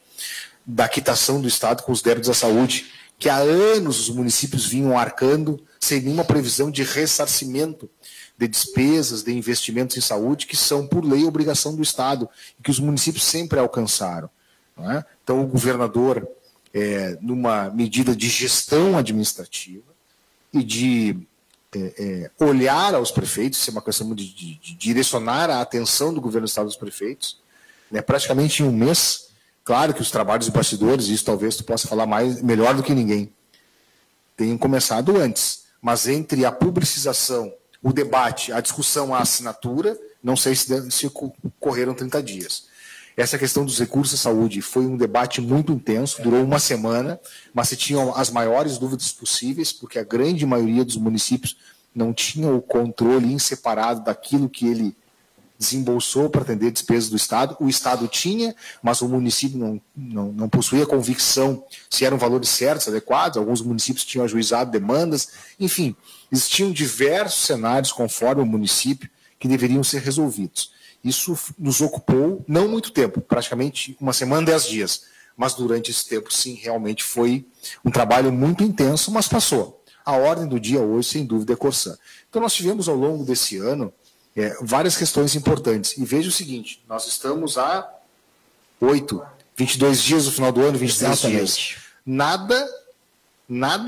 da quitação do Estado com os débitos da saúde, que há anos os municípios vinham arcando sem nenhuma previsão de ressarcimento de despesas, de investimentos em saúde, que são, por lei, obrigação do Estado, e que os municípios sempre alcançaram. Não é? Então, o governador numa medida de gestão administrativa e de olhar aos prefeitos, isso é uma questão de direcionar a atenção do governo do Estado aos prefeitos, né, praticamente em um mês. Claro que os trabalhos de bastidores, isso talvez tu possa falar melhor do que ninguém, tenham começado antes, mas entre a publicização, o debate, a discussão, a assinatura, não sei se correram 30 dias. Essa questão dos recursos à saúde foi um debate muito intenso, durou uma semana, mas se tinham as maiores dúvidas possíveis, porque a grande maioria dos municípios não tinha o controle inseparado daquilo que ele desembolsou para atender despesas do Estado. O Estado tinha, mas o município não possuía convicção se eram valores certos, adequados. Alguns municípios tinham ajuizado demandas. Enfim, existiam diversos cenários conforme o município que deveriam ser resolvidos. Isso nos ocupou não muito tempo, praticamente uma semana, 10 dias. Mas durante esse tempo, sim, realmente foi um trabalho muito intenso, mas passou. A ordem do dia hoje, sem dúvida, é Corsã. Então nós tivemos ao longo desse ano várias questões importantes. E veja o seguinte, nós estamos há 22 dias no final do ano, 23 dias. Nada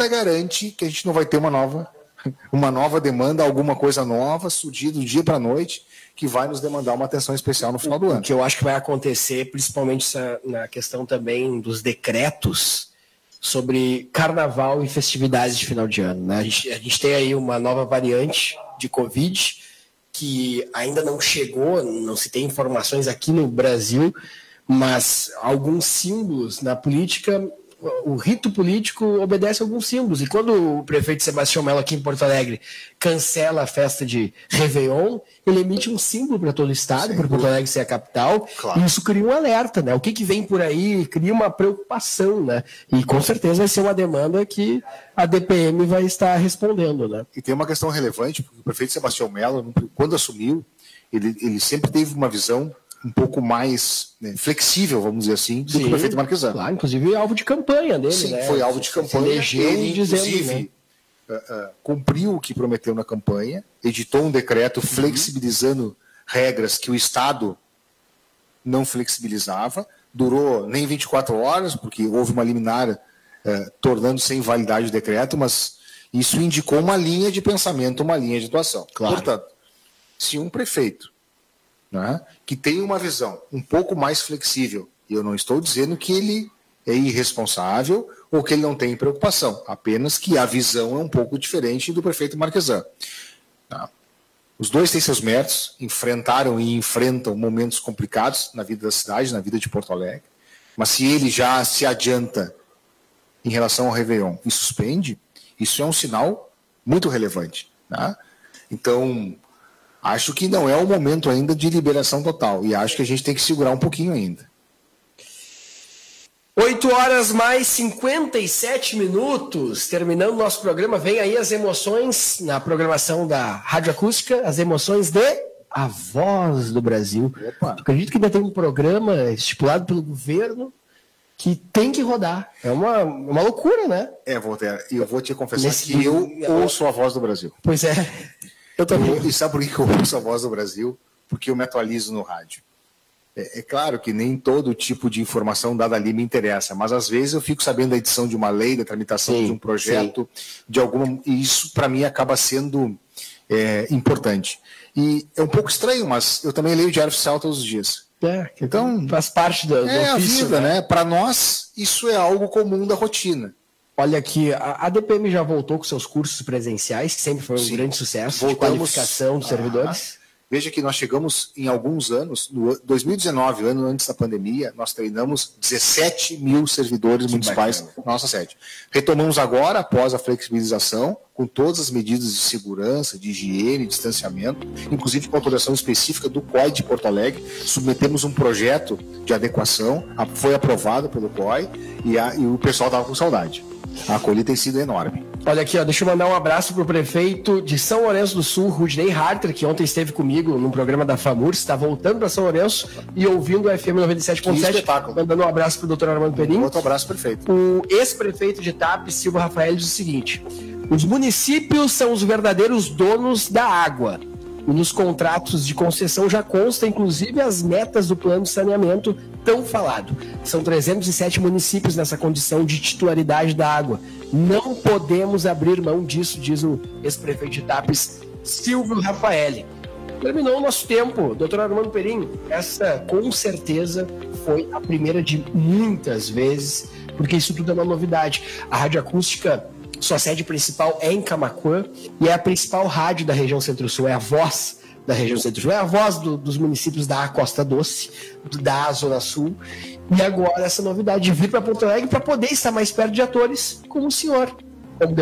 garante que a gente não vai ter uma nova demanda, alguma coisa nova, surgir do dia para a noite, que vai nos demandar uma atenção especial no final do ano. O que eu acho que vai acontecer, principalmente na questão também dos decretos sobre carnaval e festividades de final de ano, né? A gente tem aí uma nova variante de Covid que ainda não chegou, não se tem informações aqui no Brasil, mas alguns símbolos na política, o rito político obedece a alguns símbolos. E quando o prefeito Sebastião Mello aqui em Porto Alegre cancela a festa de Réveillon, ele emite um símbolo para todo o estado, para Porto Alegre ser a capital, claro. E isso cria um alerta, né? O que vem por aí cria uma preocupação, né? E com certeza vai ser uma demanda que a DPM vai estar respondendo, né? E tem uma questão relevante, porque o prefeito Sebastião Mello, quando assumiu, ele sempre teve uma visão um pouco mais flexível, vamos dizer assim, do que o prefeito Marquesan. Claro, inclusive alvo de campanha dele. Sim, né? Foi alvo de campanha. Ele, inclusive, cumpriu o que prometeu na campanha, editou um decreto flexibilizando regras que o Estado não flexibilizava, durou nem 24 horas, porque houve uma liminar tornando sem validade o decreto, mas isso indicou uma linha de pensamento, uma linha de atuação. Claro. Portanto, se um prefeito que tem uma visão um pouco mais flexível, e eu não estou dizendo que ele é irresponsável ou que ele não tem preocupação, apenas que a visão é um pouco diferente do prefeito Marquesan. Os dois têm seus méritos, enfrentaram e enfrentam momentos complicados na vida da cidade, na vida de Porto Alegre, mas se ele já se adianta em relação ao Réveillon e suspende, isso é um sinal muito relevante. Então, acho que não é o momento ainda de liberação total. E acho que a gente tem que segurar um pouquinho ainda. 8h57. Terminando o nosso programa, vem aí as emoções na programação da Rádio Acústica, as emoções de A Voz do Brasil. Opa. Acredito que ainda tem um programa estipulado pelo governo que tem que rodar. É uma loucura, né? Voltaire, e eu vou te confessar que eu ouço A Voz do Brasil. Pois é. Eu também. E sabe por que eu ouço A Voz do Brasil? Porque eu me atualizo no rádio. É claro que nem todo tipo de informação dada ali me interessa, mas às vezes eu fico sabendo da edição de uma lei, da tramitação de um projeto, de alguma, e isso para mim acaba sendo importante. E é um pouco estranho, mas eu também leio o Diário Oficial todos os dias. Então faz parte do ofício, a vida, né? Para nós, isso é algo comum da rotina. Olha aqui, a DPM já voltou com seus cursos presenciais, que sempre foi um grande sucesso, de qualificação dos servidores. Veja que nós chegamos em alguns anos, no 2019, ano antes da pandemia, nós treinamos 17 mil servidores municipais na nossa sede. Retomamos agora, após a flexibilização, com todas as medidas de segurança, de higiene, distanciamento, inclusive com autorização específica do COI de Porto Alegre. Submetemos um projeto de adequação, foi aprovado pelo COI e o pessoal estava com saudade. A acolhida tem sido enorme. Olha aqui, deixa eu mandar um abraço para o prefeito de São Lourenço do Sul, Rudney Harter, que ontem esteve comigo no programa da FAMURS, está voltando para São Lourenço e ouvindo o FM 97.7. Mandando um abraço para o doutor Armando Perim. Outro abraço, prefeito. O ex-prefeito de Tapes, Silva Rafael, diz o seguinte: os municípios são os verdadeiros donos da água. E nos contratos de concessão já consta, inclusive, as metas do plano de saneamento tão falado. São 307 municípios nessa condição de titularidade da água. Não podemos abrir mão disso, diz o ex-prefeito de Tapes, Silvio Rafaeli. Terminou o nosso tempo, doutor Armando Perim. Essa, com certeza, foi a primeira de muitas vezes, porque isso tudo é uma novidade. A Rádio Acústica, sua sede principal é em Camaquã e é a principal rádio da região Centro-Sul, é a voz da região Centro-Sul, é a voz dos municípios da Costa Doce, da Zona Sul. E agora essa novidade de vir para Porto Alegre para poder estar mais perto de atores como o senhor, como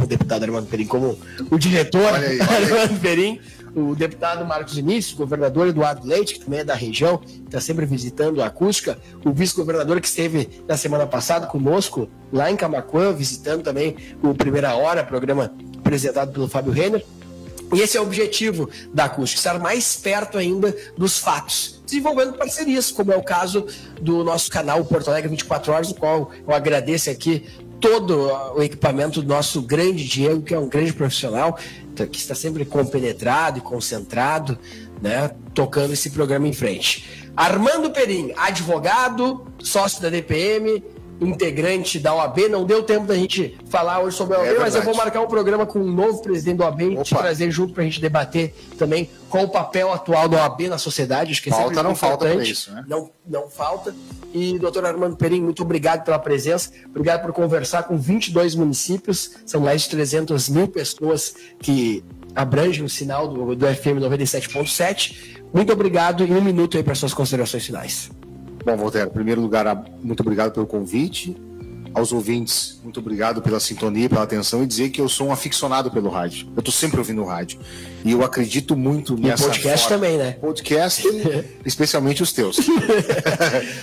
deputado Armando Perim, como o diretor Armando Perim, o deputado Marcos Vinícius, o governador Eduardo Leite, que também é da região, está sempre visitando a Acústica, o vice-governador que esteve na semana passada conosco, lá em Camaquã, visitando também o Primeira Hora, programa apresentado pelo Fábio Renner. E esse é o objetivo da Acústica, estar mais perto ainda dos fatos, desenvolvendo parcerias, como é o caso do nosso canal Porto Alegre 24 Horas, no qual eu agradeço aqui todo o equipamento do nosso grande Diego, que é um grande profissional, que está sempre compenetrado e concentrado, né, tocando esse programa em frente. Armando Perim, advogado, sócio da DPM, integrante da OAB. Não deu tempo da gente falar hoje sobre a OAB, mas eu vou marcar um programa com um novo presidente da OAB e te trazer junto para a gente debater também qual o papel atual da OAB na sociedade. Acho que falta, não falta para isso, né? Não falta. E, doutor Armando Perim, muito obrigado pela presença, obrigado por conversar com 22 municípios, são mais de 300 mil pessoas que abrangem o sinal do FM 97.7. Muito obrigado e um minuto aí para suas considerações finais. Bom, Voltaire, em primeiro lugar, muito obrigado pelo convite. Aos ouvintes, muito obrigado pela sintonia, pela atenção, e dizer que eu sou um aficionado pelo rádio. Eu estou sempre ouvindo rádio. E eu acredito muito nessa podcast forma. Também, né? Podcast, especialmente os teus.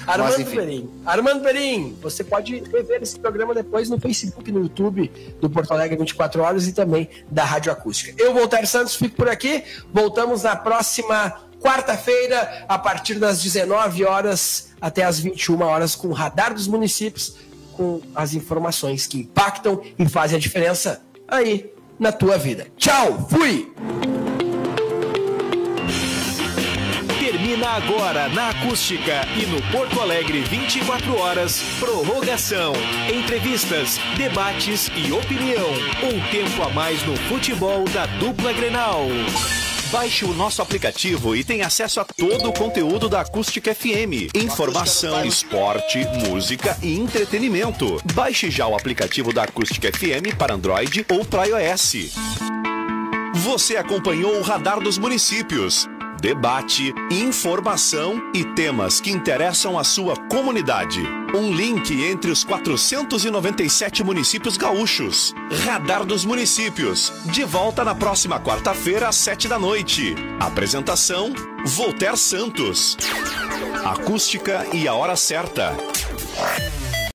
Armando Perim, você pode rever esse programa depois no Facebook, no YouTube do Porto Alegre 24 Horas e também da Rádio Acústica. Eu, Voltaire Santos, fico por aqui. Voltamos na próxima quarta-feira, a partir das 19 horas até as 21 horas, com o Radar dos Municípios, com as informações que impactam e fazem a diferença aí na tua vida. Tchau, fui! Termina agora na Acústica e no Porto Alegre 24 Horas, prorrogação, entrevistas, debates e opinião. Um tempo a mais no futebol da dupla Grenal. Baixe o nosso aplicativo e tenha acesso a todo o conteúdo da Acústica FM. Informação, esporte, música e entretenimento. Baixe já o aplicativo da Acústica FM para Android ou para iOS. Você acompanhou o Radar dos Municípios. Debate, informação e temas que interessam a sua comunidade. Um link entre os 497 municípios gaúchos. Radar dos Municípios. De volta na próxima quarta-feira, às 19h. Apresentação: Voltaire Santos. Acústica e a hora certa.